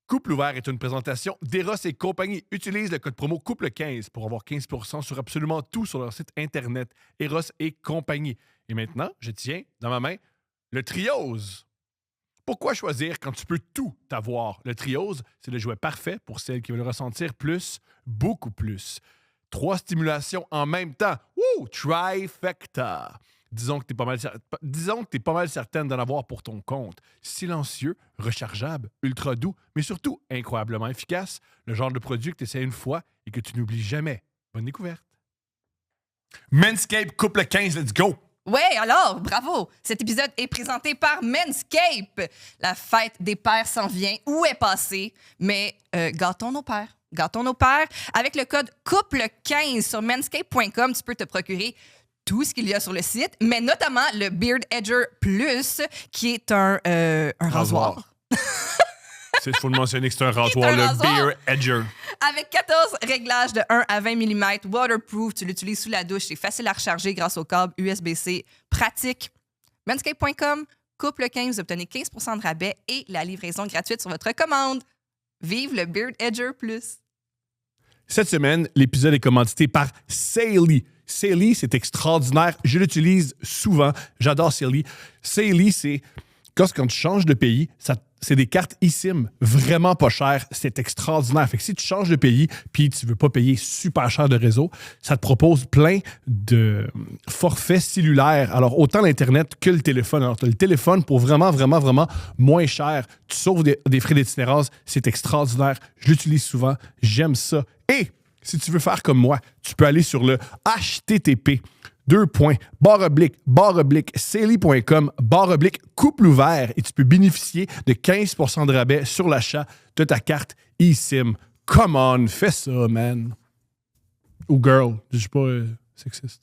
Couple ouvert est une présentation d'Eros et compagnie. Utilise le code promo couple15 pour avoir 15% sur absolument tout sur leur site internet Eros et compagnie. Et maintenant, je tiens dans ma main le Triose. Pourquoi choisir quand tu peux tout avoir? Le Triose, c'est le jouet parfait pour celles qui veulent ressentir plus, beaucoup plus. 3 stimulations en même temps. Wouh! Trifecta! Disons que tu es pas mal certaine d'en avoir pour ton compte. Silencieux, rechargeable, ultra doux, mais surtout incroyablement efficace. Le genre de produit que tu essaies une fois et que tu n'oublies jamais. Bonne découverte. Manscaped couple 15, let's go! Ouais, alors, bravo! Cet épisode est présenté par Manscaped. La fête des pères s'en vient. Où est passée? Mais gâtons nos pères. Gâtons nos pères. Avec le code couple15 sur manscaped.com, tu peux te procurer tout ce qu'il y a sur le site, mais notamment le Beard Edger Plus, qui est un rasoir. Il faut le mentionner que c'est un rasoir, le Beard Edger. Avec 14 réglages de 1 à 20 mm, waterproof, tu l'utilises sous la douche, c'est facile à recharger grâce au câble USB-C, pratique. Manscaped.com, couple 15, vous obtenez 15% de rabais et la livraison gratuite sur votre commande. Vive le Beard Edger Plus! Cette semaine, l'épisode est commandité par Saily. Saily, c'est extraordinaire. Je l'utilise souvent. J'adore Saily. Saily, c'est quand tu changes de pays, c'est des cartes eSIM vraiment pas chères. C'est extraordinaire. Fait que si tu changes de pays puis tu veux pas payer super cher de réseau, ça te propose plein de forfaits cellulaires. Alors, autant l'Internet que le téléphone. Alors, tu as le téléphone pour vraiment, vraiment, vraiment moins cher. Tu sauves des frais d'itinérance. C'est extraordinaire. Je l'utilise souvent. J'aime ça. Et si tu veux faire comme moi, tu peux aller sur le http://saily.com/couple ouvert et tu peux bénéficier de 15% de rabais sur l'achat de ta carte eSIM. Come on, fais ça, man. Ou girl, je suis pas sexiste.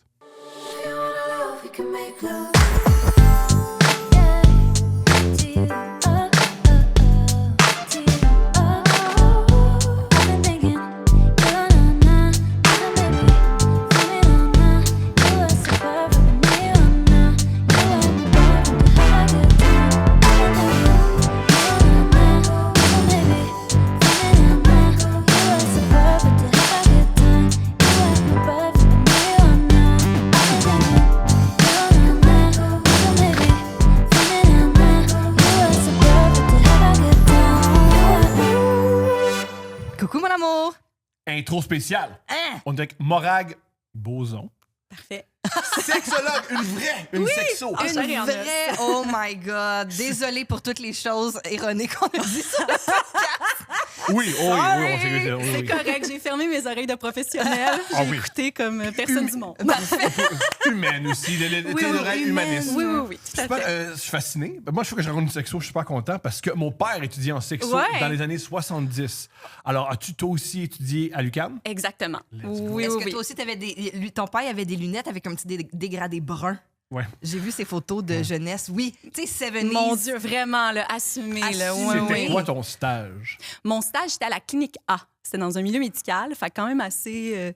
Coucou, mon amour! Intro spéciale. Hein? On est avec Morag Boson. Parfait. Sexologue, une sexo. Ah, Une chérie, en vraie, oh my God. Désolée pour toutes les choses erronées qu'on a dit sur le Oui, on s'est C'est correct, j'ai fermé mes oreilles de professionnel. J'ai écouté comme personne du monde. Humaine aussi, des oreilles humanistes. Oui, tout à fait. Je suis fasciné. Moi, je trouve que j'ai rencontré une sexo, je suis super content parce que mon père étudiait en sexo dans les années 70. Alors, as-tu toi aussi étudié à l'UQAM? Exactement. Est-ce que toi aussi, ton père avait des lunettes avec un petit dégradé brun? Ouais. J'ai vu ses photos de jeunesse. Oui, tu sais, 70s. Mon Dieu, vraiment, là, assumé. Là, C'était quoi ton stage? Mon stage, c'était à la clinique A. C'était dans un milieu médical, fait quand même assez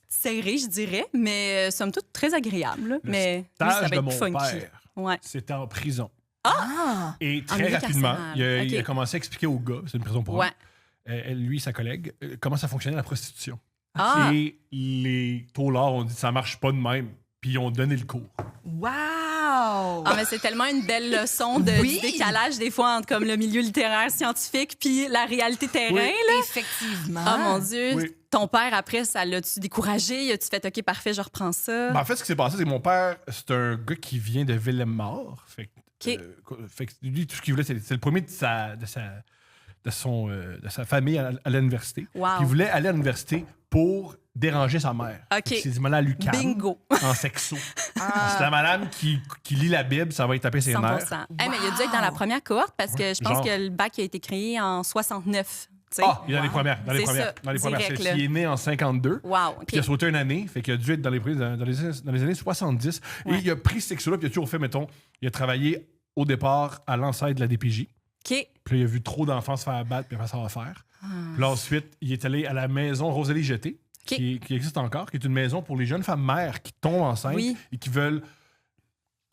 serré, je dirais, mais somme toute très agréable. Là. Mais Stage ça va de être mon funky. père, Ouais. c'était en prison. Ah! Et En très milieu rapidement, carcéral. il a OK. commencé à expliquer au gars, c'est une prison pour Ouais. hommes, lui, sa collègue, comment ça fonctionnait la prostitution. Ah! Et les taulards ont dit ça marche pas de même, puis ils ont donné le cours. Wow! Ah, mais c'est tellement une belle leçon du décalage, des fois, entre comme le milieu littéraire, scientifique, puis la réalité terrain. Là. Effectivement. Ah, mon Dieu. Oui. Ton père, après, ça l'a-tu découragé? As-tu fait OK, parfait, je reprends ça? Ben, en fait, ce qui s'est passé, c'est que mon père, c'est un gars qui vient de Villemort. Fait que lui, tout ce qu'il voulait, c'est le premier de sa famille à l'université. Wow. Puis il voulait aller à l'université pour déranger sa mère. OK. Il s'est dit, à l'UQAM. Bingo. En sexo. C'est la madame qui lit la Bible, ça va y taper ses 100 nerfs. Hey, mais il a dû être dans la première cohorte parce que je pense genre. que le bac a été créé en '69. Ah, il est dans les premières. Dans les C'est premières. ça, Dans les premières. direct, Il est né en 52. Wow. OK. Puis il a sauté une année, fait qu'il a dû être dans les années 70. Ouais. Et il a pris ce sexo-là, puis il a toujours fait, mettons, il a travaillé au départ à l'ancêtre de la DPJ. OK. Puis là, il a vu trop d'enfants se faire abattre, puis après, ça va faire. Puis là, ensuite, il est allé à la maison Rosalie Jeté, qui existe encore, qui est une maison pour les jeunes femmes mères qui tombent enceintes Oui. et qui veulent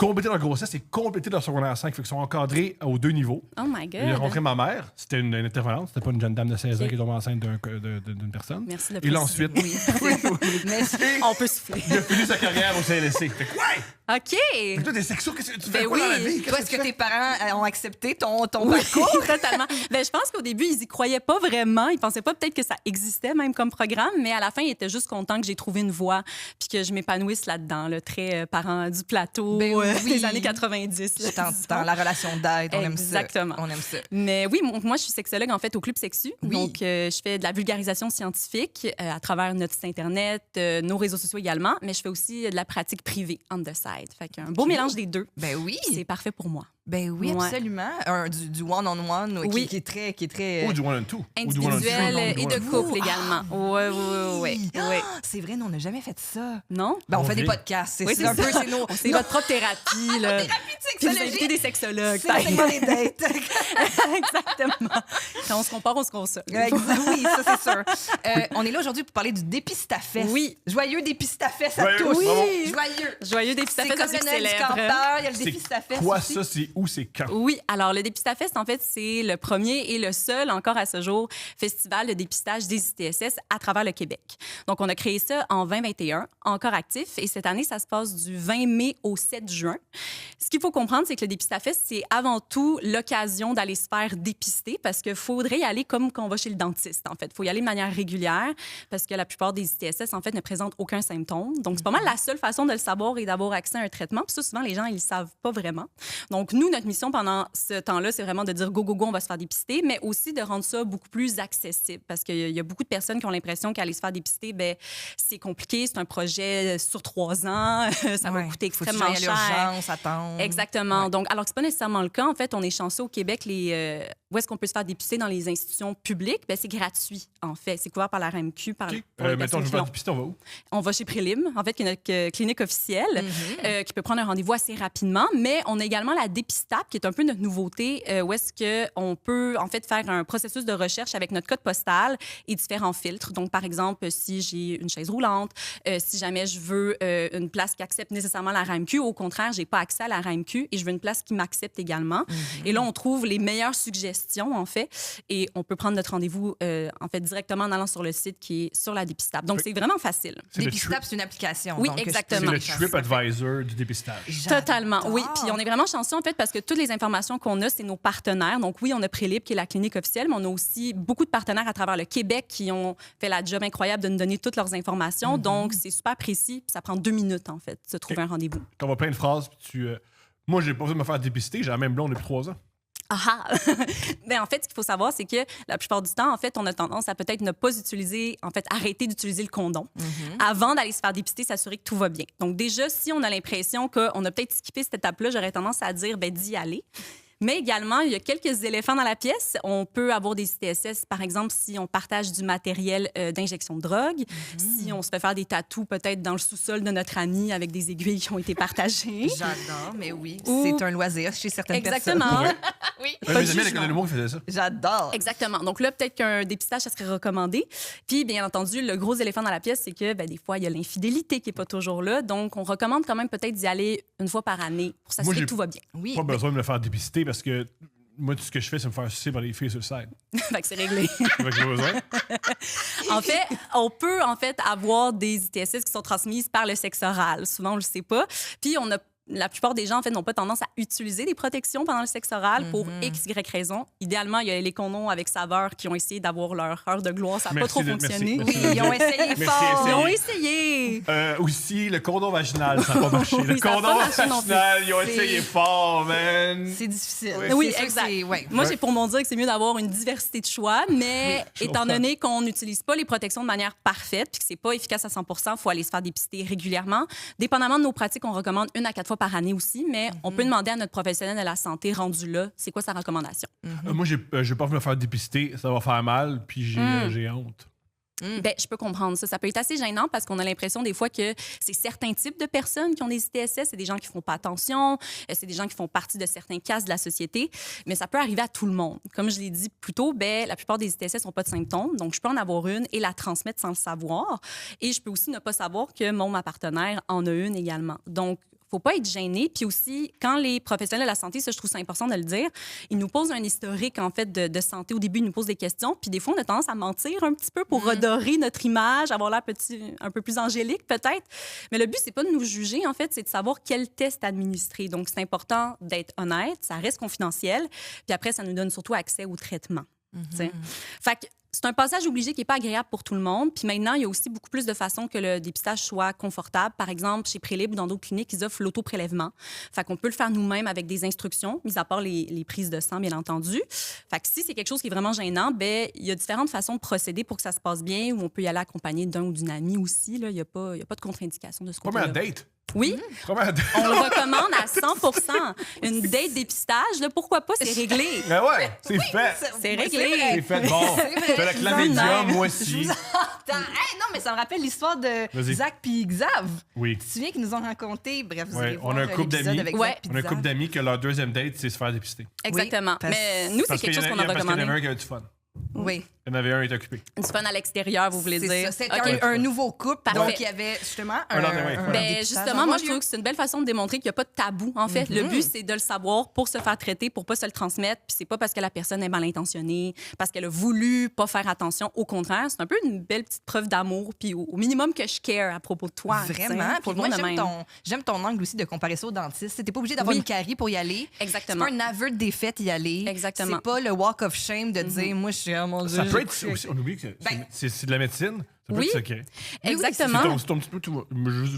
compléter leur grossesse et compléter leur secondaire 5. Fait qu'ils sont encadrés aux 2 niveaux. Oh my God. J'ai rencontré ma mère. C'était une intervenante. C'était pas une jeune dame de 16 ans Ok. qui est tombée enceinte d'une personne. Merci de Et là, préciser. ensuite, Mais On peut souffler. il a fini sa carrière au CLSC. Fait que, ouais! OK. Fait que toi, t'es sexo, qu'est-ce que tu fais Ben quoi dans la oui. vie? toi, est-ce que tes parents ont accepté ton Oui, parcours? totalement. Ben, je pense qu'au début, ils y croyaient pas vraiment. Ils pensaient pas peut-être que ça existait même comme programme, mais à la fin, ils étaient juste contents que j'ai trouvé une voie puis que je m'épanouisse là-dedans, le très parent du plateau Ben oui. des années 90. là, Dans, disons. dans la relation d'aide, on aime ça. Exactement. On aime ça. Mais oui, moi, je suis sexologue en fait au Club Sexu. Oui. Donc, je fais de la vulgarisation scientifique à travers notre site Internet, nos réseaux sociaux également, mais je fais aussi de la pratique privée on the side. Fait qu'un beau mélange des deux. Ben oui. Puis c'est parfait pour moi. Ben oui, Ouais. absolument. Du one-on-one Oui. qui est très. Ou du one and two. Ou du one and two. Individuel Non, du et one de and two. couple également. Oui. C'est vrai, nous, on n'a jamais fait ça. Non? Ben, on On fait des vient. podcasts. Oui, C'est un peu c'est nos. C'est votre propre thérapie, là. Puis vous invitez sexologique. des sexologues. C'est le segment des dates. Exactement. Quand on se compare, on se console. Oui, ça, c'est sûr. On est là aujourd'hui pour parler du Dépistafest. Oui. Joyeux Dépistafest à Joyeux, tous. oui. Bravo. Joyeux. Joyeux C'est Dépistafest, ça comme se le Noël du célèbre. campeur, il y a le C'est Dépistafest quoi aussi. ça? C'est où? C'est quand? Oui, alors le Dépistafest, en fait, c'est le premier et le seul, encore à ce jour, festival de dépistage des ITSS à travers le Québec. Donc, on a créé ça en 2021, encore actif, et cette année, ça se passe du 20 mai au 7 juin. Ce qu'il faut comprendre, c'est que le Dépistafest, c'est avant tout l'occasion d'aller se faire dépister parce qu'il faudrait y aller comme quand on va chez le dentiste, en fait. Il faut y aller de manière régulière parce que la plupart des ITSS, en fait, ne présentent aucun symptôme. Donc, c'est pas mal la seule façon de le savoir et d'avoir accès à un traitement. Puis ça, souvent, les gens, ils le savent pas vraiment. Donc, nous, notre mission pendant ce temps-là, c'est vraiment de dire go, go, go, on va se faire dépister, mais aussi de rendre ça beaucoup plus accessible parce qu'il y a beaucoup de personnes qui ont l'impression qu'aller se faire dépister, ben, c'est compliqué, c'est un projet sur 3 ans, ça va coûter extrêmement Faut-tu cher. aller à l'urgence, attendre. Exactement. Ouais. Donc, alors que c'est pas nécessairement le cas. En fait, on est chanceux au Québec. Où est-ce qu'on peut se faire dépister dans les institutions publiques? Ben, c'est gratuit, en fait. C'est couvert par la RAMQ. Pour OK. les Mettons, je personnes veux qui faire l'ont. du piston, on va où? On va chez Prélim, en fait, qui est notre clinique officielle, Mm-hmm. qui peut prendre un rendez-vous assez rapidement. Mais on a également la Dépistap, qui est un peu notre nouveauté, où est-ce qu'on peut, en fait, faire un processus de recherche avec notre code postal et différents filtres. Donc, par exemple, si j'ai une chaise roulante, si jamais je veux une place qui accepte nécessairement la RAMQ, au contraire, j'ai pas accès à la RAMQ et je veux une place qui m'accepte également. Et là, on trouve les meilleures suggestions, en fait, et on peut prendre notre rendez-vous, en fait, directement en allant sur le site qui est sur la Dépistap. Donc, c'est vraiment facile. C'est le Dépistap, c'est une application. Oui, donc, je peux exactement. C'est le télécharger. TripAdvisor du dépistage. Totalement, J'adore. oui. Puis on est vraiment chanceux, en fait, parce que toutes les informations qu'on a, c'est nos partenaires. Donc oui, on a Prélib, qui est la clinique officielle, mais on a aussi beaucoup de partenaires à travers le Québec qui ont fait la job incroyable de nous donner toutes leurs informations. Donc, c'est super précis. Puis ça prend 2 minutes, en fait, de se trouver un rendez-vous. Quand on va plein de phrases, puis moi, j'ai pas besoin de me faire dépister. J'ai la même blonde depuis 3 ans. Ah! Bien, en fait, ce qu'il faut savoir, c'est que la plupart du temps, en fait, on a tendance à peut-être ne pas utiliser, en fait, arrêter d'utiliser le condom avant d'aller se faire dépister, s'assurer que tout va bien. Donc, déjà, si on a l'impression qu'on a peut-être skippé cette étape-là, j'aurais tendance à dire, ben, d'y aller. Mais également, il y a quelques éléphants dans la pièce. On peut avoir des ITSS, par exemple, si on partage du matériel d'injection de drogue, si on se fait faire des tatous peut-être dans le sous-sol de notre ami avec des aiguilles qui ont été partagées. J'adore, mais oui, Ou- c'est un loisir chez certaines Exactement. personnes. Oui. Un de Pas mes de amis à l'école jugement. de l'humour qui faisait ça. J'adore. Exactement. Donc là, peut-être qu'un dépistage, ça serait recommandé. Puis, bien entendu, le gros éléphant dans la pièce, c'est que des fois, il y a l'infidélité qui n'est pas toujours là. Donc, on recommande quand même peut-être d'y aller une fois par année pour s'assurer j'ai- que tout va bien. Oui. Pas besoin de me faire dépister parce que moi, tout ce que je fais, c'est me faire sucer par les filles sur le site. Fait que c'est réglé. Fait que j'ai besoin. En fait, on peut en fait avoir des ITSS qui sont transmises par le sexe oral. Souvent, on le sait pas. Puis la plupart des gens, en fait, n'ont pas tendance à utiliser des protections pendant le sexe oral pour X, Y raison. Idéalement, il y a les condoms avec saveur qui ont essayé d'avoir leur heure de gloire. Ça n'a pas Merci trop de- fonctionné. merci. Oui, ils ont essayé Merci, fort. Ils ont essayé. Aussi, le condom vaginal, ça n'a pas marché. Oui, Le ça a condom pas marché non plus. vaginal, ils ont C'est- essayé fort, man. C'est difficile. Oui, C'est sûr que exact. c'est- ouais. Moi, j'ai pour mon dire que c'est mieux d'avoir une diversité de choix, mais je étant comprends. donné qu'on n'utilise pas les protections de manière parfaite puis que c'est pas efficace à 100 il faut aller se faire dépister régulièrement. Dépendamment de nos pratiques, on recommande 1 à 4 fois par année aussi, mais on peut demander à notre professionnel de la santé rendu là, c'est quoi sa recommandation. Moi, j'ai pas envie de me faire dépister. Ça va faire mal, puis j'ai honte. Ben, je peux comprendre ça. Ça peut être assez gênant parce qu'on a l'impression des fois que c'est certains types de personnes qui ont des ITSS, c'est des gens qui font pas attention, c'est des gens qui font partie de certains castes de la société, mais ça peut arriver à tout le monde. Comme je l'ai dit plus tôt, ben, la plupart des ITSS n'ont pas de symptômes, donc je peux en avoir une et la transmettre sans le savoir. Et je peux aussi ne pas savoir que ma partenaire en a une également. Donc, faut pas être gêné. Puis aussi, quand les professionnels de la santé, ça, je trouve ça important de le dire, ils nous posent un historique, en fait, de santé. Au début, ils nous posent des questions. Puis des fois, on a tendance à mentir un petit peu pour redorer notre image, avoir l'air un peu plus angélique, peut-être. Mais le but, c'est pas de nous juger, en fait, c'est de savoir quel test administrer. Donc, c'est important d'être honnête. Ça reste confidentiel. Puis après, ça nous donne surtout accès au traitement. Fait que c'est un passage obligé qui n'est pas agréable pour tout le monde. Puis maintenant, il y a aussi beaucoup plus de façons que le dépistage soit confortable. Par exemple, chez Prélib ou dans d'autres cliniques, ils offrent l'auto-prélèvement. Fait qu'on peut le faire nous-mêmes avec des instructions, mis à part les prises de sang, bien entendu. Fait que si c'est quelque chose qui est vraiment gênant, ben il y a différentes façons de procéder pour que ça se passe bien, ou on peut y aller accompagné d'un ou d'une amie aussi. Là. Il n'y a pas de contre-indication de ce côté-là. Première date? Oui, on le recommande à 100%. Une date dépistage, là, pourquoi pas, c'est réglé. Mais ouais, c'est fait. C'est réglé. C'est fait. Bon, fais la clamédia, moi aussi. Hey, non, mais ça me rappelle l'histoire de Vas-y. Zach puis Xav. Oui. Tu te souviens qu'ils nous ont raconté? Bref, vous Ouais, allez on voir a un couple l'épisode d'amis. avec Ouais. Zach puis On a un Xav. couple d'amis que leur deuxième date, c'est se faire dépister. Exactement. parce- Mais nous, c'est Parce quelque chose qu'on a parce qu'il y en recommandé. avait un qui avait du fun. Oui, Il y en avait un qui était occupé. Du fun à l'extérieur, vous voulez c'est dire? ça. C'était OK. un nouveau couple. Parfait. Donc, il y avait justement un lendemain. Ben, dépistage justement, moi, je avant trouve que c'est une belle façon de démontrer qu'il n'y a pas de tabou, en fait. Le but, c'est de le savoir pour se faire traiter, pour pas se le transmettre. Puis c'est pas parce que la personne est mal intentionnée, parce qu'elle a voulu pas faire attention. Au contraire, c'est un peu une belle petite preuve d'amour, puis au minimum que je care à propos de toi. Vraiment. Pour Puis le moi, monde de même. j'aime ton angle aussi de comparer ça au dentiste. T'es pas obligé d'avoir Oui. une carie pour y aller. Exactement. C'est pas un aveu de défaite y aller. Exactement. C'est pas le walk of shame de dire, moi, je suis, oh mon Dieu. Ça peut j'ai être couché aussi, on oublie que Ben- c'est de la médecine. Ça peut Oui. être secret. Exactement. C'est ton petit peu tout.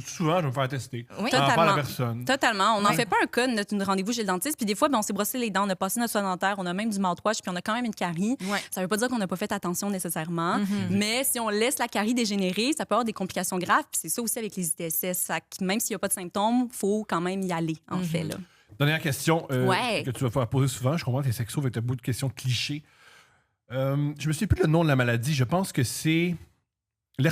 Souvent, je vais me faire tester. Oui. On en parle à Totalement. personne. Totalement. On n'en Ouais. fait pas un cas de notre rendez-vous chez le dentiste. Puis des fois, ben, on s'est brossé les dents, on a passé notre soin dentaire, on a même du mouthwash, puis on a quand même une carie. Ouais. Ça veut pas dire qu'on n'a pas fait attention nécessairement. Mais si on laisse la carie dégénérer, ça peut avoir des complications graves. Puis c'est ça aussi avec les ITSS. Même s'il n'y a pas de symptômes, il faut quand même y aller, en fait. Là. Dernière question Ouais. que tu vas faire poser souvent. Je comprends que t'es sexo avec un bout de questions clichés. Je me souviens plus le nom de la maladie. Je pense que c'est...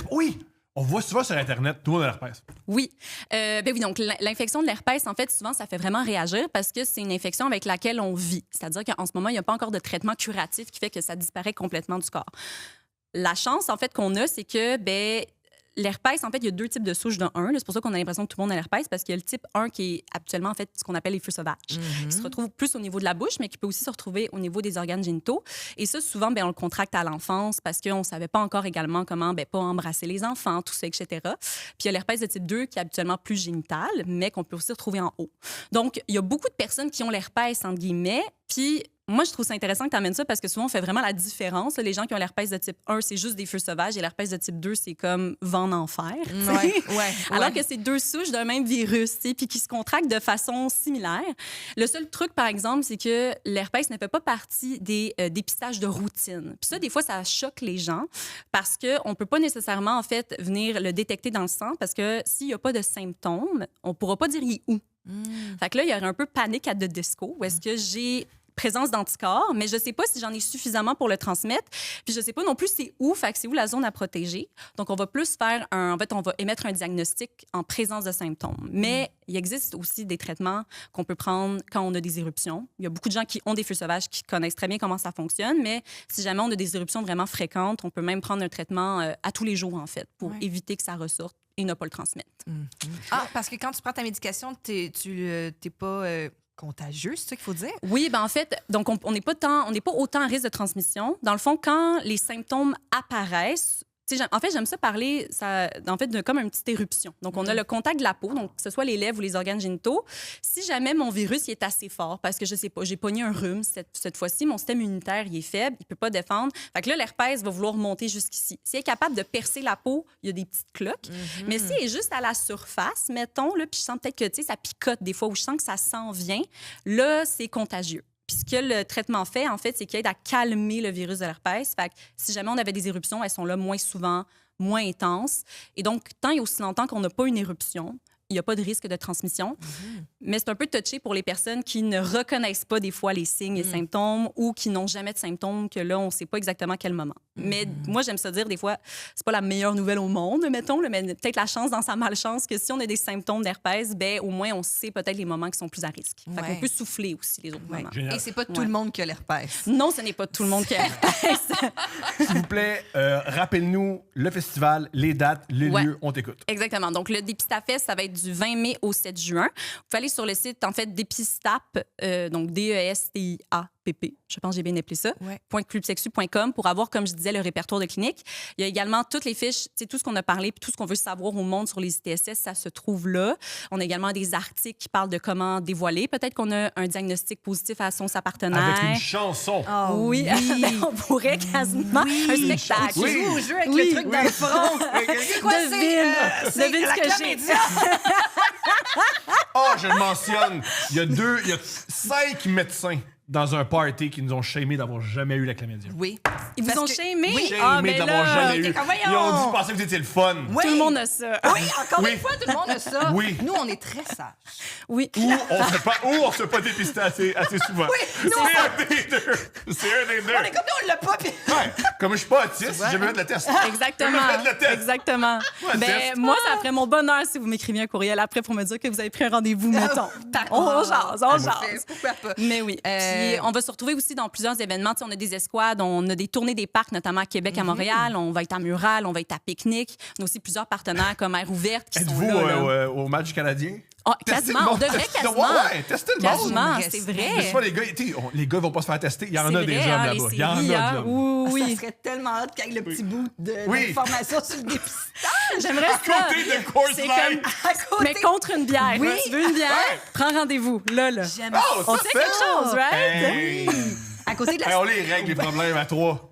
Oui! On voit souvent sur Internet, tout le monde a l'herpès. Oui. Ben oui, donc l'infection de l'herpès, en fait, souvent, ça fait vraiment réagir parce que c'est une infection avec laquelle on vit. C'est-à-dire qu'en ce moment, il n'y a pas encore de traitement curatif qui fait que ça disparaît complètement du corps. La chance, en fait, qu'on a, c'est que, ben, l'herpès, en fait, il y a deux types de souches de 1. C'est pour ça qu'on a l'impression que tout le monde a l'herpès, parce qu'il y a le type 1 qui est habituellement, en fait, ce qu'on appelle les feux sauvages, qui se retrouve plus au niveau de la bouche, mais qui peut aussi se retrouver au niveau des organes génitaux. Et ça, souvent, ben, on le contracte à l'enfance parce qu'on ne savait pas encore également comment ben, pas embrasser les enfants, tout ça, etc. Puis il y a l'herpès de type 2 qui est habituellement plus génital, mais qu'on peut aussi retrouver en haut. Donc, il y a beaucoup de personnes qui ont l'herpès, entre guillemets, puis moi, je trouve ça intéressant que tu amènes ça parce que souvent, on fait vraiment la différence. Les gens qui ont l'herpès de type 1, c'est juste des feux sauvages et l'herpès de type 2, c'est comme vent d'enfer. tu sais. Ouais. Alors que c'est deux souches d'un même virus, tu sais, puis qui se contractent de façon similaire. Le seul truc, par exemple, c'est que l'herpès ne fait pas partie des dépistages de routine. Puis ça, des fois, ça choque les gens parce qu'on ne peut pas nécessairement, en fait, venir le détecter dans le sang parce que s'il n'y a pas de symptômes, on ne pourra pas dire il est où. Fait que là, il y aurait un peu panique à de disco où est-ce que j'ai présence d'anticorps, mais je ne sais pas si j'en ai suffisamment pour le transmettre. Puis je ne sais pas non plus c'est où, fait que c'est où la zone à protéger. Donc, on va plus faire en fait, on va émettre un diagnostic en présence de symptômes. Mais il existe aussi des traitements qu'on peut prendre quand on a des éruptions. Il y a beaucoup de gens qui ont des feux sauvages qui connaissent très bien comment ça fonctionne, mais si jamais on a des éruptions vraiment fréquentes, on peut même prendre un traitement à tous les jours, en fait, pour éviter que ça ressorte et ne pas le transmettre. Ah, parce que quand tu prends ta médication, tu n'es pas contagieux, c'est ça qu'il faut dire? Oui, ben en fait, donc on n'est pas autant en risque de transmission. Dans le fond, quand les symptômes apparaissent, en fait, j'aime ça parler en fait, de comme une petite éruption. Donc, on a le contact de la peau, donc que ce soit les lèvres ou les organes génitaux. Si jamais mon virus il est assez fort, parce que je sais pas, j'ai pogné un rhume cette fois-ci, mon système immunitaire il est faible, il peut pas défendre. Fait que là, l'herpès va vouloir monter jusqu'ici. S'il est capable de percer la peau, il y a des petites cloques. Mais s'il est juste à la surface, mettons, là, puis je sens peut-être que ça picote des fois, ou je sens que ça s'en vient, là, c'est contagieux. Puis ce que le traitement fait, en fait, c'est qu'il aide à calmer le virus de l'herpès. Fait que si jamais on avait des éruptions, elles sont là moins souvent, moins intenses. Et donc, tant et aussi longtemps qu'on n'a pas une éruption, il n'y a pas de risque de transmission. Mais c'est un peu touché pour les personnes qui ne reconnaissent pas des fois les signes et symptômes ou qui n'ont jamais de symptômes, que là, on ne sait pas exactement à quel moment. Mais moi, j'aime ça dire, des fois, c'est pas la meilleure nouvelle au monde, mettons, mais peut-être la chance dans sa malchance que si on a des symptômes d'herpès, ben au moins, on sait peut-être les moments qui sont plus à risque. Fait qu'on peut souffler aussi les autres moments. Génial. Et c'est pas tout le monde qui a l'herpès. Non, ce n'est pas tout le monde qui a l'herpès. S'il vous plaît, rappelle-nous le festival, les dates, les Ouais. lieux, on t'écoute. Exactement. Donc, le Dépistafest, ça va être du 20 mai au 7 juin. Vous pouvez aller sur le site, en fait, d'Epistap, donc DESTIAPP, je pense que j'ai bien appelé ça, Ouais. .clubsexu.com pour avoir, comme je disais, le répertoire de cliniques. Il y a également toutes les fiches, tout ce qu'on a parlé, puis tout ce qu'on veut savoir au monde sur les ITSS, ça se trouve là. On a également des articles qui parlent de comment dévoiler. Peut-être qu'on a un diagnostic positif à sa partenaire. Avec une chanson. Ah Oui, ben, on pourrait quasiment un spectacle. Tu joues au jeu avec Oui, le truc dans le front. C'est quoi, c'est Devine la ce que j'ai. chlamydia. Ah, je le mentionne. Il y a 5 médecins dans un party qui nous ont shamé d'avoir jamais eu la chlamydia. Oui. Ils vous Parce ont que- shamé? Oui. Shamé Ah, ben d'avoir là, jamais eu. comme, voyons. Ils ont dit, pensez que vous étiez le fun. Oui. tout le monde a ça. Oui, encore Oui. une fois, tout le monde a ça. Oui. Nous, on est très sages. Oui. Ou on se fait pas dépister assez souvent. Oui, nous, c'est un des deux. C'est un des deux. On est comme nous, on l'a pas. Puis... Ouais, comme je suis pas autiste, j'ai jamais fait le test. Exactement. Faites le test. Exactement. Ouais, Ben, test. moi, ça ferait mon bonheur si vous m'écriviez un courriel après pour me dire que vous avez pris un rendez-vous, mettons. On jase, on jase. Pourquoi pas? Mais oui. Puis, on va se retrouver aussi dans plusieurs événements. Tu sais, on a des escouades, on a des tournées des parcs, notamment à Québec, à Montréal. On va être à Mural, on va être à Pique-Nique. On a aussi plusieurs partenaires comme Air Ouverte qui sont Êtes-vous là. au match canadien? Ah, Testez quasiment, le on monde, devrait testez- quasiment. Ouais, testez le monde. Quasiment, monde. c'est Mais vrai. c'est pas les gars, les gars vont pas se faire tester. Il y en C'est a des vrai, jobs hein, là-bas. les Il y en séries, a hein. de jobs. Oui, Ça oui. serait tellement hâte qu'il y ait le petit bout Oui. d'information sur le dépistage. J'aimerais À ça. côté de Coors C'est Light. comme... À côté. Mais contre une bière. Oui. Tu veux une bière? Ouais. Prends rendez-vous. Là. J'aime Oh, On ça sait fait. quelque chose, right? Hey. À côté de la... Hey, on les règle les problèmes à 3.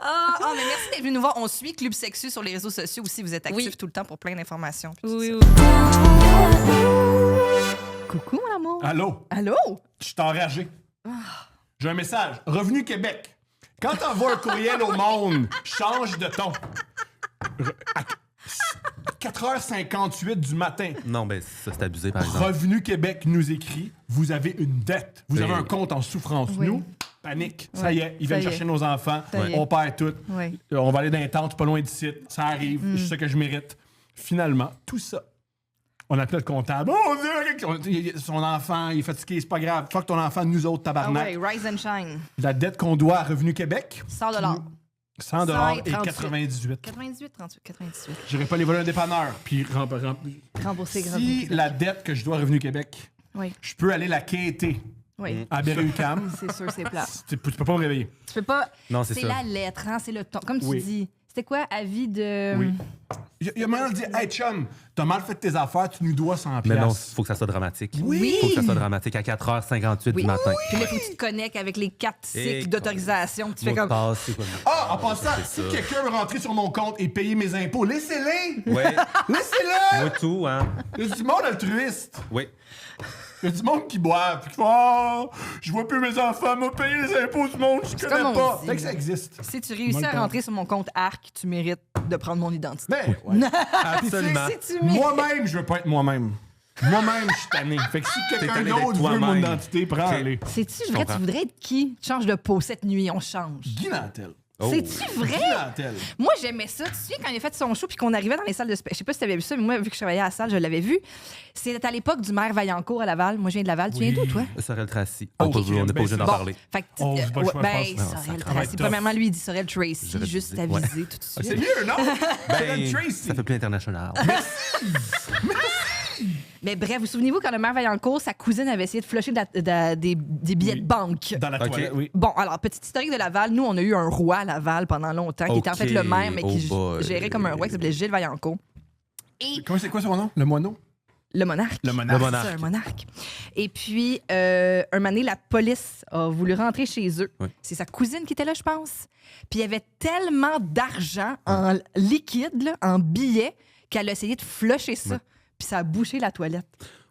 Mais merci d'être venu nous voir. On suit Club Sexu sur les réseaux sociaux aussi. Vous êtes actifs Oui. tout le temps pour plein d'informations. puis tout Oui, ça. oui. Coucou, mon amour. Allô? Allô? Je suis enragé. J'ai un message. Revenu Québec. Quand t'envoies un courriel au monde, change de ton. À 4h58 du matin, Non, ben ça, c'est abusé, par exemple. Revenu Québec nous écrit « Vous avez une dette. Vous Oui. avez un compte en souffrance. Oui. Nous, panique. Ça Oui. y est, ils Ça viennent y est. chercher nos enfants. Ça y est. On perd tout. Oui. On va aller dans les tentes pas loin d'ici. Ça arrive. C'est ce que je mérite. Finalement, tout ça. On appelle le comptable. Oh, son enfant, il est fatigué, c'est pas grave. Fuck ton enfant, nous autres, Ah tabarnak. ouais, rise and shine. La dette qu'on doit à Revenu Québec, 100 $100 et 98. 98, 38, 98. J'irai pas les voler un dépanneur. Puis Remboursé, si la dette que je dois à Revenu Québec, Oui, je peux aller la quêter oui. à Berry-UQAM. C'est sûr, c'est plat. Tu peux pas me réveiller. Tu peux pas... Non, c'est C'est ça. la lettre, hein, c'est le ton. Comme tu Oui. dis. C'était quoi, avis de... Oui. Il y a moyen de dire « Hey, chum, t'as mal fait tes affaires, tu nous dois 100 Mais non, piastres. il faut que ça soit dramatique. Oui. Faut que ça soit dramatique à 4h58 Oui. du matin. Puis là, il faut que tu te connectes avec les 4 cycles Et d'autorisation. Puis tu fais Mot de comme... passe, c'est quoi? Ah, en passant, C'est si ça. quelqu'un veut rentrer sur mon compte et payer mes impôts, laissez-les! Ouais. Laissez-le! Moi, tout, hein? Il y a du monde altruiste. Oui. Il y a du monde qui boit, puis qui fait « Oh, je vois plus mes enfants, m'a payé les impôts du monde, je connais comme on pas. » dit, Fait que ça là. existe. Si tu réussis Moi, à le rentrer sur mon compte ARC, tu mérites de prendre mon identité. Ben, ouais. Absolument. Si tu mérites... Moi-même, je veux pas être moi-même. Moi-même, je suis tanné. Fait que si quelqu'un tanné d'autre d'être veut mon toi-même. identité, prends-les. Sais-tu vrai, tu comprends. voudrais être qui? Change de peau cette nuit, on change. Guy Nantel. Oh. C'est-tu vrai? Guy Nantel. Moi, j'aimais ça. Tu te souviens quand il a fait son show puis qu'on arrivait dans les salles de spectacle? Je sais pas si tu avais vu ça, mais moi, vu que je travaillais à la salle, je l'avais vu. C'était à l'époque du maire Vaillancourt à Laval. Moi, je viens de Laval. Tu viens d'où, toi? Sorel Tracy. Oh, On n'est ben, pas obligé d'en c'est parler. Fait que, Oh, c'est pas le choix, je ben, pense. Non, Sorel ça va Tracy. être Premièrement, lui, il dit Sorel Tracy, J'aurais juste dit, à ouais. viser tout de Ah, c'est suite. mieux, non? Sorel Ben, Tracy. ça fait plus international. Mais bref, vous souvenez-vous quand le maire Vaillancourt, sa cousine avait essayé de flusher des billets Oui. de banque? Dans la Ok. toilette, oui. Bon, alors, petite historique de Laval. Nous, on a eu un roi à Laval pendant longtemps, qui était en fait le maire, mais qui Oh boy. gérait comme un roi, qui s'appelait Gilles Vaillancourt. Comment c'est quoi son nom? Le moineau? Le monarque. Le monarque. Le C'est monarque. ça, un monarque. Et puis, un moment donné, la police a voulu rentrer chez eux. Oui. C'est sa cousine qui était là, je pense. Puis il y avait tellement d'argent en liquide, là, en billets, qu'elle a essayé de flusher ça. Oui. Puis ça a bouché la toilette.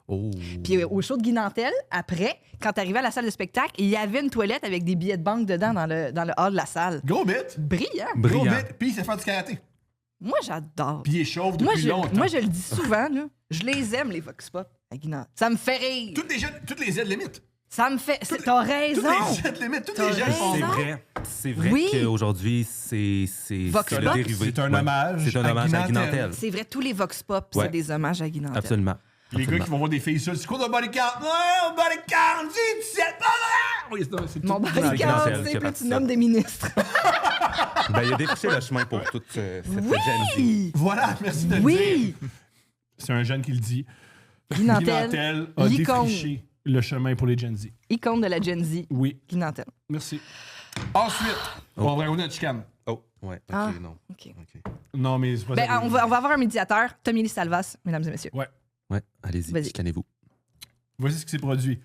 Oh. Puis au show de Guy Nantel, après, quand t'arrivais à la salle de spectacle, il y avait une toilette avec des billets de banque dedans dans le hall de la salle. Gros bit. Brillant. Gros Brillant. bit. Puis il sait faire du karaté. Moi, j'adore. Puis il est chauve depuis longtemps. Moi, je le dis souvent, là. Je les aime, les Vox Pop, à Guy Nantel. Ça me fait rire. Toutes les aides limites. Ça me fait... T'as raison. Toutes les aides limites. Toutes T'as les jeunes raison. font C'est ça. vrai. C'est vrai Oui. qu'aujourd'hui, c'est Vox le Pop. dérivé. C'est un Ouais. hommage C'est un à hommage Guy à Guy Nantel. Nantel. C'est vrai, tous les Vox Pop, Ouais. c'est des hommages à Guy Nantel. Absolument. Les gars qui vont voir des filles seules. C'est quoi ton body count? Ouais, body count, j'ai 17. Oui, c'est Mon tout. Guy body count, Nantel c'est qui a plus fait tu ça. nommes des ministres. Ben, il a défriché le chemin pour toute cette Gen Z. Oui! Voilà, merci de le dire. Oui! C'est un jeune qui le dit. Guy Nantel, Nantel a l'icône. défriché le chemin pour les Gen Z. icône de la Gen Z, Oui, Guy Nantel. merci. Ensuite, on va revenir à notre chicane. Oh, ouais, ok, Ah. non. OK. Ok. Non, mais c'est pas Ben, ça. on va avoir un médiateur, Tommy Lee Salvas, mesdames et messieurs. Ouais, allez-y, Vas-y. chicanez-vous. Voici ce qui s'est produit.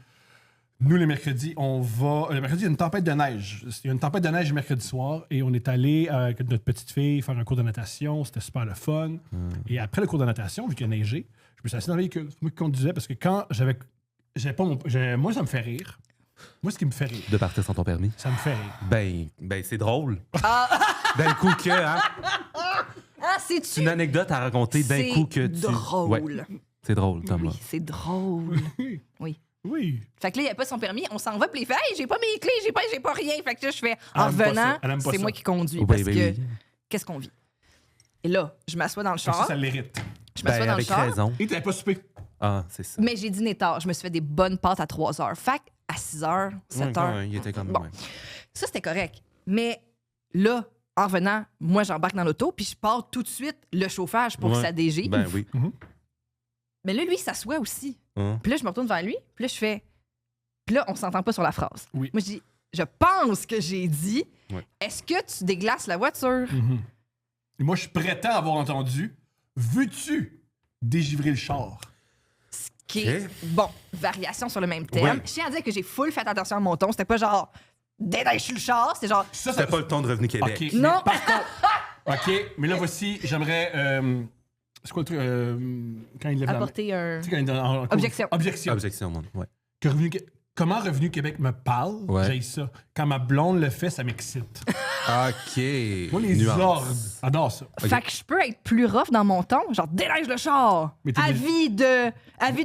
Nous, les mercredis, on va. Le mercredi, il y a une tempête de neige. Il y a une tempête de neige le mercredi soir et on est allé avec notre petite fille faire un cours de natation. C'était super le fun. Et après le cours de natation, vu qu'il a neigé, je me suis assis dans le véhicule. C'est moi qui conduisais parce que quand j'avais pas mon. Moi, ça me fait rire. Moi, ce qui me fait rire, De partir sans ton permis? ça me fait rire. Ben c'est drôle. Ah, D'un coup que, hein? c'est-tu? C'est une anecdote à raconter d'un coup que tu... drôle. Ouais, c'est drôle, Thomas. Oui, c'est drôle. Oui. Fait que là, il n'y a pas son permis, on s'en va, puis il fait « Hey, j'ai pas mes clés, j'ai pas rien. » Fait que là, je fais « En Elle aime pas revenant, ça, elle aime pas c'est ça. moi qui conduis. Oui, parce oui, que oui. qu'est-ce qu'on vit? » Et là, je m'assois dans le Ça, char. ça l'hérite. Je m'assois dans le avec char. raison. Et t'avais pas soupé. Ah, c'est ça. Mais j'ai dîné tard. Je me suis fait des bonnes pâtes à 3 heures. Fait à 6 heures, 7 heures. Ouais, il était comme Bon. même. Ça, c'était correct. Mais là, en revenant, moi, j'embarque dans l'auto, puis je pars tout de suite le chauffage pour que Ouais. ça dégivre. Ben oui. Mais là, lui, il s'assoit aussi. Hein? Puis là, je me retourne vers lui, puis là, je fais. Puis là, on s'entend pas sur la phrase. Oui. Moi, je dis, je pense que j'ai dit, Ouais. est-ce que tu déglaces la voiture? Et moi, je prétends avoir entendu. Veux-tu dégivrer le char? Qui est, Ok. bon, variation sur le même thème. Ouais. Je tiens à dire que j'ai full fait attention à mon ton. C'était pas genre, déneige le char. C'était genre, Ça, C'était pas le ton de Revenu Québec. OK. Non. mais par contre. OK, mais là, voici, j'aimerais. C'est quoi le truc? Quand il lève apporter un. la main. Tu sais, quand il est en- Objection. Objection. Objection, mon. Ouais. Que Comment Revenu Québec me parle, Ouais. j'ai ça. Quand ma blonde le fait, ça m'excite. OK. Moi, les Nuance. ordres, j'adore ça. Ok. Fait que je peux être plus rough dans mon ton, genre déneige le char. Mais t'es Avis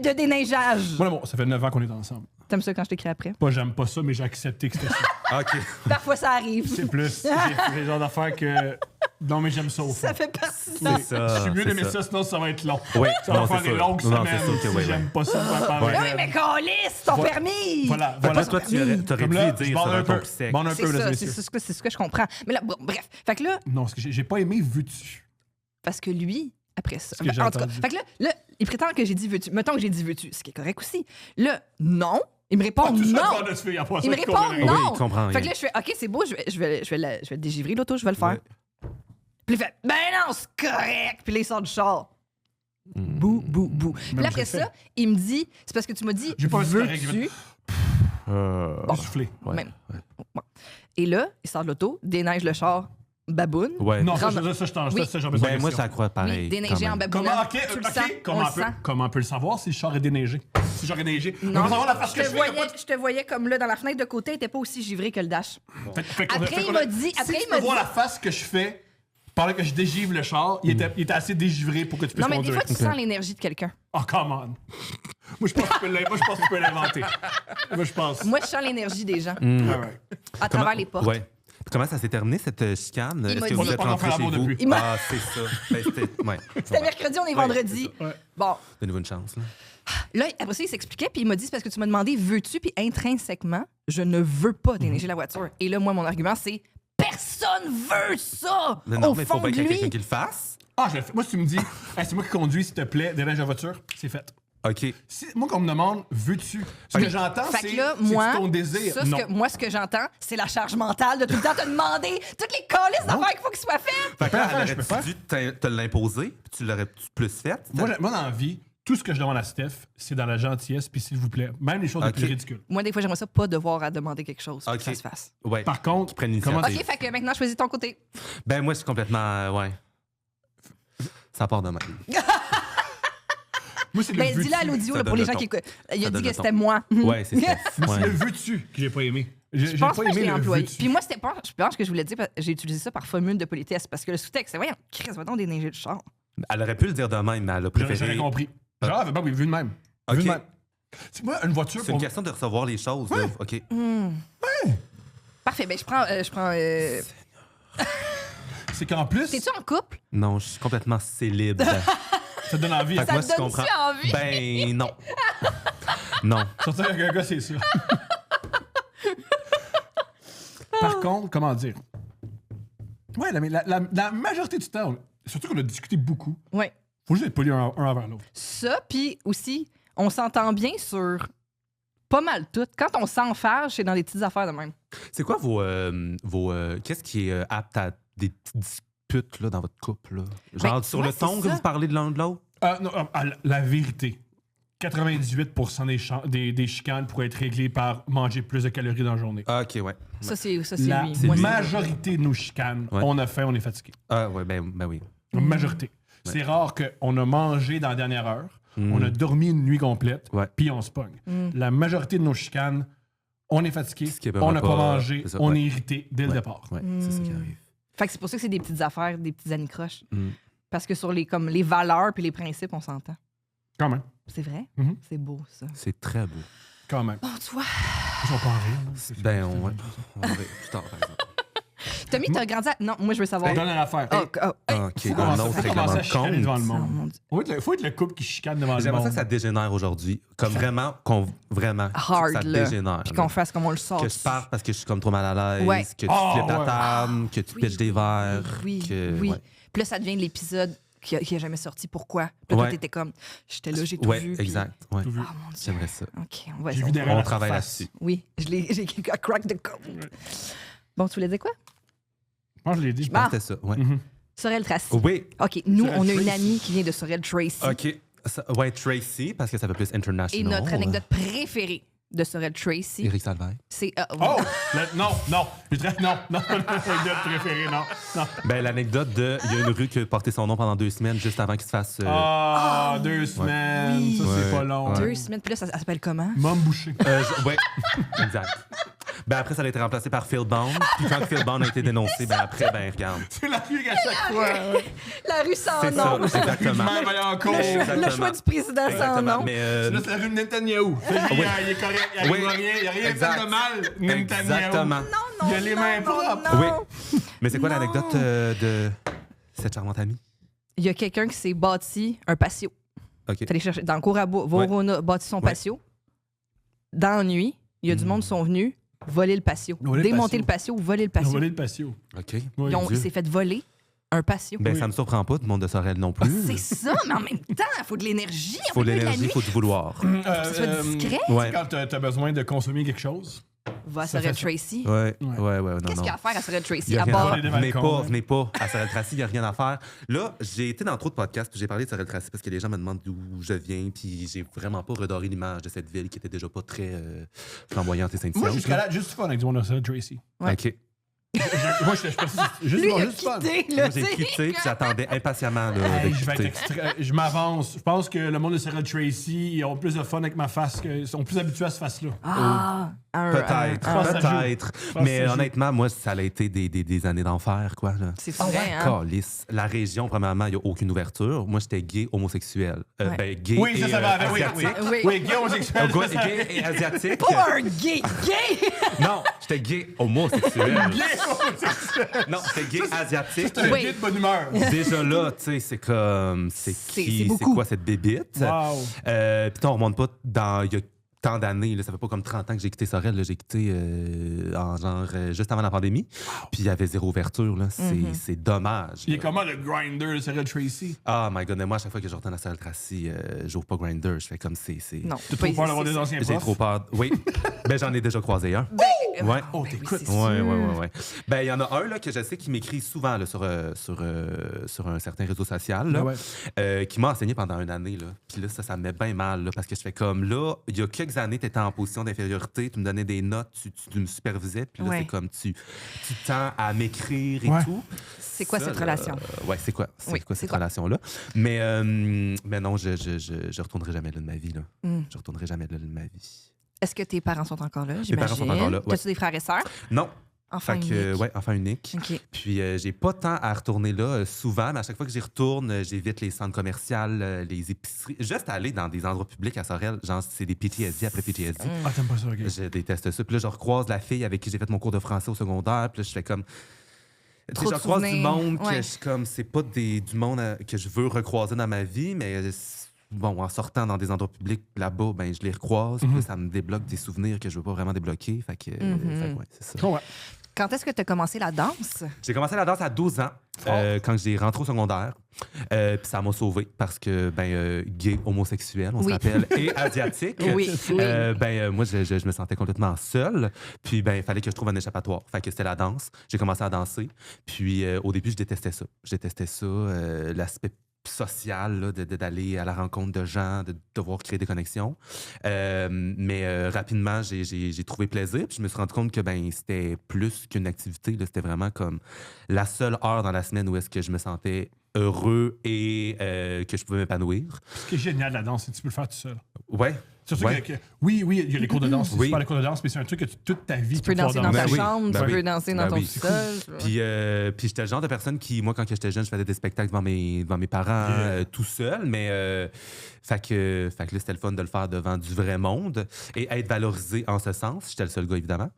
de déneigeage. Moi, bon, ça fait 9 ans qu'on est ensemble. T'aimes ça quand je t'écris après? Pas, j'aime pas ça, mais j'ai accepté que c'était ça. OK. Parfois, ça arrive. C'est plus. C'est le genre d'affaire que. Non, mais j'aime ça au fond. Ça fait partie de C'est ça. ça. Je suis mieux c'est d'aimer ça, sinon ça va être long. Ouais, Ça va non, faire c'est des sûr. longues Non, semaines c'est sûr que si ouais, j'aime ouais. pas ça. faire parler. Ben oui, mais calisse, ton Voilà. permis! Voilà, Fais voilà. pas Toi, ton tu permis. aurais Comme pu là, le je dire bande sur un un peu. ton plus sec. Bande un C'est peu, là, ça, messieurs. c'est ce que je comprends. Mais là, bon, bref. Fait que là, Non, ce que j'ai pas aimé veux-tu. parce que lui, après ça. Ce que j'ai en tout cas, entendu. fait que là, il prétend que j'ai dit veux-tu. Mettons que j'ai dit veux-tu, ce qui est correct aussi. Là, non. Il me répond tout ça non. devant notre fille, après ça, Il me je répond comprends rien. non. Oui, il comprend Fait rien. que là, je fais OK, c'est beau, je vais le dégivrer l'auto, je vais le faire. Ouais. Puis il fait ben non, c'est correct. Puis là, il sort du char. Mm. Bou, bou, bou. Puis là, après je le ça, il me dit c'est parce que tu m'as dit J'ai pas un correct, je veux-tu. Bon. Soufflé. Ouais, Même. ouais. Bon. Et là, il sort de l'auto, déneige le char, baboune. Ouais. Non, ça, Rendre- je t'en Oui. ça, j'en besoin Ben, de moi, question. ça croit pareil. Oui, déneiger quand en même. baboune. Comment, OK, Tu le OK, sens, comment on peut le savoir si le char est déneigé? Si le char est déneigé. Non, On veut savoir la face je que te je fais. voyais, je te voyais comme là dans la fenêtre de côté, il était pas aussi givré que le dash. Après, il m'a dit- Si après, tu il peux m'a voir dit- la face que je fais pendant que je dégivre le char, il était assez dégivré pour que tu puisses Non, mais des conduire. fois, tu sens l'énergie de quelqu'un. Oh, come on. Moi, je pense que tu peux l'inventer. Moi, je pense. Moi, je sens l'énergie des gens All right. à travers les portes. Ouais. Puis comment ça s'est terminé, cette chicane? Est-ce m'a que dit- vous êtes On a pas rentrés fait chez l'amour vous? depuis. Il m'a- Ah, c'est ça. Ben, c'était... Ouais. C'était mercredi, on est vendredi. Ouais. Bon, Donnez-vous une chance, là. là, après ça, il s'expliquait, puis il m'a dit c'est parce que tu m'as demandé veux-tu, puis intrinsèquement, je ne veux pas déneiger la voiture. Et là, moi, mon argument, c'est personne veut ça! Non, au mais fond faut bien de qu'il y ait lui. quelqu'un qui le fasse. Ah, je le fais. Moi, si tu me dis, hey, c'est moi qui conduis, s'il te plaît, déneige la voiture, c'est fait. OK. Moi, qu'on me demande, veux-tu? Ce que j'entends, Fait c'est que là, moi, ton désir. ça, Non. moi, ce que j'entends, c'est la charge mentale de tout le temps te demander toutes les calices d'affaires qu'il faut qu'ils soient faites. Fait que là, je peux faire. elle aurait dû te l'imposer, puis tu l'aurais plus fait. Moi, dans la vie, tout ce que je demande à Steph, c'est dans la gentillesse, puis s'il vous plaît, même les choses les Ok. plus ridicules. Moi, des fois, j'aimerais ça pas devoir à demander quelque chose pour Ok. que ça se fasse. Ouais. Par contre, prennent comment l'initiative. OK, fait que maintenant, choisis ton côté. Ben, moi, je suis complètement... ouais. Ça part de même. moi, c'est le Ben, veux-tu. dis-le à l'audio Ça là, pour donne les le gens ton. qui écoutent. Il Ça a dit donne que le c'était ton. moi. Ouais, c'est ça. Moi, c'est Ouais. le veux-tu que j'ai pas aimé. J'ai Je pense pas que je aimé l'ai le employé. veux-tu. Puis moi, je pense que je voulais dire, parce que j'ai utilisé ça par formule de politesse. Parce que le sous-texte, c'est voyons, Chris, va donc déneiger le char. Elle aurait pu le dire de même, mais elle a J'aurais préféré... compris. Genre, ben oui, vu de même. Ok. Vu de même. C'est moi, une voiture C'est une pour... question de recevoir les choses, là. OK. Parfait, ben je prends. C'est qu'en plus, T'es-tu en couple? Non, je suis complètement célibe. ça te donne envie. Fait que Ça moi, te si tu donne-tu comprends... envie? Ben, non. Non. Sortir avec un gars, c'est sûr. Par contre, comment dire? Ouais, mais la majorité du temps, surtout qu'on a discuté beaucoup, Oui. Faut juste être poli un envers l'autre. Ça, puis aussi, on s'entend bien sur pas mal tout. Quand on s'enfarge, c'est dans des petites affaires de même. C'est quoi vos qu'est-ce qui est apte à des petites disputes là, dans votre couple? Là? Genre Ben, sur ouais, le ton c'est que ça. vous parlez de l'un de l'autre? Non, la vérité. 98% des chicanes pourraient être réglées par manger plus de calories dans la journée. Ah, OK, ouais. Ça, c'est La lui. c'est Moi, lui. majorité de nos chicanes, Ouais. on a faim, on est fatigué. Ah, ouais, ben oui. La majorité. C'est rare qu'on a mangé dans la dernière heure, on a dormi une nuit complète, Ouais. puis on se pogne. La majorité de nos chicanes, on est fatigué, Ce qui est on n'a pas vraiment pas- mangé, c'est ça, on ouais. est irrité dès le départ. Ouais, c'est ça qui arrive. Fait que c'est pour ça que c'est des petites affaires, des petites anicroches. Mm. Parce que sur les valeurs puis les principes, on s'entend. Quand même. C'est vrai? Mhm. C'est beau, ça. C'est très beau. Quand même. Bon, tu vois. Ils sont pas en rire. là. Ben, on va plus tard, par exemple. Tommy, t'as grandi à... Non, moi, je veux savoir. Donne à l'affaire. Oh, oh, hey. OK, Faut un commencer- autre faut règlement commencer à de chicaner devant le compte. Oh, monde. mon Dieu. Faut être le couple qui chicane devant le J'aimerais monde. ça que ça dégénère aujourd'hui. Comme vraiment, vraiment, Hard, ça là. dégénère. Puis là. qu'on fasse comme on le sort. Que je parte parce que je suis comme trop mal à l'aise, Ouais. que tu Oh, flippes la ouais. table, que tu Oui, pitches des verres. Oui, que, oui. ouais. Puis là, ça devient l'épisode qui a jamais sorti. Pourquoi? Puis là, toi, Ouais. t'étais comme... J'étais là, j'ai tout Ouais, vu. puis- exact. Ouais. Tout vu. Ah, mon Dieu. J'aimerais ça. OK, on va J'ai essayer. vu derrière On la travaille surface. là-dessus. Oui, j'ai crack the code. Bon, tu voulais dire quoi? Moi, je l'ai dit. Je pense que c'était ça. Ouais. Mhm. Sorel Tracy. Oui. OK, nous, Sorel on a une Tracy. amie qui vient de Sorel Tracy. OK. Ouais, Tracy, parce que ça fait plus international. Et notre anecdote préférée de Sorel Tracy, Éric Salvaire. c'est... Oh! Non. Non. L'anecdote préférée, non. Ben, l'anecdote de. Il y a une rue qui a porté son nom pendant 2 semaines juste avant qu'il se fasse. 2 semaines. Oui. Ça, c'est Ouais. pas long. Ouais. 2 semaines. Puis là, ça s'appelle comment? Mom bouché. Ouais, exact. Ben après, ça a été remplacé par Phil Bond. Puis quand Phil Bond a été dénoncé, ben après, ben regarde. C'est la rue qu'à chaque fois. La rue sans C'est ça, nom. exactement. Même aller en cours. Exactement. Le choix du président sans Exactement. nom. Mais Là, c'est la rue de Netanyahou. Lui, Oui. il est correct. Il Oui. n'y a rien. Il n'y a rien Exact. fait de mal. Netanyahou. Exactement. Il a les mains propres. Oui. Mais c'est quoi Non. l'anecdote de cette charmante amie? Il y a quelqu'un qui s'est bâti un patio. OK. T'es allé chercher dans le cours à Vorona, bâti son patio. Dans la nuit, il y a du monde qui sont venus voler le patio. Voler le Démonter patio. le patio, voler le Ils ont patio. volé le patio. OK. Oui. Il s'est fait voler un patio. Ben, Oui. ça me surprend pas, du monde de Sorel non plus. C'est ça, mais en même temps, il faut de l'énergie. Il faut de l'énergie, il faut du vouloir. Que ce soit discret. Ouais. Quand tu as besoin de consommer quelque chose, Va à Ça Sorel fait ça. Tracy. Ouais, Ouais. non, Qu'est-ce non. qu'il y a à faire à Sorel Il Tracy y a à rien part? à Voler faire. des balcons, Venez pas à Sorel Tracy, il n'y a rien à faire. Là, j'ai été dans trop de podcasts, puis j'ai parlé de Sorel Tracy parce que les gens me demandent d'où je viens, puis j'ai vraiment pas redoré l'image de cette ville qui était déjà pas très flamboyante et moi, scintillante. jusqu'à là, juste fun avec du monde de ça, Tracy. Ouais. OK. Moi, je pense juste Lui, il a juste fun. quitté, là, Moi, j'ai tu sais. quitté, puis j'attendais impatiemment là, Hey, de je vais être quitter. je m'avance. Je pense que le monde de Sarah Tracy, ils ont plus de fun avec ma face, ils sont plus habitués à ce face-là. Ah, Peut-être, pense que ça joue. peut-être. pense que Mais ça joue. honnêtement, moi, ça a été des années d'enfer, quoi. Là. C'est vrai, hein? Calisse. La région, premièrement, il n'y a aucune ouverture. Moi, j'étais gay, homosexuel. Ouais. Ben, gay Oui, et, ça va avec. Oui, asiatique. oui. Oui. Oui, gay homosexuel. Gay- Gay et asiatique. Pas un gay! Gay! Non, j'étais gay homosexuel. Gay homosexuel. Non, j'étais gay asiatique. C'est un Oui. gay de bonne humeur. Déjà là, tu sais, c'est comme. C'est C'est qui? C'est beaucoup. quoi cette bébite? Wow. Puis on remonte pas dans. Il y a tant d'années, là, ça fait pas comme 30 ans que j'ai quitté Sorel. Là, j'ai quitté en genre juste avant la pandémie. Puis il y avait zéro ouverture. Là. C'est dommage. Il est là. comment le grinder de Sarah Tracy? Ah, my god, mais moi, à chaque fois que je retourne à Sorel Tracy, j'ouvre pas Grindr. Je fais comme c'est. Non. T'as trop peur d'avoir des anciens J'ai profs? trop peur. Oui. Ben, j'en ai déjà croisé un. Ouais. Oh, Ben oui, t'écoutes. c'est Ouais, sûr. ouais. Ben, il y en a un là, que je sais qui m'écrit souvent là, sur un certain réseau social, là, Ouais. qui m'a enseigné pendant une année. Là. Puis là, ça me met bien mal là, parce que je fais comme là, il y a quelques années, tu étais en position d'infériorité, tu me donnais des notes, tu me supervisais, puis là, Ouais. c'est comme tu tends à m'écrire et Ouais. tout. C'est quoi Ça, cette là, relation? Ouais, c'est quoi? Oui, c'est cette quoi? relation-là? Mais non, je retournerai jamais là de ma vie. Là. Je retournerai jamais là de ma vie. Est-ce que tes parents sont encore là? Mes parents sont encore là, ouais. As-tu des frères et sœurs? Non. Enfin, Fait que, ouais, enfant unique. OK. Puis j'ai pas tant à retourner là souvent, mais à chaque fois que j'y retourne, j'évite les centres commerciaux, les épiceries. Juste aller dans des endroits publics à Sorel, genre c'est des PTSD après PTSD. Ah, t'aimes pas ça, OK. Je déteste ça. Puis là, je recroise la fille avec qui j'ai fait mon cours de français au secondaire. Puis là, je fais comme. Tu sais, Trop je de recroise du souvenirs. monde que Ouais. je comme. C'est pas du monde que je veux recroiser dans ma vie, mais bon, en sortant dans des endroits publics là-bas, ben, je les recroise. Puis là, ça me débloque des souvenirs que je veux pas vraiment débloquer. Fait que, fait que, ouais, c'est ça. Oh, ouais. Quand est-ce que tu as commencé la danse? J'ai commencé la danse à 12 ans. quand j'ai rentré au secondaire. Puis ça m'a sauvé parce que, gay, homosexuel, on se rappelle, et asiatique. Oui. Moi, je me sentais complètement seul. Puis, il fallait que je trouve un échappatoire. Fait que c'était la danse. J'ai commencé à danser. Puis, au début, je détestais ça. L'aspect social, là, d'aller à la rencontre de gens, de devoir créer des connexions. Mais rapidement, j'ai trouvé plaisir. Puis je me suis rendu compte que c'était plus qu'une activité. Là. C'était vraiment comme la seule heure dans la semaine où est-ce que je me sentais heureux et que je pouvais m'épanouir. Ce qui est génial, la danse, c'est que tu peux le faire tout seul. Ouais. Surtout Ouais. oui, il y a les cours de danse, c'est Oui. super les cours de danse, mais c'est un truc que toute ta vie, Tu peux danser pouvoir dans ta Ben oui. chambre, Ben tu oui. peux danser dans Ben ton oui. sol. Puis j'étais le genre de personne qui, moi, quand j'étais jeune, je faisais des spectacles devant mes parents tout seul, mais fait que là, c'était le fun de le faire devant du vrai monde et être valorisé en ce sens. J'étais le seul gars, évidemment.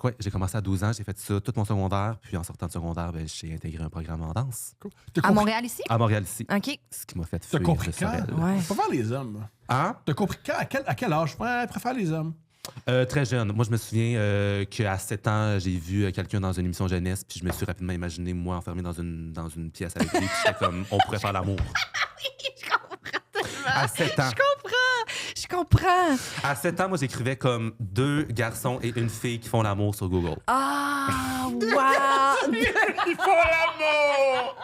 Ouais, j'ai commencé à 12 ans, j'ai fait ça tout mon secondaire, puis en sortant de secondaire, j'ai intégré un programme en danse. Cool. À Montréal ici? À Montréal, ici. OK. Ce qui m'a fait T'as fuir compris le quand? Sorel. Ouais. Faut faire les hommes. Hein? T'as compris quand? À quel âge? Ouais, je préfère les hommes. Très jeune. Moi, je me souviens qu'à 7 ans, j'ai vu quelqu'un dans une émission jeunesse, puis je me suis rapidement imaginé, moi, enfermé dans une pièce avec lui, puis j'étais comme, on pourrait faire l'amour. Je comprends. À 7 ans. Je comprends. À 7 ans, moi, j'écrivais comme 2 garçons et une fille qui font l'amour sur Google. Ah, wow! Ils font l'amour!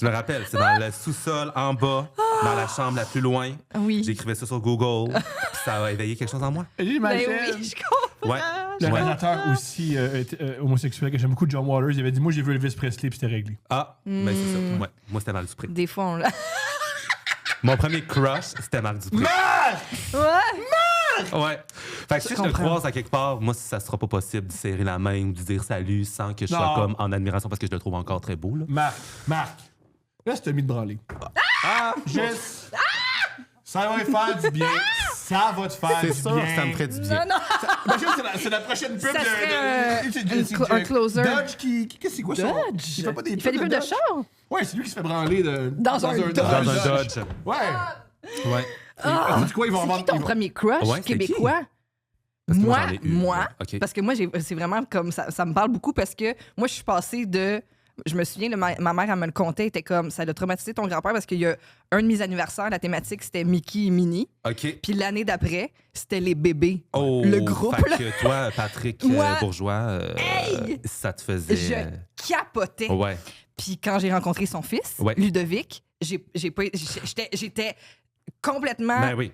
Je me rappelle, c'est dans le sous-sol, en bas, dans la chambre la plus loin. Oui. J'écrivais ça sur Google, puis ça a éveillé quelque chose en moi. J'imagine. Ben oui, je comprends. Ouais. Le Ouais. réalisateur aussi homosexuel que j'aime beaucoup, John Waters, il avait dit moi j'ai vu Elvis Presley puis c'était réglé. Ah, ben c'est ça. Ouais. Moi, c'était Marc Dupré. Des fois, on Mon premier crush, c'était Marc Dupré. Ouais. Ouais. Fait que si je le comprends. croise à quelque part, moi, ça sera pas possible de serrer la main ou de dire salut sans que je sois Non. comme en admiration parce que je le trouve encore très beau. Là. Marc, là c'était mis de branler. Ah! Juste. Ça va faire du bien. Ça va te faire C'est du sûr bien. que ça me ferait du bien. Non, non. Imagine, c'est la prochaine pub Ça serait, de un closer. Dodge qui. Qu'est-ce que c'est quoi ça? Dodge. Il fait pas des Il fait des pubs de char? Ouais, c'est lui qui se fait branler Dans un Dodge. Dans un Dodge. Ouais. Ouais. Tu sais quoi, ils vont C'est avoir. qui ton premier crush Ouais, c'est québécois? Parce que Moi, j'en ai eu. OK. parce que moi, c'est vraiment comme ça me parle beaucoup parce que moi, je suis passée de. Je me souviens, ma mère, elle me le contait, elle était comme ça a traumatisé ton grand-père parce qu'il y a un de mes anniversaires, la thématique, c'était Mickey et Minnie. OK. Puis l'année d'après, c'était les bébés. Oh, Le groupe, fait là. que toi, Patrick Moi, Bourgeois, hey! ça te faisait... Je capotais. Ouais. Puis quand j'ai rencontré son fils, Ouais. Ludovic, j'étais complètement. Ben oui.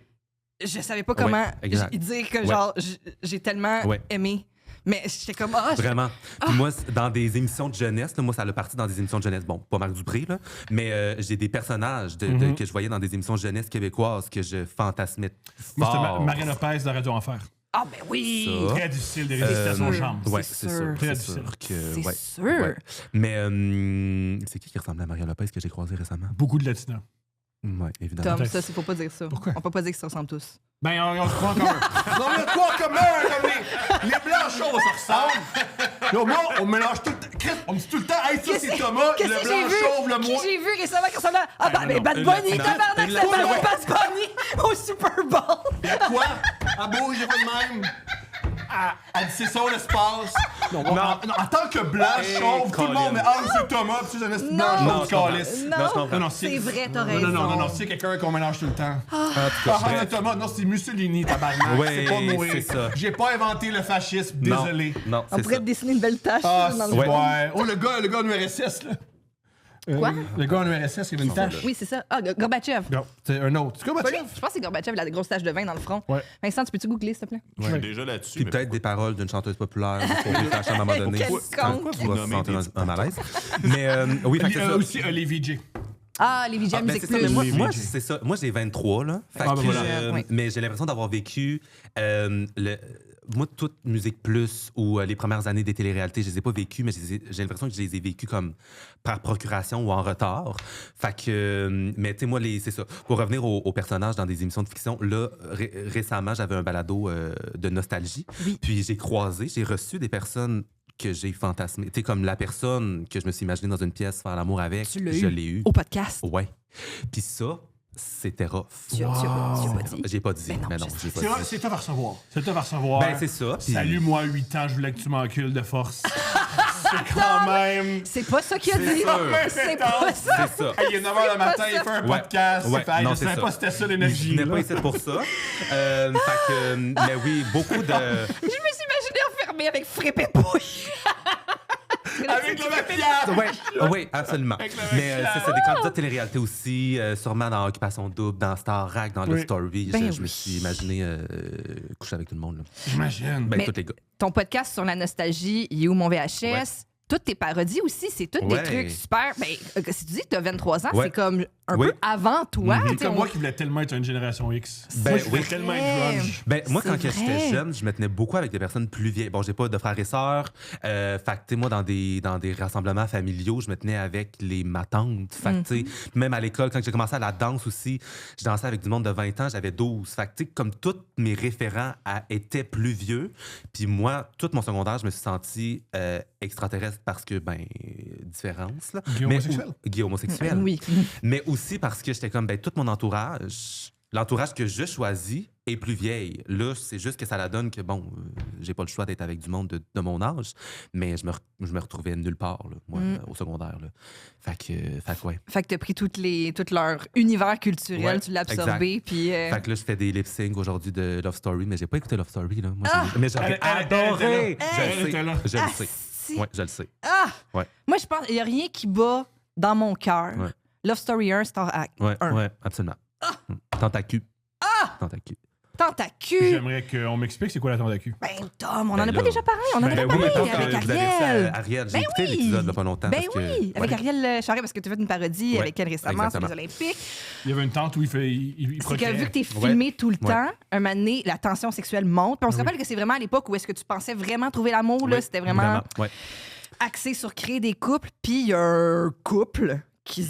Je savais pas comment exact. dire que Ouais. genre j'ai tellement Ouais. aimé. Mais j'étais comme Vraiment. Puis moi, dans des émissions de jeunesse, là, moi, ça l'a parti dans des émissions de jeunesse. Bon, pas Marc Dupré, là, mais j'ai des personnages que je voyais dans des émissions de jeunesse québécoises que je fantasmais Moi, c'était fort. Marie Lopez de Radio Enfer. Ah ben oui. Ça. Très difficile de résister à son sûr. charme. Ouais, C'est c'est sûr. sûr. Très C'est sûr difficile. que... C'est ouais, sûr. ouais. Mais c'est qui ressemblait à Maria Lopez que j'ai croisé récemment? Beaucoup de latinos. Oui, évidemment. Tom, Peut-être. ça, c'est faut pas dire ça. Pourquoi? On peut pas dire qu'ils se ressemblent tous. Ben, on se croit en commun. Non, mais on se croit en commun, comme les blancs chauves, ça ressemble. Là, moi, on mélange tout le temps. Chris, on me dit tout le temps, hey, ça, c'est Thomas, Qu'est-ce le que blanc j'ai vu? chauve, le Qui moi. j'ai vu récemment qui ressemblait à... Ah, Ben, ben, non, Bad une Bunny, latina. tabarnak, Une c'est latina. Bad Bunny au Super Bowl. Y'a quoi? Ah, beau, j'ai pas de même. Elle dit, c'est ça, l'espace. Non, en tant que blanc chauve, tout le monde, mais ah, c'est Thomas, puis c'est un blanc Non. chauve, je comprends. calice. Non, je comprends. Non, c'est vrai, t'as raison. Non, c'est quelqu'un qu'on mélange tout le temps. En tout cas, Ah, bref. Thomas, non, c'est Mussolini, tabarnak. Ouais, c'est pas mourir. c'est ça. J'ai pas inventé le fascisme, Non, désolé. Non, On c'est pourrait ça. te dessiner une belle tache Ah, dans le ouais. front. Oh, le gars en URSS, là. Quoi? Le gars en URSS, il avait une tache. Oui, c'est ça. Ah, Gorbatchev. Non, c'est un autre. C'est Pas lui? Gorbatchev? Je pense que c'est Gorbatchev, la grosse tache de vin dans le front. Ouais. Vincent, tu peux-tu googler, s'il te plaît? Je suis déjà là-dessus. Puis mais peut-être des paroles d'une chanteuse populaire pour une tâche à un moment donné. Quelconque. Tu vas Nommer sentir des un petites malaise. Mais oui, fait que c'est ça. Aussi, les VJ. Ah, les VJ Ah, ben, Music c'est ça, mais Plus. moi, Les moi, VJ. c'est ça. Moi, j'ai 23, là. Fait Ah, ben que, voilà. Oui. Mais j'ai l'impression d'avoir vécu moi, toute Musique Plus ou les premières années des téléréalités, je les ai pas vécues, mais j'ai l'impression que je les ai vécues comme par procuration ou en retard. Fait que, mais tu sais, moi, c'est ça. Pour revenir aux personnages dans des émissions de fiction, là, récemment, j'avais un balado de nostalgie. Oui. Puis j'ai reçu des personnes que j'ai fantasmées. Tu sais, comme la personne que je me suis imaginée dans une pièce faire l'amour avec, Tu l'as je eu. l'ai eu. Au podcast. Ouais. Puis ça, c'était rough. Tu as pas dit. J'ai pas dit. Ben non, mais non, je j'ai pas C'est dit. c'est tough à recevoir. C'est tough à recevoir. Ben, c'est ça. puis- Salut, moi, 8 ans, je voulais que tu m'encules de force. C'est quand même... C'est pas ça qu'il a C'est dit. sûr. C'est pas ça. C'est ça. Hey, il est 9h le matin, il fait un Ouais. podcast. Ouais. Fait, Non, je c'est savais ça. pas si c'était ça Je l'énergie. venais là. pas ici pour ça. Fait que, mais oui, beaucoup de... Je me suis imaginé enfermée avec Frippe et Pouille. Avec le maquillage! Oui, absolument. Avec le Mais maquillage. c'est des candidats de télé-réalité aussi, sûrement dans Occupation Double, dans Starac, dans Love Oui. Story. Ben Je me oui. suis imaginé coucher avec tout le monde. Là. J'imagine. Ben, Mais- tous les gars. Ton podcast sur la nostalgie, Il est où mon VHS? Ouais. Toutes tes parodies aussi, c'est toutes Ouais. des trucs super. Ben, si tu dis que tu as 23 ans, Ouais. c'est comme un Oui. peu avant toi. Mhm. tu C'est sais, comme on- moi qui voulais tellement être une génération X. Ben Moi, je voulais oui. tellement être grunge. Ben, moi, C'est quand que j'étais vrai. jeune, je me tenais beaucoup avec des personnes plus vieilles. Bon, j'ai pas de frères et sœurs. Fait que, tu sais, moi, dans des rassemblements familiaux, je me tenais avec ma tante. Fait que, tu sais, même à l'école, quand j'ai commencé à la danse aussi, je dansais avec du monde de 20 ans, j'avais 12. Fait que, tu sais, comme tous mes référents étaient plus vieux, puis moi, tout mon secondaire, je me suis senti extraterrestre parce que, ben, différence, là. Gay homosexuel. Gay homosexuel. Oui. Mais aussi parce que j'étais comme, ben, tout mon entourage, l'entourage que je choisis est plus vieille. Là, c'est juste que ça la donne que, bon, j'ai pas le choix d'être avec du monde de mon âge, mais je me retrouvais nulle part, là, moi, au secondaire. Là. Fait que ouais. Fait que t'as pris tout leur univers culturel, Ouais, tu l'as absorbé, puis... Fait que là, je fais des lip sync aujourd'hui de Love Story, mais j'ai pas écouté Love Story, là. Moi, Ah! mais j'aurais adoré! Elle était là. Je le Ah, sais. si. Ouais, je le sais. Ah! Ouais. Moi, je pense qu'il n'y a rien qui bat dans mon cœur. Ouais. Love Story 1, Star Act Ouais, 1. ouais, absolument. Tentacule. Tentacule. Dans ta cul. J'aimerais qu'on m'explique c'est quoi la tente cul. Ben, Tom, on en Ben a là. pas déjà parlé. On en a Ben déjà oui, parlé parce que avec vous avez Ariel. Ariel, j'ai Ben écouté oui. l'épisode il y a pas longtemps. Ben parce que, oui, avec Ariel Charest, parce que tu as fait une parodie Ouais, avec elle récemment sur les exactement. Olympiques. Il y avait une tente où il C'est que procréait. vu que tu es filmé tout le Ouais. temps, un moment donné, la tension sexuelle monte. Puis on se Oui. rappelle que c'est vraiment à l'époque où est-ce que tu pensais vraiment trouver l'amour. Là, Oui, c'était vraiment Ouais. axé sur créer des couples. Puis il y a un couple qui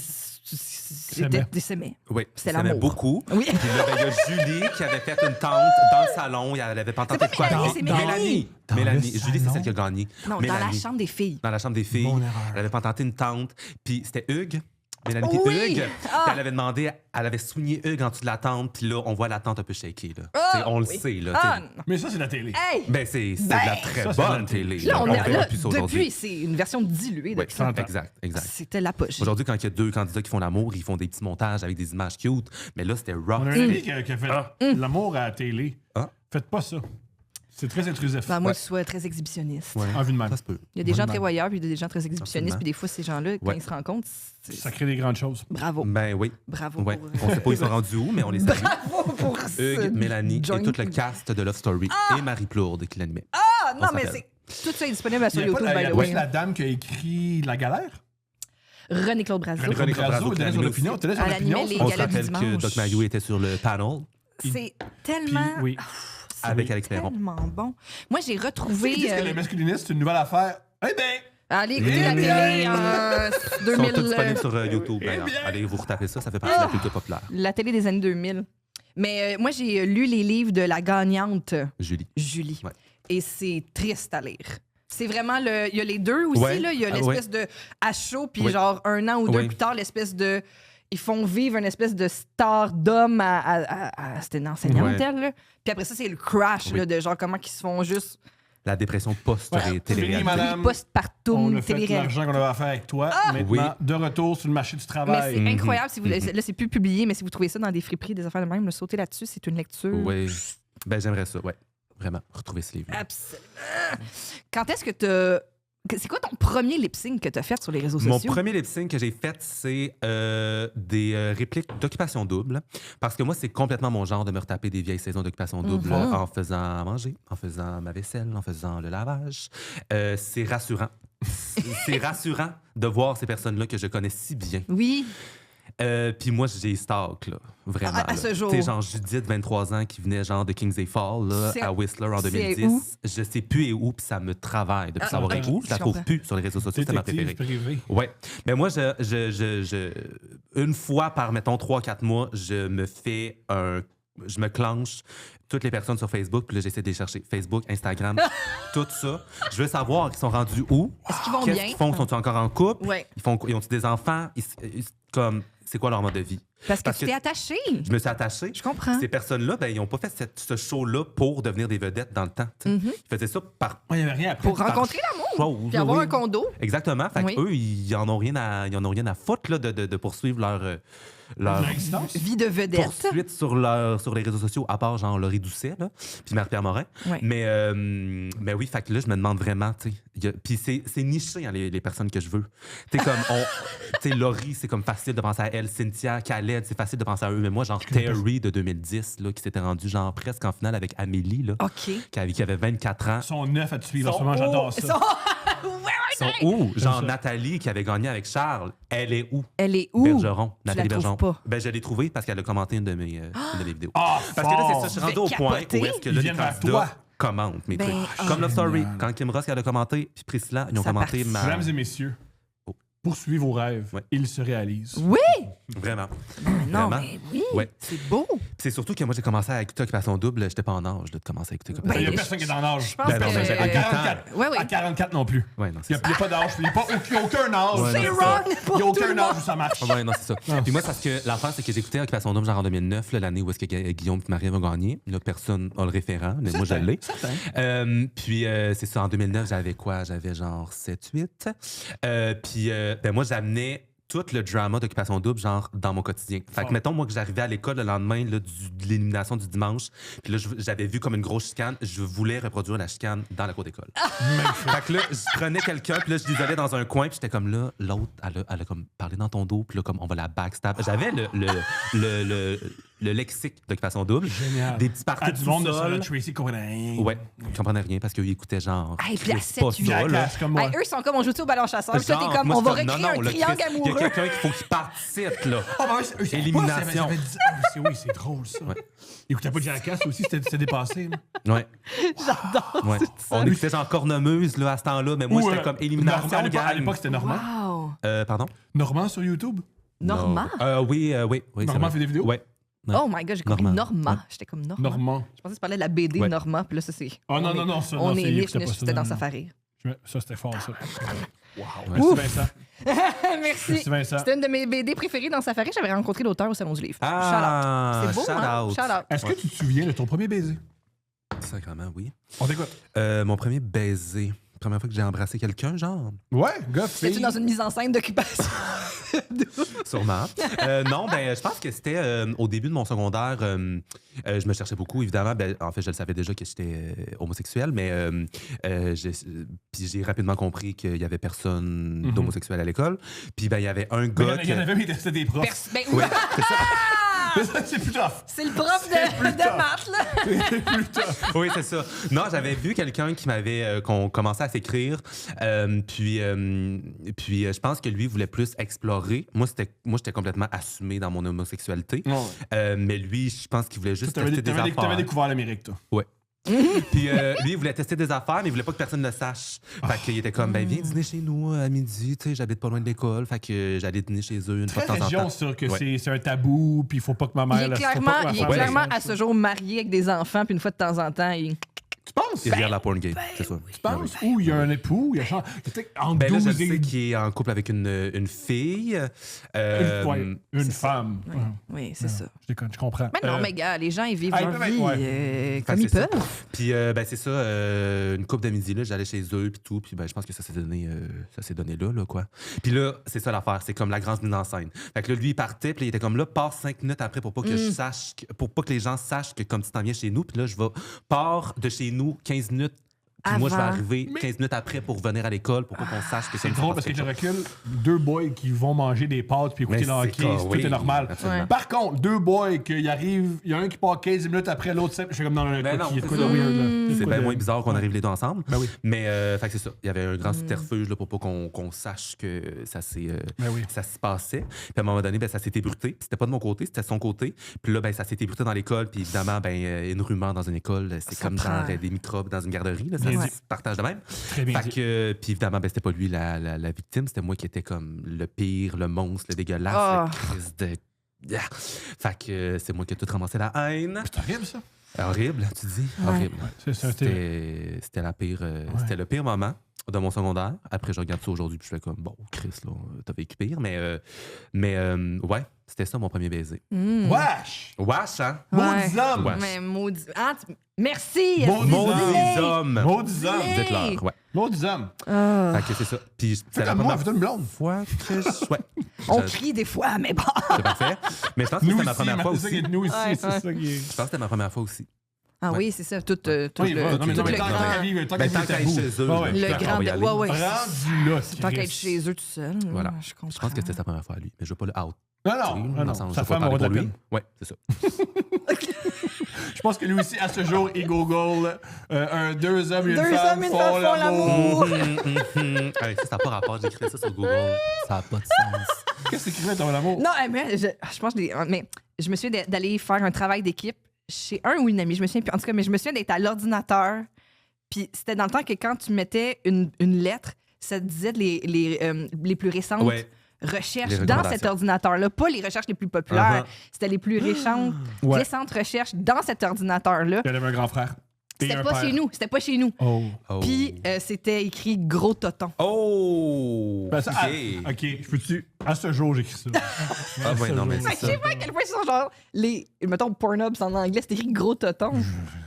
s'aimait. Oui, C'était ça m'aimait l'amour. beaucoup. Oui. Puis là, ben, il y a Julie qui avait fait une tente dans le salon. Elle avait pas tenté C'est de quoi. pas Mélanie, c'est Mélanie. Dans Mélanie. le Julie, c'est salon? celle qui a gagné. Non, Mélanie. dans la chambre des filles. Dans la chambre des filles. Mon erreur. Elle avait pas tenté une tente. Puis c'était Hugues. Mélanie puis Oui! Hugues. Ah! Puis elle avait demandé, elle avait soigné Hugues en dessous de la tente. Puis là, on voit la tente un peu shakée. Là. Ah, T'sais, on le oui. sait. Là, Ah, t'sais. non. Mais ça, c'est la télé. Hey! Ben, c'est de Ben, la très ça, c'est bonne la télé. Là, on verra est plus ça depuis, aujourd'hui. c'est une version diluée de Oui, ça. exact, exact. C'était l'apogée. Aujourd'hui, quand il y a deux candidats qui font l'amour, ils font des petits montages avec des images cute. Mais là, c'était rock. On a un ami qui a fait l'amour à la télé. Ah. Faites pas ça. C'est très intrusif. Ben, moi, Ouais. tu sois très exhibitionniste. Ouais. En vue de même. Ça se peut. Il y a des gens Vraiment. très voyeurs, puis il y a des gens très exhibitionnistes, Absolument. puis des fois, ces gens-là, quand Ouais. ils se rencontrent, Ça crée des grandes choses. bravo. Ben oui. Bravo Ouais. pour... On sait pas ils sont rendus où, mais on les salue. Bravo pour ça. Hugues, Mélanie Joint. et tout le cast de Love Story et Marie Plourde qui l'animait. Ah, non, On mais s'appelle. c'est... Tout ça est disponible sur Il y a YouTube, pas by la, the ouais, way. la dame qui a écrit La Galère. René-Claude Brazo. René Claude Brazo, elle donnait qui son l'animait opinion. aussi. Tu donnais son Elle opinion. animait les On se galas du rappelle que dimanche. Doc Mayou était sur le panel C'est tellement... Puis, oui. C'est avec Alex Perron. tellement bon. Moi, j'ai Ils retrouvé... disent que le masculinisme, c'est une nouvelle affaire. Eh bien, Allez écouter la télé en Ils 2000... sont tous disponibles sur YouTube. d'ailleurs. Allez vous retaper ça, ça fait partie de la culture populaire. La télé des années 2000. Mais moi, j'ai lu les livres de la gagnante, Julie. Julie. Ouais. Et c'est triste à lire. C'est vraiment le. Il y a les deux aussi, Ouais. là. Il y a Ah, l'espèce de à chaud, puis Oui. genre un an ou deux Oui. plus tard, l'espèce de. Ils font vivre une espèce de stardom c'était une enseignante, Ouais. elle, là. Puis après ça, c'est le crash, Oui. là, de genre comment ils se font juste. La dépression Ouais, post-télé-réalité. fini, madame. On Postpartum, a fait télé-réalité. l'argent qu'on avait à faire avec toi. Maintenant, Oui. de retour sur le marché du Mais travail. c'est incroyable. Si vous, là, c'est plus publié, mais si vous trouvez ça dans des friperies, des affaires de même, sautez là-dessus, c'est une lecture. Oui. Ben, j'aimerais ça, ouais. Vraiment, retrouver ce livre. Absolument. Quand est-ce que tu c'est quoi ton premier lip-sync que tu as fait sur les réseaux Mon sociaux? premier lip-sync que j'ai fait, c'est des répliques d'Occupation Double. Parce que moi, c'est complètement mon genre de me retaper des vieilles saisons d'Occupation Double en faisant à manger, en faisant ma vaisselle, en faisant le lavage. C'est rassurant. C'est rassurant de voir ces personnes-là que je connais si bien. Oui. Puis moi, j'ai stalk, là. Vraiment. À là. ce jour. Tu sais, genre Judith, 23 ans, qui venait genre de Kingsley Fall, là, C'est- à Whistler en c'est 2010. où? Je sais plus et où, puis ça me travaille de plus savoir ok, et où. Je la je trouve comprends. plus sur les réseaux sociaux, c'est ma Détective préférée. privé. Ouais. Mais moi, une fois par, mettons, 3-4 mois, je me clenche toutes les personnes sur Facebook, puis là, j'essaie de les chercher. Facebook, Instagram, tout ça. Je veux savoir qu'ils sont rendus où. Est-ce qu'ils vont Qu'est-ce bien? qu'ils font? Sont-ils encore en couple? Ouais. Ils ont-ils des enfants? Comme, c'est quoi leur mode de vie? Parce que Parce tu que- t'es attaché. Je me suis attaché. Je comprends. Ces personnes-là, ben, ils n'ont pas fait ce show-là pour devenir des vedettes dans le temps. tu sais. Mhm. Ils faisaient ça par Il n'y avait rien après. Pour rencontrer l'amour, chose. puis avoir Oui. un condo. Exactement. Fait Oui. qu'eux, ils en ont rien à foutre là, de poursuivre leur existence. Vie de vedette. poursuite sur les réseaux sociaux, à part genre Laurie Doucet, là, puis Marie-Pierre Morin. Ouais. Mais oui, fait que là, je me demande vraiment, tu sais. Puis c'est niché, hein, les personnes que je veux. Tu sais, comme, tu sais, Laurie, c'est comme facile de penser à elle. Cynthia, Khaled, c'est facile de penser à eux. Mais moi, genre Terry de 2010, là, qui s'était rendu genre presque en finale avec Amélie, là, OK. qui avait 24 ans. Ils sont neufs à te suivre. En ce Sont moment, j'adore hauts. ça. Ils sont où? Genre ça. Nathalie, qui avait gagné avec Charles, elle est où? Elle est où? Bergeron. Tu la Nathalie trouves Bergeron. pas? Ben, je l'ai trouvée parce qu'elle a commenté une de mes vidéos. Ah, Parce que là, c'est ça, fort. je suis rendu Je au vais point capoter. où est-ce que Ils là, les viennent vers candidats toi. commentent mes Ben, trucs. ah. Comme Love Story, Génial. quand Kim Ross elle a commenté, puis Priscilla, ils ont Ça commenté participe. ma... Mesdames et messieurs, Oh. poursuivez vos rêves. Ouais. Ils se réalisent. Oui! Vraiment. Non, Vraiment. mais oui. Ouais. C'est beau. Puis c'est surtout que moi, j'ai commencé à écouter Occupation Double, j'étais pas en âge là, de commencer à écouter Il Occupation n'y a Ben, personne qui est en âge. Je pense Ben non, mais que... j'avais À 8 ans. 44. Ouais, oui. À 44 non plus. Ouais, non, Il c'est n'y ça. a pas d'âge. Il n'y a aucun âge. Ouais, C'est non, wrong Il n'y pour a tout aucun le âge monde. où ça marche. Ouais, non, c'est ça. Puis moi, parce que l'affaire, c'est que j'ai écouté Occupation Double genre en 2009, là, l'année où est-ce que Guillaume et Marie ont gagné. Là, personne n'a le référent, mais moi, je l'ai. Certain. Puis c'est ça, en 2009, j'avais quoi? J'avais genre 7-8. Puis ben moi, j'amenais tout le drama d'Occupation Double, genre, dans mon quotidien. Fait que, Fort. mettons, moi, que j'arrivais à l'école le lendemain là, de l'élimination du dimanche, puis là, j'avais vu comme une grosse chicane, je voulais reproduire la chicane dans la cour d'école. Fait que là, je prenais quelqu'un, puis là, je l'isolais dans un coin, puis j'étais comme là, l'autre, elle a comme parlé dans ton dos, puis là, comme on va la backstab. J'avais le lexique d'Occupation Double. Génial. Des petits parties Ah, de du monde de sous-sol. Sarah Tracy comprenait rien. Ouais, ils comprenaient rien parce qu'ils écoutaient genre. Hey, puis à Chris, pas 7-8 ça, là. Jackass comme moi. Hey, eux, ils sont comme on joue-tu au ballon chasseur. Puis toi, t'es Genre, comme moi, on va c'est comme, recréer un le triangle Chris, il y amoureux. a quelqu'un qu'il faut qu'il participe, là. Ah, ben, eux, c'est Élimination. pas, oui, c'est drôle, ça. Ouais. Ils écoutaient pas Jackass aussi, c'était dépassé. là. Ouais. J'adore Ouais. ça. On écoutait genre Cornemuse là, à ce temps-là, mais moi, Ou, j'étais comme élimination, à gang. l'époque, c'était Normand. Wow! Pardon? Normand sur YouTube. Normand? Oui. c'est Normand vrai. fait des vidéos? Ouais. Ouais. Oh my God, j'ai compris Normand. Normand. Ouais. J'étais comme Normand. Normand. Je pensais que tu parlais de la BD Ouais. Normand, puis là, ça, c'est... Ah non, on est- non, ça, On non, est c'est- niche, écoutez pas ça, c'était dans non, sa non. farine. Ça, c'était fort, ça. Wow. Merci, Vincent. Merci. Merci, Vincent. C'était une de mes BD préférées dans Safari. J'avais rencontré l'auteur au Salon du Livre. Ah, Shout-out. C'est beau, shout hein? out. Shout-out. Est-ce que tu te souviens de ton premier baiser? Sacrément, oui. On t'écoute. Mon premier baiser. Première fois que j'ai embrassé quelqu'un, genre. Ouais, gars, C'était-tu fille. dans une mise en scène d'occupation? Sûrement. Non, ben, je pense que c'était au début de mon secondaire. Je me cherchais beaucoup, évidemment. Ben, en fait, je le savais déjà que j'étais homosexuel, mais puis j'ai rapidement compris qu'il y avait personne d'homosexuel à l'école. Puis ben, il y avait un Mais gars. il y en avait, mais c'était des profs. Ben, Ouais, c'est ça. C'est plus tough. c'est le prof de maths, là. Oui, c'est ça. Non, j'avais vu quelqu'un qui m'avait qu'on commençait à s'écrire, puis je pense que lui voulait plus explorer. Moi, j'étais complètement assumé dans mon homosexualité, mais lui, je pense qu'il voulait juste tester des T'avais affaires. découvert l'Amérique, toi. Ouais. Puis lui, il voulait tester des affaires, mais il voulait pas que personne le sache. Fait qu'il était comme, ben viens dîner chez nous à midi, tu sais, j'habite pas loin de l'école, fait que j'allais dîner chez eux une fois de Très temps en région, temps. ça, que Ouais. c'est un tabou, puis il faut pas que ma mère... Il est faut pas que ma femme- clairement Ouais. à ce jour marié avec des enfants, puis une fois de temps en temps, il... Tu penses? Il regarde la porn game, c'est ça. Tu penses? Ou il y a un époux, il y a genre... Peut-être entre Ben là, 12 je et... sais qu'il est en couple avec une fille. Une femme. Oui, oui, c'est ça. Je déconne, je comprends. Mais non, mais gars, les gens, ils vivent ah, ils leur peuvent être- vie ouais. comme ils c'est ça. peuvent. Puis, ben, c'est ça, une couple de midi, là, j'allais chez eux, puis tout. Puis, ben, je pense que ça s'est donné là, quoi. Puis là, c'est ça l'affaire, c'est comme la grande mise en scène. Fait que là, lui, il partait, puis il était comme là, passe 5 minutes après pour pas que je sache, pour pas que les gens sachent que comme tu t'en viens chez nous. Puis là, je vais, pars de chez nous 15 minutes. Puis moi, je vais Avant. arriver 15 minutes après pour venir à l'école, pour pas qu'on sache que C'est comme ça drôle passe parce que je quelque chose. recule, deux boys qui vont manger des pâtes puis écouter Mais le c'est hockey, ça, tout oui, est normal. absolument. Ouais. Par contre, deux boys qui arrivent, il y a un qui part 15 minutes après l'autre, je suis comme dans le Ben non, il y a de quoi c'est de ça. weird, là. Il y a de C'est quoi bien de- moins bizarre qu'on arrive les deux ensemble. Ben oui. Mais, fait que c'est ça. Il y avait un grand subterfuge là, pour pas qu'on sache que ça s'est Ben oui. ça se passait. Puis à un moment donné, ben, ça s'est ébruté. Puis c'était pas de mon côté, c'était de son côté. Puis là, ben, ça s'est ébruté dans l'école. Puis évidemment, ben, une rumeur dans une école, c'est Ça comme prend. genre des microbes dans une garderie. Là, ça Bien se dit. partage de même. Très bien Fait dit. que, puis évidemment, ben, c'était pas lui la victime. C'était moi qui étais comme le pire, le monstre, le dégueulasse, Ah. le crise de... Ah. Fait que c'est moi qui ai tout ramassé la haine. C'est horrible, ça. Horrible, tu dis? Ouais. Horrible. C'est ça, C'était la pire, c'était le pire moment. de mon secondaire. Après, je regarde ça aujourd'hui, puis je fais comme, bon, Chris, là, t'as vécu pire. Mais ouais, c'était ça mon premier baiser. Wesh! Wesh, hein? Maudits hommes! Ouais. Mais maudit. Ah, merci! Maudits hommes! Maudits hommes! Dites-leur, ouais. Maudits hommes! Fait que c'est ça. Puis c'est la Comme moi, première vous une blonde. fois que je... Ouais. On crie des fois, mais bon. C'est parfait. Mais je pense que Nous c'était ma aussi, première fois c'est ça qui aussi. est nous ici, Ouais, c'est ouais. ça qui est... Je pense que c'était ma première fois aussi. Ah Ouais. oui, c'est ça. Tout le Oui, non, mais tout le tant grand... qu'à vivre, tant qu'à Ben, tant vivre qu'à tabou. être chez eux, Ouais, ouais, je Le je pense grand... qu'on va y aller. Ouais, ouais. Rendu là, Tant qu'à être chez eux tout seul. Voilà. Je comprends. Je pense que c'était sa première fois à lui, mais je veux pas le out. Non, sa femme parler aura de la pour lui. peine. Ouais, c'est ça. Je pense que lui aussi, à ce jour, il google deux hommes et une Deux femme hommes et une font femme font l'amour. l'amour. Hey, ça n'a pas rapport, j'ai écrit ça sur Google. Ça n'a pas de sens. Qu'est-ce que tu ton l'amour? Non, mais je pense que mais je me souviens d'aller faire un travail d'équipe chez un ou une amie, je me souviens plus. En tout cas, mais je me souviens d'être à l'ordinateur. Puis c'était dans le temps que quand tu mettais une lettre, ça te disait les plus récentes Ouais. recherches Les dans recommandations. cet ordinateur-là. Pas les recherches les plus populaires. C'était les plus Ouais. récentes recherches dans cet ordinateur-là. Il y avait un grand frère. Et C'était un pas père. chez nous. C'était pas chez nous. Oh. Oh. Puis c'était écrit gros toton. Oh! Ben, ça, OK. OK, je peux-tu... À ce jour, j'écris ça. Ah, ouais, non, mais Fait c'est que je sais pas à quel point ils sont genre mettons Pornhub en anglais, c'est écrit gros toton.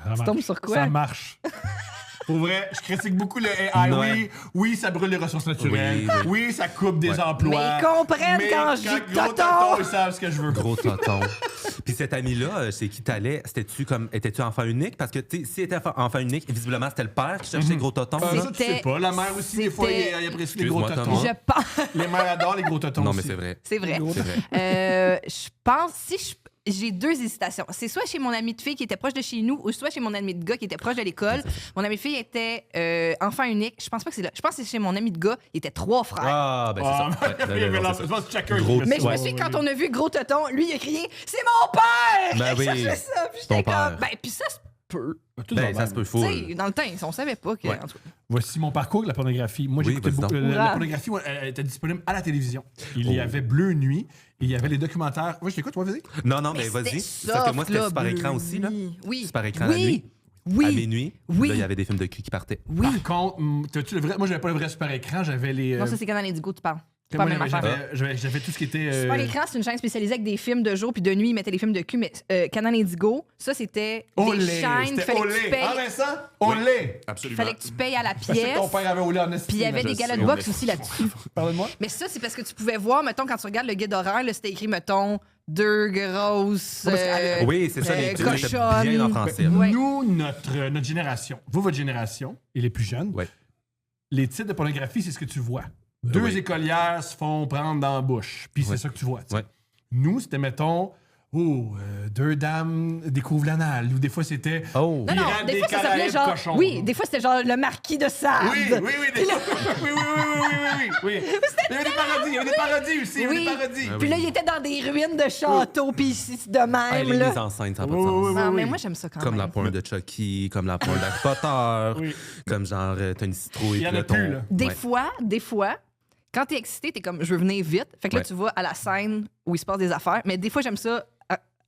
Ça Tu tombes marche. sur quoi? Ça marche. Pour vrai, je critique beaucoup le AI. Ouais. Oui, ça brûle les ressources naturelles. Oui, oui. Oui, ça coupe des Ouais. emplois. Mais ils comprennent Mais quand je dis gros toton. toton, ils savent ce que je veux. Gros tonton. Puis cet ami-là, chez qui t'allais, étais-tu enfant unique? Parce que, tu sais, si était enfant unique, visiblement, c'était le père qui cherchait gros tonton. Ça, là. tu sais pas. La mère aussi, des fois, elle apprécie les gros Excuse-moi, totons. Je pense. Les mères adorent les gros totons Non, aussi. mais c'est vrai. C'est vrai. Gros C'est vrai. Je pense, j'ai deux hésitations. C'est soit chez mon ami de fille qui était proche de chez nous, ou soit chez mon ami de gars qui était proche de l'école. Mon ami de fille était enfant unique. Je pense pas que c'est là. Je pense que c'est chez mon ami de gars. Il était 3 frères. Ah, ben c'est Ah, ça. Ouais, il y avait non, la- c'est je ça. pense que chacun Gros- Mais je me Ouais. suis, quand on a vu Gros Toton, lui, il a crié « C'est mon père! » Ben oui. Il cherchait ça. Puis Ton j'étais père. comme... Ben, puis ça se peut. Tout Ben, normal. ça se peut Tu full. sais, dans le temps, on savait pas que... Ouais. en tout cas. Voici mon parcours de la pornographie. Moi, Oui, j'écoutais vas-y beaucoup. donc. La Hurrah. pornographie, moi, elle était disponible à la télévision. Il y avait Bleu Nuit et il y avait les documentaires. Moi, je t'écoute, toi, vas-y. Non, non, mais c'était vas-y. soft, Parce que moi, c'était là, super Bleu écran aussi, là. Nuit. Oui. Super écran la Oui. nuit. À Oui. minuit. Oui. Là, il y avait des films de cul qui partaient. Oui. Par contre, t'as-tu le vrai. Moi, j'avais pas le vrai super écran, j'avais les. Non, ça, c'est Canal Indigo, tu parles. C'est moi, pas la même affaire. j'avais tout ce qui était. Super Écran, c'est une chaîne spécialisée avec des films de jour puis de nuit, ils mettaient les films de cul. Mais Canal Indigo, ça, c'était Olé! des chaînes qu'il C'était fallait que tu Olé! payes. Ah, Vincent? Olé! Absolument. Fallait que tu payes à la Parce que pièce. ton père avait Olé en esti. Puis il y avait je des sais. galas de boxe aussi là-dessus. Pardonne-moi? Mais ça, c'est parce que tu pouvais voir, mettons, quand tu regardes le guide horaire, là, c'était écrit, mettons, 2 grosses. Ouais, parce que- Oui, c'est ça, les trucs étaient cochonnes. bien en français. Ben, Ouais. Nous, notre génération, vous, votre génération, et les plus jeunes, Ouais. les titres de pornographie, c'est ce que tu vois. Deux Oui. écolières se font prendre dans la bouche, puis c'est Ouais. ça que tu vois. tu sais. Ouais. Nous, c'était, mettons, deux dames découvrent l'anal, ou des fois, c'était... Oh! Non, non, Pirates des des fois, ça s'appelait Caraïbes genre. cochons. Oui, des fois, c'était genre le marquis de Sade. Oui, oui, oui, oui, oui. Il y avait des parodies, il y avait des parodies aussi, il y avait Oui. des parodies. Ah Puis là, il était dans des ruines de châteaux, puis ici, de même, Hey, les là. mises en scène, ça n'a pas de Oui, sens. oui, Non, oui. mais moi, j'aime ça quand Comme même. la porn de Chucky, comme la porn d'Harry Potter, Oui. comme genre t'as une citrouille. Il y en puis a là, ton- plus, là. Des fois, quand t'es excité, t'es comme, je veux venir vite. Fait que là, Ouais. tu vas à la scène où il se passe des affaires. Mais des fois, j'aime ça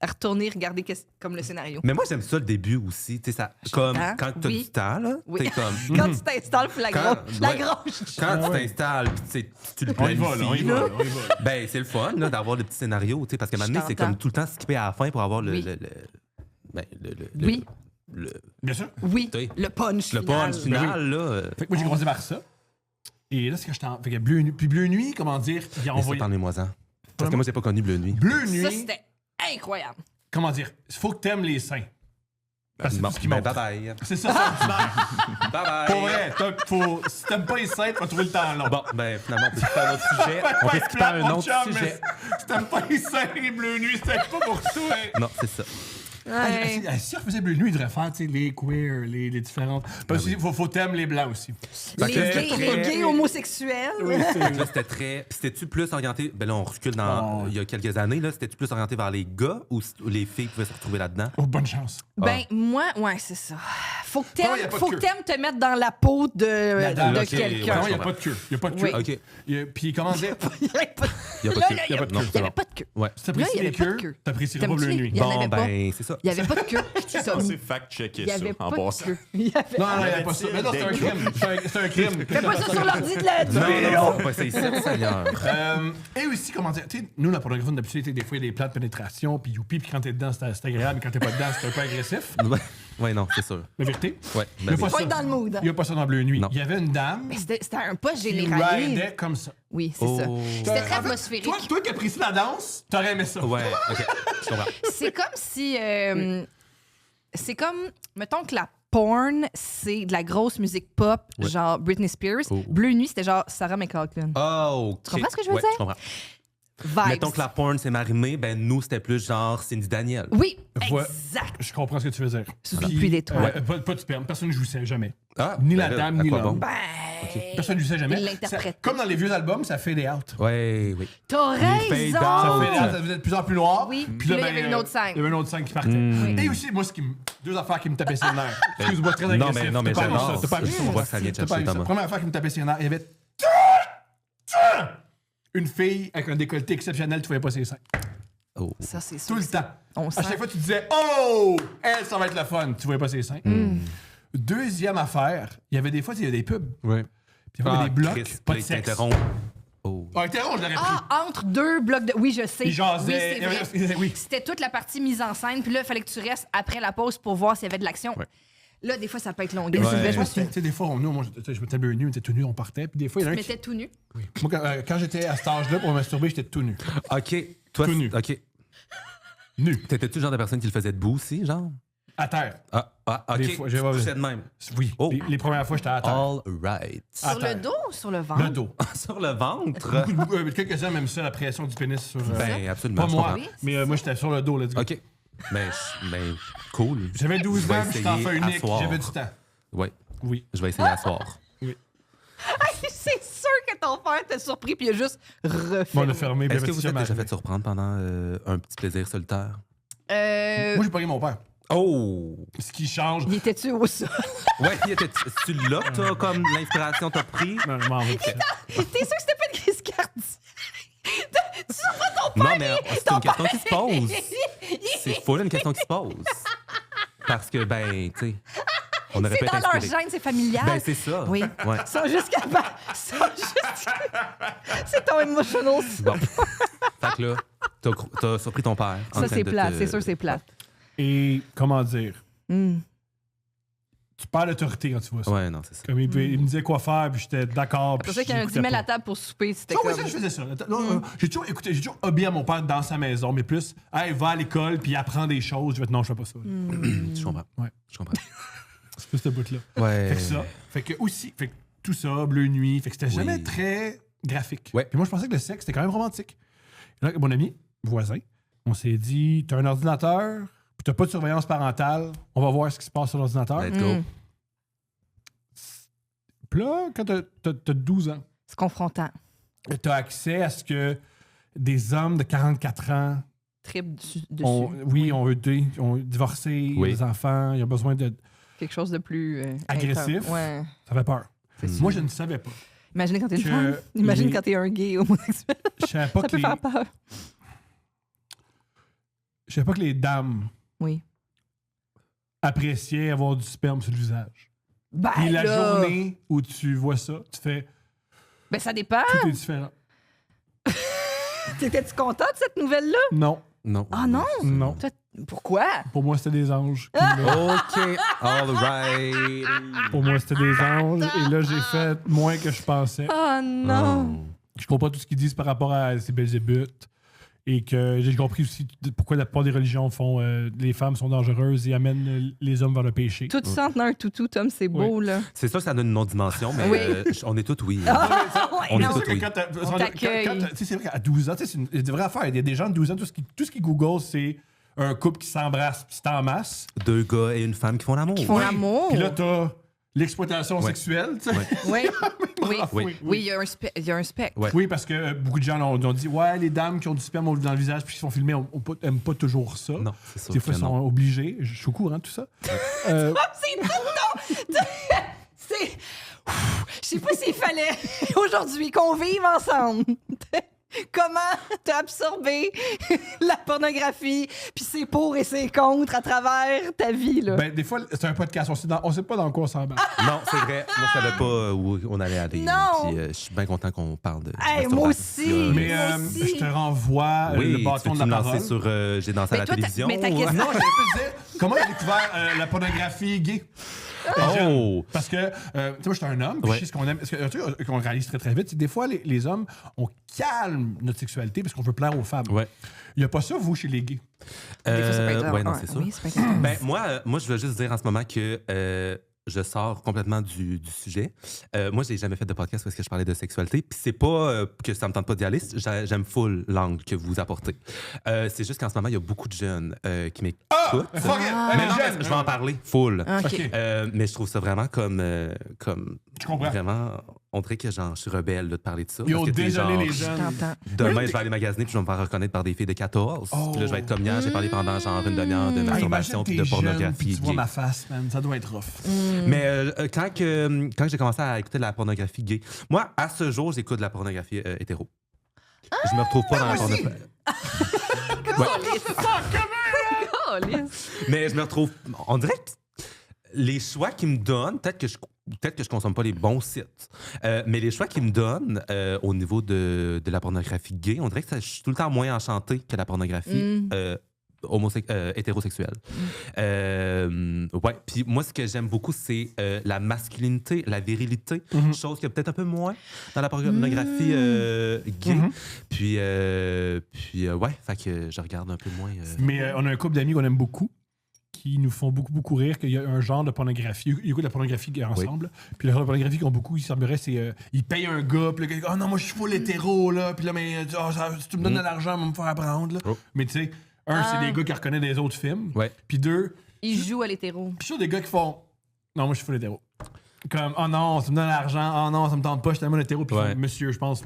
à retourner, regarder comme le scénario. Mais moi, j'aime ça le début aussi. Tu sais, ça, comme J'entends. quand t'as Oui. du temps, là, Oui. t'es comme. Quand tu t'installes pour la Quand- grosse. La ouais. grosse. Quand tu ouais. t'installes, puis tu sais, tu le On y planifies, va, là, on y va, là, là, on y va. ben c'est le fun là, d'avoir le petit scénario, tu sais, parce qu'à un moment donné, c'est t'entends. comme tout le temps skipper à la fin pour avoir le. Oui. Ben, Oui. Bien sûr. Oui, Oui. le punch Le final. punch final, là. Fait que moi, j'ai commencé par ça. Et là, c'est que j'étais en... Fait que Bleu Nuit, comment dire, il a Mais ça, envoyé... parlez-moi-en. Parce que moi, j'ai pas connu Bleu Nuit. Bleu Nuit, Ça, c'était incroyable. comment dire, il faut que t'aimes les seins. Parce que c'est Bon, tout ce qui ben, montre. bye-bye. C'est ça, Bye bye. Pour vrai, si t'aimes pas les seins, tu vas trouver le temps long. Bon, ben finalement, on peut skipper un autre sujet. On peut skipper Plate, un mon autre chum, sujet. mais Si t'aimes pas les seins et Bleu Nuit, c'était pas pour toi. Non, c'est ça. Ouais. Si on faisait Bleu Nuit, il devrait faire tu sais, les queer, les différentes. Parce qu'il faut t'aimer les blancs aussi. Les Fait que- gays, les gays homosexuels. Là, c'était très. Puis c'était-tu plus orienté. Ben là, on recule dans. Oh. Il y a quelques années, là. C'était-tu plus orienté vers les gars ou les filles pouvaient se retrouver là-dedans? Oh, bonne chance. Ben, moi, ouais, c'est ça. Faut que Ah, y a t'aimes pas de faut que queue. t'aimes te mettre dans la peau de dame, ok, quelqu'un. Non, il n'y a comprends. pas de queue. Il n'y a pas de queue. Oui. OK. Puis comment dire, Il n'y avait pas de Il y a pas Là, de là, queue. il y avait Non, il y c'est avait bon. pas de queue. Ouais. si t'apprécies Là, il y les avait pas de queues, queue. t'apprécieras pas T'aimes-tu Bleu les- Nuit. Il y en Bon, avait pas. ben, c'est ça. Il n'y avait pas de queue. Je suis censé fact-checker Il n'y ça avait en pas de passant. queue. Il y avait... Non, il n'y avait pas ça. Mais non, c'est un crime. C'est un crime. Fais pas ça sur l'ordi de la Non, pas ça ici, Seigneur. Et aussi, comment dire, tu sais, nous, la pornographie, d'habitude, des fois, il y a des plans de pénétration, puis youpi, puis quand t'es dedans, c'est agréable, mais quand t'es pas dedans, c'est un peu agressif. Ouais, non, c'est sûr. La vérité. Ouais, Il n'y a pas Faut ça. être dans le mood. Il n'y a pas ça dans Bleu Nuit. Non. Il y avait une dame Mais c'était un pas qui généralisé. ridait comme ça. Oui, c'est ça. C'était très En fait, atmosphérique. Toi qui apprécies la danse, t'aurais aimé ça. Ouais, OK, je comprends. C'est comme si... c'est comme... Mettons que la porn, c'est de la grosse musique pop, Ouais. genre Britney Spears. Oh. Bleu Nuit, c'était genre Sarah McLachlan. Oh, OK. Tu comprends ce que je veux Ouais, dire? je comprends. Vibes. Mettons que la porn s'est marimée, ben nous, c'était plus genre Cindy Daniel. Oui, Ouais. exact. Je comprends ce que tu veux dire. Sous Puis, une pluie d'étoiles. pas de sperme. Personne ne jouissait jamais. Ah, Ni ben la là, dame, à ni quoi l'homme. bon? Personne ne jouissait jamais. Il l'interprète. Ça- Comme dans les vieux albums, ça fait des out. Ouais, oui. T'as fade raison! out. Ça fait des out, ça faisait de plus en plus noir. Oui. Puis Puis là, il y avait ben, une autre scène. Il y avait une autre scène qui partait. Mm. Et aussi, moi, deux affaires qui me tapaient sur les nerfs. Excuse-moi, très Non, agressif. mais T'as pas vu j'adore. ça, t'as pas vu Je ça. vois que ça vient de T'as pas chercher vu ça. Thomas. Première affaire qui me tapait sur les nerfs, il y avait une fille avec un décolleté exceptionnel, tu voyais pas ses seins. Oh. Ça, c'est sûr. Tout le temps. On À sent. chaque fois, tu disais Oh, elle, ça va être le fun. Tu voyais pas ses seins. Deuxième affaire, il y avait des fois, il y avait des pubs. Ouais. Puis il y avait des blocs, Chris, pas de il sexe. t'interrompt. Oh. Ah, interrompt, je l'aurais pris. Ah, entre deux blocs de... Oui, je sais. Il jasait. Oui, c'est vrai. Oui. C'était toute la partie mise en scène. Puis là, il fallait que tu restes après la pause pour voir s'il y avait de l'action. Ouais. Là, des fois, ça peut être long. Ouais. Je me suis Tu sais, des fois, moi, je me mettais nu, on était tout nu, on partait. Puis des fois, il y en a un qui... mettais tout nu. Moi, quand j'étais à cet âge-là, pour me masturber, j'étais tout nu. OK. Toi, Tout nu. OK. Nu. T'étais-tu le genre de personne qui le faisait debout aussi, genre? À terre. OK. Des fois, j'ai- Tu couchais de même. Oui. Oh. Les premières fois, j'étais à terre. All right. Sur À le terre. dos ou sur le ventre? Le dos. Sur le ventre? Quelques-uns même ça, la pression du pénis sur... Ben, absolument. pas je moi, comprends. Oui, mais moi, j'étais sur le dos, let's go. OK. Ben, cool. J'avais 12 Je vais ans, puis j'étais essayer enfant à unique, soir. j'avais du temps. Ouais. Oui. Je vais essayer à soir. C'est sûr que ton père t'a surpris puis il a juste refait. Bon, on a fermé. puis Est-ce que j'avais vous dit êtes déjà jamais fait surprendre pendant un petit plaisir solitaire? Moi, j'ai pogné mon père. Oh! Ce qui change. Il était-tu au sol? Ouais, tu là que t'as comme l'inspiration t'a pris? Non, je m'en vais. T'es sûr que c'était pas une crise cardiaque? Tu sais pas ton Non, père? mais c'est ton une question père- qui se pose. C'est full une question qui se pose. Parce que, ben, tu sais, on aurait C'est pu dans être leur inspiré. gène, c'est familial. Ben, c'est ça. Oui. Ouais. Ils sont juste capables. C'est ton emotional. Bon. Fait que là, t'as surpris ton père. en Ça, train c'est de plate. te- C'est sûr, c'est plate. Et comment dire? Hmm. Tu perds l'autorité quand tu vois ça. Ouais, non, c'est ça. Comme il me disait quoi faire, puis j'étais d'accord. C'est pour ça qu'il y a un 10 000 à table pour souper. C'était Non, mais comme... ça, je faisais ça. J'ai toujours écouté, j'ai toujours obéi à mon père dans sa maison, mais plus, hey, va à l'école, puis apprends des choses. Je vais être, non, je fais pas ça. Je comprends. Ouais. Je comprends. C'est plus ce bout-là. Ouais. Fait que ça. Fait que aussi, fait que tout ça, Bleu Nuit, fait que c'était jamais Oui. très graphique. Ouais. Puis moi, je pensais que le sexe, c'était quand même romantique. Et là, mon ami, voisin, on s'est dit, t'as un ordinateur, puis t'as pas de surveillance parentale, on va voir ce qui se passe sur l'ordinateur. Let's go. Puis là, quand t'as 12 ans, C'est confrontant. t'as accès à ce que des hommes de 44 ans Trip dessus. ont été, ont divorcé, ils ont Oui. des enfants, ils ont besoin de... Quelque chose de plus... Agressif. intense. Ouais. Ça fait peur. C'est Moi, je ne savais pas. Imaginez quand t'es une Que femme. Imagine les- quand t'es un gay homosexuel. Je savais pas Ça que peut les... faire peur. Je savais pas que les dames Oui. appréciaient avoir du sperme sur le visage. Ben Puis la là, journée où tu vois ça, tu fais ben ça dépend. tout est différent. T'étais-tu content de cette nouvelle-là? Non, Non. Ah non? non. Toi, pourquoi? Pour moi, c'était des anges. OK. All right. Pour moi, c'était des anges. Et là, j'ai fait moins que je pensais. Oh non! Oh. Je comprends tout ce qu'ils disent par rapport à ces Belzébuth. Et que j'ai compris aussi pourquoi la plupart des religions font les femmes sont dangereuses et amènent les hommes vers le péché. Tout ça en tenant un toutou, Tom, c'est beau, là. C'est sûr que ça donne une autre dimension, mais Oui. On est tous oui. Ouais, On est non. tous oui. On t'accueille. C'est vrai qu'à 12 ans, tu sais, c'est une vraie affaire. Il y a des gens de 12 ans, tout ce qui Google, c'est un couple qui s'embrasse puis c'est en masse. 2 gars et une femme qui font l'amour. Qui font l'amour. Puis là, t'as l'exploitation Ouais. sexuelle, tu sais. Oui. Oui. Oui. Oui, il y a un spectre. Ouais. Oui, parce que beaucoup de gens ont dit ouais, les dames qui ont du sperme dans le visage puis qui se font filmer n'aiment pas toujours ça. Non, c'est sûr Des fois, que ils sont non. obligés. Je suis au courant de tout ça. C'est tout non! C'est... Je sais pas s'il fallait aujourd'hui qu'on vive ensemble. Comment t'as absorbé la pornographie, puis c'est pour et c'est contre à travers ta vie, là? Ben, des fois, c'est un podcast. On sait pas dans quoi on s'en bat. Non, c'est vrai. Moi, je savais pas où on allait aller. Non. Puis, je suis bien content qu'on parle de Hey, moi aussi. Mais Moi aussi. je te renvoie Oui, le bâton tu de veux-tu la me parole. lancer sur j'ai dansé à Mais la toi, télévision? mais ta ou- question- Non, j'allais plus dire comment tu as découvert la pornographie gay. Jeune. Oh! Parce que, tu sais, moi, je suis un homme, puis Ouais. je sais ce qu'on aime. Un truc qu'on réalise très, très vite, c'est que des fois, les hommes, on calme notre sexualité parce qu'on veut plaire aux femmes. Ouais. Il n'y a pas ça, vous, chez les gays. Des fois, ça peut être ouais, non, ouais, c'est ça. Oui, ça peut être Ben, moi, je veux juste dire en ce moment que je sors complètement du sujet. Moi, j'ai jamais fait de podcast parce que je parlais de sexualité. Puis c'est pas que ça me tente pas d'y aller. J'aime full l'angle que vous apportez. C'est juste qu'en ce moment, il y a beaucoup de jeunes qui m'écoutent. Fuck it! Mais non, mais je vais en parler full. OK. OK. Mais je trouve ça vraiment comme Je comprends. vraiment, on dirait que genre, je suis rebelle là, de parler de ça. Yo, parce que, tu sais, désolé, genre, les Je jeunes. t'entends. Demain, je vais aller magasiner puis je vais me faire reconnaître par des filles de 14. Puis là, je vais être comme hier, j'ai parlé pendant genre une demi-heure de Ah, masturbation imagine puis t'es de jeune, puis pornographie tu vois gay. ma face, man. Ça doit être rough. Mais quand j'ai commencé à écouter de la pornographie gay, moi, à ce jour, j'écoute de la pornographie hétéro. Je me retrouve pas dans la pornographie. Mais je me retrouve. On dirait que les choix qu'ils me donnent, peut-être que je consomme pas les bons sites, mais les choix qu'ils me donnent au niveau de la pornographie gay, on dirait que je suis tout le temps moins enchanté que la pornographie hétérosexuelle. Ouais. Puis moi, ce que j'aime beaucoup, c'est la masculinité, la virilité, chose qu'il y a peut-être un peu moins dans la pornographie gay. Puis ouais, fait que je regarde un peu moins. Mais on a un couple d'amis qu'on aime beaucoup qui nous font beaucoup, beaucoup rire, qu'il y a un genre de pornographie. Ils écoutent la pornographie ensemble. Puis le genre de pornographie qu'ils ont beaucoup, il semblerait, c'est ils payent un gars, puis le gars dit, oh non, moi je suis full hétéro, là. Puis là, mais si tu me donnes de l'argent, on va me faire apprendre, là. Oh. Mais tu sais, un, c'est des gars qui reconnaissent des autres films. Ouais. Puis deux, Il joue à l'hétéro. puis ça, des gars qui font, non, moi je suis full hétéro. Comme, oh non, ça me donne de l'argent, oh non, ça me tente pas, je suis tellement hétéro. Puis ils Ouais. font, monsieur, je pense,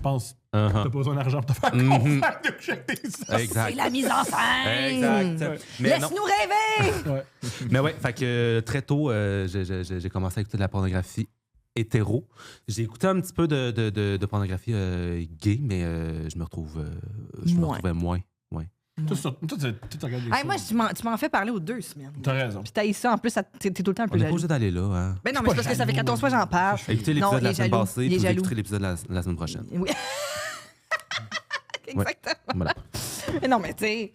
Uh-huh. t'as pas besoin d'argent pour te faire Mhm. convaincre de jeter ça. Exact. C'est la mise en scène! Exact. Mais non. Laisse-nous rêver! Ouais. Mais ouais, fait que très tôt, j'ai commencé à écouter de la pornographie hétéro. J'ai écouté un petit peu de pornographie gay, mais je me retrouvais moins. Ouais. Toi, tu regardes des Hey, choses. moi, tu m'en fais parler aux 2 semaines. T'as raison. Puis t'as eu ça, en plus, t'es tout le temps un On peu n'est pas jaloux. obligé d'aller là. Hein. Ben non, Je mais suis c'est parce que ça fait pas 14 fois que j'en parle. Écoutez Non, l'épisode de il la est semaine jaloux. passée, Il est puis vous jaloux. écouterez l'épisode de la semaine prochaine. Oui. Exactement. Voilà. Mais non, mais tu sais,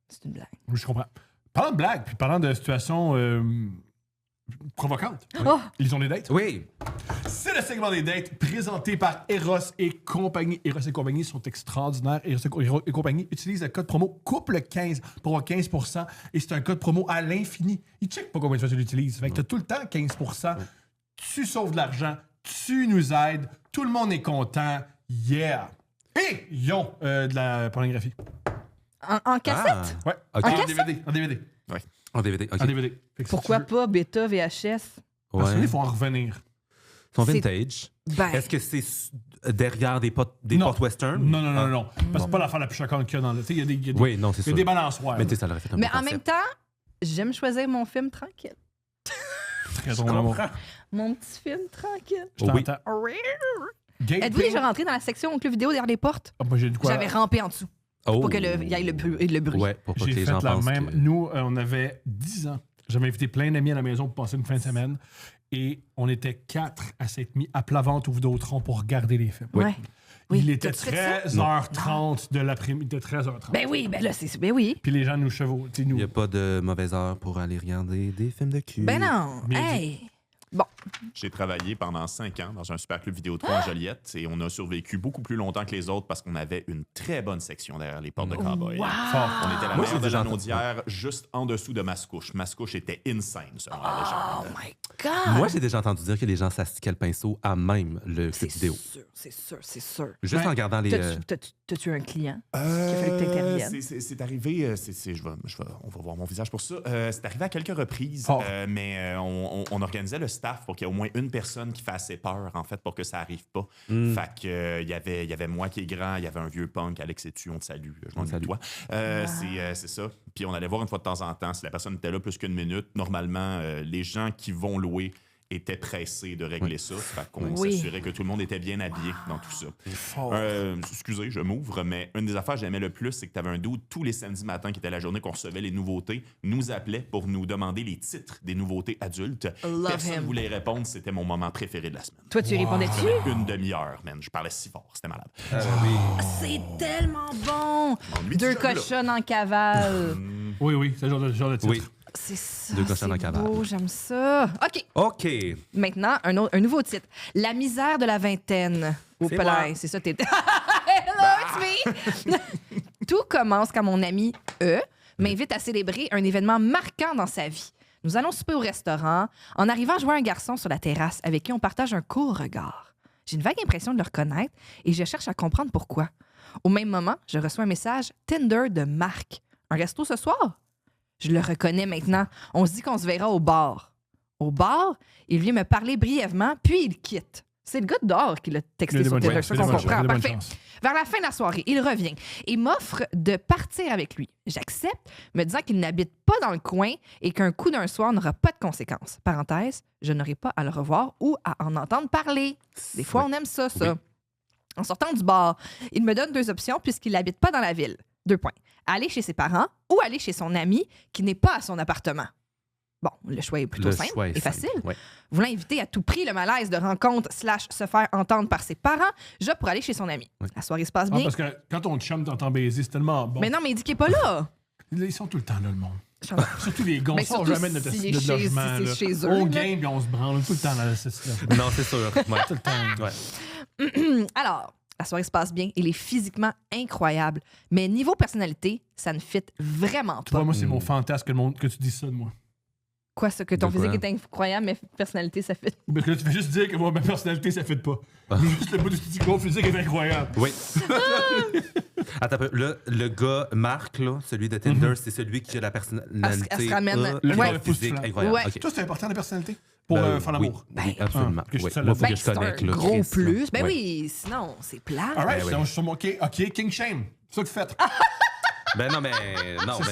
c'est une blague. Je comprends. Parlant de blagues, puis parlant de situations provocantes, Oh! ils ont des dates. Oui. C'est le segment des dates présenté par Eros et compagnie. Eros et compagnie sont extraordinaires. Eros et compagnie utilise le code promo couple15 pour avoir 15%. Et c'est un code promo à l'infini. Ils checkent pas combien de fois tu l'utilises. Fait que t'as tout le temps 15%. Tu sauves de l'argent. Tu nous aides. Tout le monde est content. Yeah! Et ils ont de la pornographie. En cassette? Ouais. Ok. En DVD. En DVD. En DVD. OK. En DVD. Fait que si Pourquoi tu veux- pas bêta, VHS? Parce que Ouais. il faut en revenir. Ils sont C'est- vintage. Ben, Est-ce que c'est derrière des potes Non. western? Non, non, non, Ah. non. Parce que c'est pas l'affaire la plus choquante qu'il y a dans le. Tu sais, il y a des, il y a des, Oui, non, c'est il y a sûr. des balançoires. Mais tu sais, ça l'aurait fait un mais bon en même concept. temps, j'aime choisir mon film tranquille. Très drôle, mon amour. Mon petit film tranquille. Je Oui. t'entends. Êtes-vous Gaping. déjà rentré dans la section club vidéo derrière les portes? Ah, moi, j'ai dit quoi? J'avais rampé en dessous. Oh. Pour qu'il y ait le bruit. Ouais, pour pas que J'ai les fait gens la pensent même. que... Nous, on avait 10 ans. J'avais invité plein d'amis à la maison pour passer une fin de semaine. Et on était 4 à s'être mis à plat ventre au Vidéotron pour regarder les films. Ouais. Oui. Il était T'as-tu fait ça? 13h30 de l'après-midi. Il était 13h30. Ben oui, ben là, c'est. Ben oui. Puis les gens nous chevauchent. Tu sais, Il nous. n'y a pas de mauvaise heure pour aller regarder des films de cul. Ben non. Mais- Hey! J'ai travaillé pendant 5 ans dans un super club Vidéotron à Joliette et on a survécu beaucoup plus longtemps que les autres parce qu'on avait une très bonne section derrière les portes de Cowboy. Wow! Fort. On était la Moi, meilleure j'ai de déjà la entendu- Naudière, juste en dessous de Mascouche. Mascouche était insane, selon la Oh légende. my God! Moi, j'ai déjà entendu dire que les gens s'astiquaient le pinceau à même le c'est clip vidéo. sûr, c'est sûr, c'est sûr. Juste Ouais. en regardant les... T'as-tu un client? Qu'il a fallu que t'interviennes. C'est arrivé, on va voir mon visage pour ça. C'est arrivé à quelques reprises, Fort. mais on organisait le staff pour qu'il y ait au moins une personne qui fait assez peur, en fait, pour que ça arrive pas. Mm. Fait que il y avait moi qui est grand, il y avait un vieux punk, Alex et tu, on te salue, je m'en On te salue. toi. C'est ça. Puis on allait voir une fois de temps en temps si la personne était là plus qu'une minute. Normalement, les gens qui vont louer, était pressé de régler ça. Fait qu'on Oui. s'assurait que tout le monde était bien habillé dans tout ça. Excusez, je m'ouvre, mais une des affaires que j'aimais le plus, c'est que tu avais un dude tous les samedis matins, qui était la journée qu'on recevait les nouveautés, nous appelait pour nous demander les titres des nouveautés adultes. Love Personne him. ne voulait y répondre. C'était mon moment préféré de la semaine. Toi, tu répondais-tu? Une demi-heure, man. Je parlais si fort. C'était malade. C'est tellement bon! M'ennuie Deux du jeu, là. cochonnes en cavale. Oui, c'est le genre de titre. Oui. C'est ça, Deux cochonnes en c'est cavale. beau, j'aime ça. OK, OK. maintenant, un nouveau titre. La misère de la vingtaine. Au C'est palais, moi. c'est ça, t'es... Hello, it's me! Tout commence quand mon ami E m'invite à célébrer un événement marquant dans sa vie. Nous allons souper au restaurant. En arrivant, je vois un garçon sur la terrasse avec qui on partage un court regard. J'ai une vague impression de le reconnaître et je cherche à comprendre pourquoi. Au même moment, je reçois un message Tinder de Marc. Un resto ce soir? Je le reconnais maintenant. On se dit qu'on se verra au bar. Au bar, il vient me parler brièvement, puis il quitte. C'est le gars dehors qui l'a texté sur Tinder, c'est ça qu'on comprend. Parfait. Vers la fin de la soirée, il revient et m'offre de partir avec lui. J'accepte, me disant qu'il n'habite pas dans le coin et qu'un coup d'un soir n'aura pas de conséquences. Parenthèse, je n'aurai pas à le revoir ou à en entendre parler. Des fois, on aime ça. Oui. En sortant du bar, il me donne 2 options puisqu'il n'habite pas dans la ville. 2 points. Aller chez ses parents ou aller chez son ami qui n'est pas à son appartement. Bon, le choix est plutôt simple et facile. Ouais. Voulant éviter à tout prix le malaise de rencontre / se faire entendre par ses parents, j'opte pour aller chez son ami. Oui. La soirée se passe Ah, bien. parce que quand on te chum, t'entends baiser, c'est tellement bon. Mais non, mais il dit qu'il n'est pas là. Ils sont tout le temps là, le monde. Je- Surtout les gars, on Mais sort surtout jamais de notre si de c'est chez- logement. si c'est là. chez eux, On là. game et on se branle tout le temps dans c'est ça. Non, c'est sûr. Ouais. Tout le temps. Ouais. Alors, la soirée se passe bien. Il est physiquement incroyable. Mais niveau personnalité, ça ne fit vraiment Tu vois, pas. moi, c'est mon fantasme que tu dis ça de moi. Quoi, ça, que ton De quoi? physique est incroyable, mais personnalité, ça fit. Parce que là, tu fais juste dire que moi, ma personnalité, ça fait pas. Juste le bout de ce que tu dis que mon physique est incroyable. Oui. Attends un peu. Le gars, Marc, là, celui de Tinder, c'est celui qui a la personnalité. Elle se ramène- le Ouais. physique incroyable. Ouais. OK. Toi, c'est important, la personnalité? Pour Ben, faire l'amour. Oui, absolument. Ah, que je Oui. suis seul Moi, faut Ben, que je c'est un connecte, là, gros Chris, là. plus. Ben Ouais. oui, sinon, c'est plat. All right, Ben oui. donc, je suis sur mon OK, King Shame. C'est ça que vous faites. Ben non, mais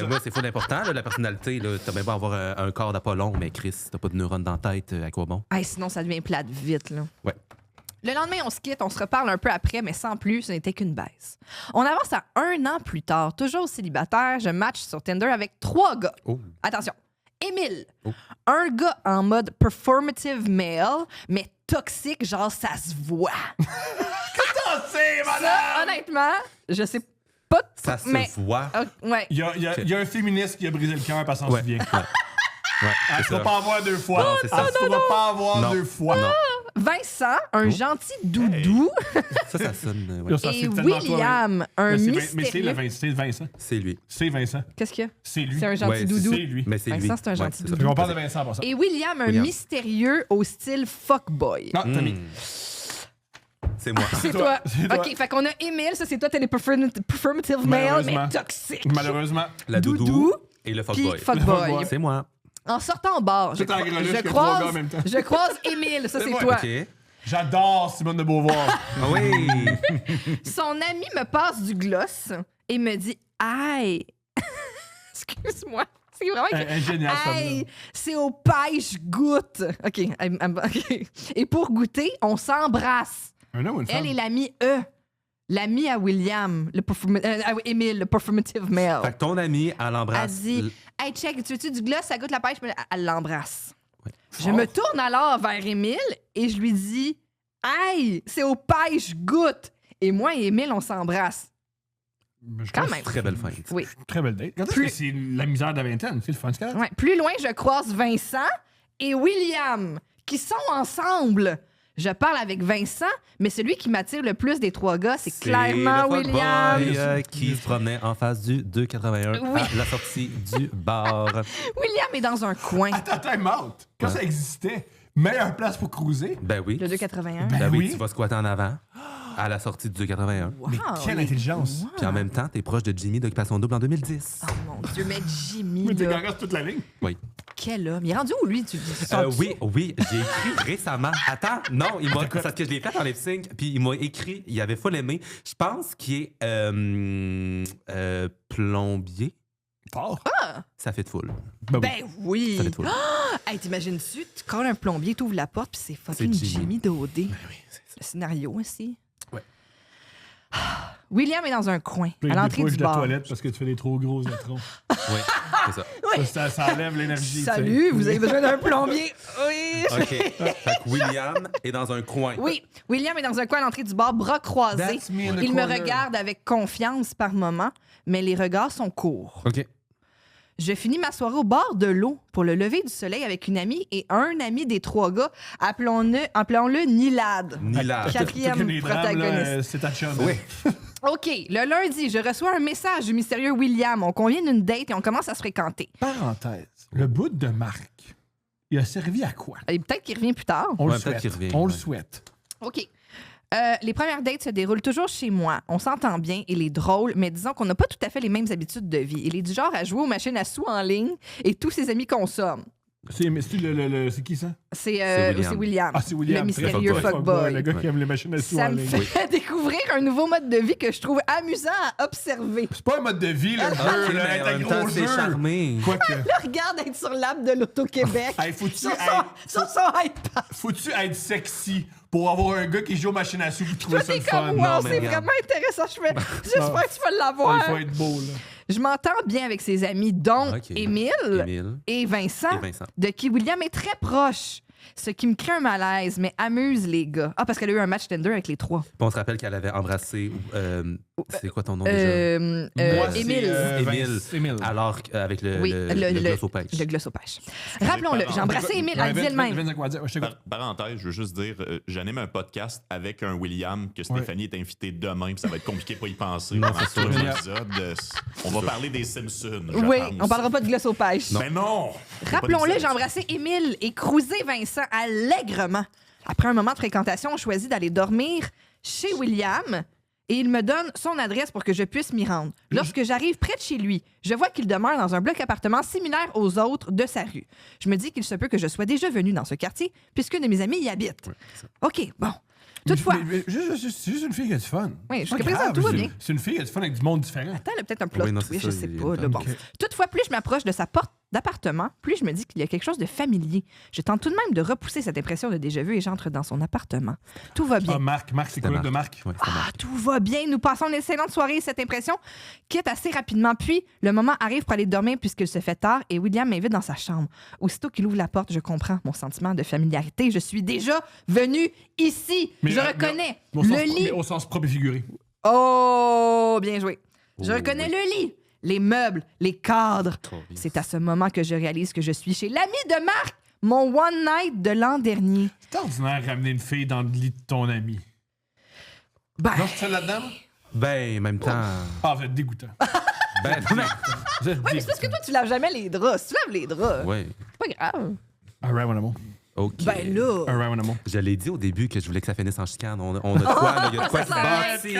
moi, c'est fou d'important, là, la personnalité. Là. T'as même pas avoir un corps d'Apollon, mais Chris, t'as pas de neurones dans la tête, à quoi bon? Hey, sinon, ça devient plate vite, là. Ouais. Le lendemain, on se quitte, on se reparle un peu après, mais sans plus, ce n'était qu'une baisse. On avance à 1 an plus tard, toujours célibataire, je match sur Tinder avec 3 gars. Oh. Attention, Émile, Oh. un gars en mode performative male, mais toxique, genre ça se voit. Ça, honnêtement, je sais pas. Ça se mais, voit. ouais. Il y a un féministe qui a brisé le cœur parce qu'on s'en Ouais. souvient. Ouais. Ouais, Elle c'est ne ça. pas avoir 2 fois. Non, c'est ça. Elle ne pourra pas avoir Non. 2 fois. Non. Vincent, Oh. un gentil doudou, Ça sonne. Ouais. Yo, ça, c'est et tellement toi, William, un Mais c'est mystérieux. c'est Vincent. C'est lui. C'est Vincent. Qu'est-ce qu'il y a? C'est lui. C'est un gentil Ouais, doudou. C'est lui. Mais c'est lui. Vincent, c'est un Ouais, gentil c'est ça. doudou. On parle de Vincent pour ça. Et William, un William. mystérieux au style fuckboy. Non, Tommy. C'est moi. C'est toi, toi. c'est toi. OK, fait qu'on a Émile, ça c'est toi, t'es les performative male, mais Malheureusement. toxique. Malheureusement. La Doudou doudou et le Puis fuckboy. fuckboy. fuckboy. C'est moi. En sortant au bar, Tout en greluche je que 3 gars en croise, même temps. je croise Émile, ça c'est moi. toi. OK. J'adore Simone de Beauvoir. Ah oui. Son ami me passe du gloss et me dit « Aïe! » Excuse-moi. C'est vraiment... Elle est géniale, cette Aïe! femme-là. C'est au pêche-goutte. OK. OK. Et pour goûter, on s'embrasse. Un homme ou une femme? Elle est l'amie E. L'amie à William, Émile, le performative male. Fait que ton ami, elle Elle embrasse. dit Hey, check, tu veux-tu du gloss? Ça goûte la pêche. Mais elle l'embrasse. Ouais. Je me tourne alors vers Émile et je lui dis Hey, c'est au pêche-goutte. Et moi et Émile, on s'embrasse. Je Quand pense même. Très belle fin. Oui. Très belle date. Quand est-ce Plus- que c'est la misère de la vingtaine? C'est le fun, c'est correct? Ouais. Plus loin, je croise Vincent et William qui sont ensemble. Je parle avec Vincent, mais celui qui m'attire le plus des 3 gars, c'est clairement le fuckboy, William. qui se promenait en face du 281 Oui. à la sortie du bar. William est dans un coin. Attends, time out. Quand ça existait, meilleure place pour cruiser. Ben oui. Le 281. Ben Ben oui, oui. tu vas squatter en avant à la sortie du 281. Mais quelle intelligence. Wow. Puis en même temps, t'es proche de Jimmy d'Occupation Double en 2010. Oh mon Dieu, mais Jimmy, Mais t'es là, gagné toute la ligne. Oui. quel homme. Il est rendu où, lui? Tu Oui, j'ai écrit récemment. Attends, non, il m'a, parce que je l'ai fait en lip sync, puis il m'a écrit, il avait full aimé. Je pense qu'il est plombier. Fort. Ça fait de foule. Ben oui. Ça fait de foule. Hey, t'imagines-tu, tu colles un plombier, t'ouvres la porte, puis c'est fucking C'est Jimmy. Jimmy Daudé. Ben oui, c'est ça. Le scénario aussi. Ouais. William est dans un coin, Puis à des l'entrée fois, du je de la bar. toilette parce que tu fais des trop gros étrons. Oui, c'est ça. Ça enlève l'énergie. Salut, tu sais. vous avez besoin d'un plombier? Oui. OK. Fait que William est dans un coin. Oui, William est dans un coin à l'entrée du bar, bras croisés. That's me in the Il me corner. regarde avec confiance par moments, mais les regards sont courts. OK. Je finis ma soirée au bord de l'eau pour le lever du soleil avec une amie et un ami des 3 gars, appelons-le Nilad. Nilad. Quatrième Tout que les drames, protagoniste. là, c'est ta chum. Oui. OK, le lundi, je reçois un message du mystérieux William. On convient d'une date et on commence à se fréquenter. Parenthèse. Le bout de Marc, il a servi à quoi? Et peut-être qu'il revient plus tard. On Ouais, le peut-être souhaite. qu'il revient, On le ouais. souhaite. OK. Les premières dates se déroulent toujours chez moi. On s'entend bien, il est drôle, mais disons qu'on n'a pas tout à fait les mêmes habitudes de vie. Il est du genre à jouer aux machines à sous en ligne et tous ses amis consomment. C'est qui ça? C'est William. Ah, c'est William. Le très mystérieux fuckboy. fuckboy. Le gars qui aime les machines à sous Ça en me ligne. fait découvrir un nouveau mode de vie que je trouve amusant à observer. C'est pas un mode de vie, le OK, jeu, mais là, en être un même gros temps, c'est jeu. charmé. Quoique. Regarde être sur l'app de l'Auto-Québec. Hey, faut-tu sur être- son iPad. Faut-tu être sexy pour avoir un gars qui joue aux machines à sous et trouver Toi, ça t'es le fun? comme, Non, wow, mais c'est regarde. vraiment intéressant. J'espère que tu vas Il l'avoir. faut être beau, là. Je m'entends bien avec ses amis, dont OK. Émile Émile et Vincent, et Vincent. de qui William est très proche. Ce qui me crée un malaise, mais amuse les gars. Ah, parce qu'elle a eu un match Tinder avec les 3. Puis on se rappelle qu'elle avait embrassé. C'est quoi ton nom déjà? Moi, c'est, Émile. Émile. Émile. Alors, avec le gloss au pêche. Le gloss au pêche. Rappelons-le, j'ai embrassé Émile, elle dit elle-même. Parenthèse, je veux juste dire, j'anime un podcast avec un William que Stéphanie est invitée demain, puis ça va être compliqué pour y penser. Non, pendant c'est tout sûr. l'épisode. On va parler des Simpsons. je Oui, pense. on parlera pas de gloss au pêche. Mais non! Rappelons-le, j'ai embrassé Émile et cruisé Vincent allègrement. Après un moment de fréquentation, on choisit d'aller dormir chez William et il me donne son adresse pour que je puisse m'y rendre. Lorsque j'arrive près de chez lui, je vois qu'il demeure dans un bloc appartement similaire aux autres de sa rue. Je me dis qu'il se peut que je sois déjà venue dans ce quartier puisqu'une de mes amies y habite. OK, bon. Toutefois, C'est juste une fille qui a du fun. Oui, jusqu'à Pas présent, grave, tout va c'est- bien. C'est une fille qui a du fun avec du monde différent. attends, elle a peut-être un plot Oui, non, c'est twist, ça, je sais il y a pas. une Là, bon. Ok. Toutefois, plus je m'approche de sa porte d'appartement, plus je me dis qu'il y a quelque chose de familier. Je tente tout de même de repousser cette impression de déjà-vu et j'entre dans son appartement. Tout va bien. Ah, Marc, c'est quoi de Marc? Ouais, c'était Marc. Tout va bien. Nous passons une excellente soirée et cette impression quitte assez rapidement. Puis, le moment arrive pour aller dormir puisqu'il se fait tard et William m'invite dans sa chambre. Aussitôt qu'il ouvre la porte, je comprends mon sentiment de familiarité. Je suis déjà venue ici. Je reconnais mais le lit. Mais au sens propre et figuré. Oh, bien joué. Je Oh, reconnais oui. le lit, les meubles, les cadres. Oh, oui. C'est à ce moment que je réalise que je suis chez l'ami de Marc, mon one night de l'an dernier. C'est ordinaire de ramener une fille dans le lit de ton ami. Ben, Non, je suis seul là-dedans? moi? Ben, en même temps. Ah, vous êtes dégoûtant. Ben, Vous êtes ouais, mais c'est parce que toi, tu laves jamais les draps. Si tu laves les draps, ouais. c'est pas grave. All right, mon amour. OK. Ben là. All right, mon amour. Je l'ai dit au début que je voulais que ça finisse en chicane. On a de quoi, là? Il y a de quoi qui se bâtit.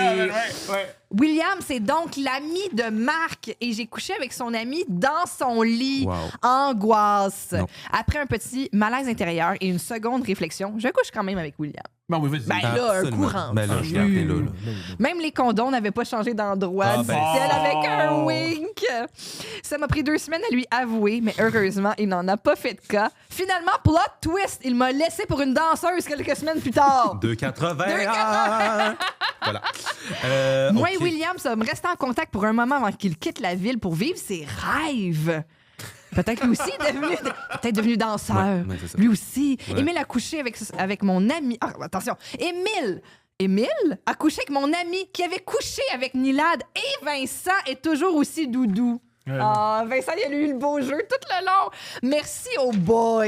Ouais. William, c'est donc l'ami de Marc et j'ai couché avec son ami dans son lit. Wow. Angoisse. Non. Après un petit malaise intérieur et une seconde réflexion, je couche quand même avec William. Bon, oui, vas-y. Ben là, un Absolument. courant. Ben là, je regardais là. Même les condoms n'avaient pas changé d'endroit, Ah, ben, dit-elle avec un oh! wink. Ça m'a pris 2 semaines à lui avouer, mais heureusement, il n'en a pas fait de cas. Finalement, plot twist, il m'a laissé pour une danseuse quelques semaines plus tard. 2,80. Voilà. Moi et OK. William sommes restés en contact pour un moment avant qu'il quitte la ville pour vivre ses rêves. Peut-être lui aussi est devenu danseur. Ouais, c'est ça. Lui aussi. Ouais. Émile a couché avec mon ami. Ah, attention. Émile a couché avec mon ami qui avait couché avec Nilad et Vincent est toujours aussi doudou. Ah, Vincent, il a eu le beau jeu tout le long. Merci aux boys.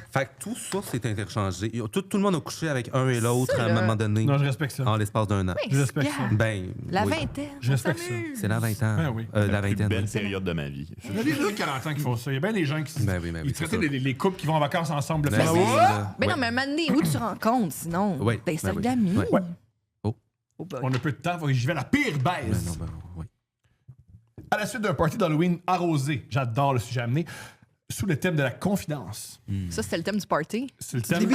Fait que tout ça s'est interchangé. Tout le monde a couché avec un et l'autre Ça, à un là. moment donné, Non, je respecte ça. en l'espace d'un an. Je respecte ça. Ben, La oui. vingtaine. Je respecte on s'amuse. C'est la vingtaine. Ben oui. La La plus vingtaine. belle oui. période de ma vie. Il y a des gens de 40 ans qui font ça. Il y a bien des gens qui Ben oui, ben oui, ils c'est traitaient ça. les couples qui vont en vacances ensemble. Ben Faire, oui, ouais! là. Mais Ouais. non, mais un moment donné, où tu rencontres sinon? Oui, T'es ben cercle oui. d'amis. Ouais. Oh. Oh boy. On a peu de temps, faut que j'y vais à la pire Ben baisse. non, ben oui. À la suite d'un party d'Halloween arrosé, j'adore le sujet amené, sous le thème de la confidence. Ça, c'était le thème du party. C'est le Tu te thème.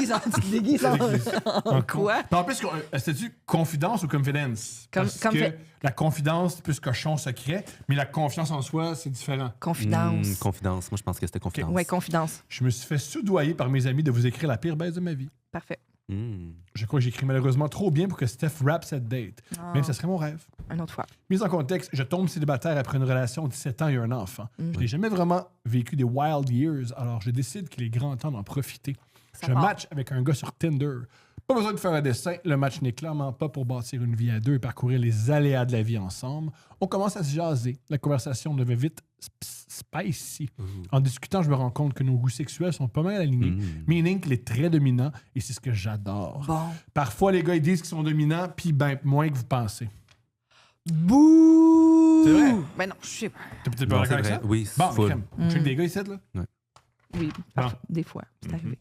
déguises en Quoi? En plus, c'était-tu confidence ou confidence? Parce que la confidence, c'est plus cochon secret, mais la confiance en soi, c'est différent. Confidence. Confidence. Moi, je pense que c'était confidence. Ouais, confidence. Je me suis fait soudoyer par mes amis de vous écrire la pire baisse de ma vie. Parfait. Je crois que j'écris malheureusement trop bien pour que Steph rappe cette date. Même ça serait mon rêve. Une autre fois. Mise en contexte, je tombe célibataire après une relation de 17 ans et un enfant. Je n'ai jamais vraiment vécu des wild years, alors je décide qu'il est grand temps d'en profiter. Je match avec un gars sur Tinder. Pas besoin de faire un dessin, le match n'est clairement pas pour bâtir une vie à deux et parcourir les aléas de la vie ensemble. On commence à se jaser. La conversation devient vite spicy. En discutant, je me rends compte que nos goûts sexuels sont pas mal alignés, meaning qu'il est très dominant et c'est ce que j'adore. Bon. Parfois, les gars, ils disent qu'ils sont dominants, puis ben, moins que vous pensez. Bouh! C'est vrai? Ben non, je sais pas. T'es peut-être Non, pas c'est d'accord avec vrai. ça? Oui, Bon, full. crème. Tu sais que des gars ici, là? Oui, parfois. Des fois, c'est arrivé.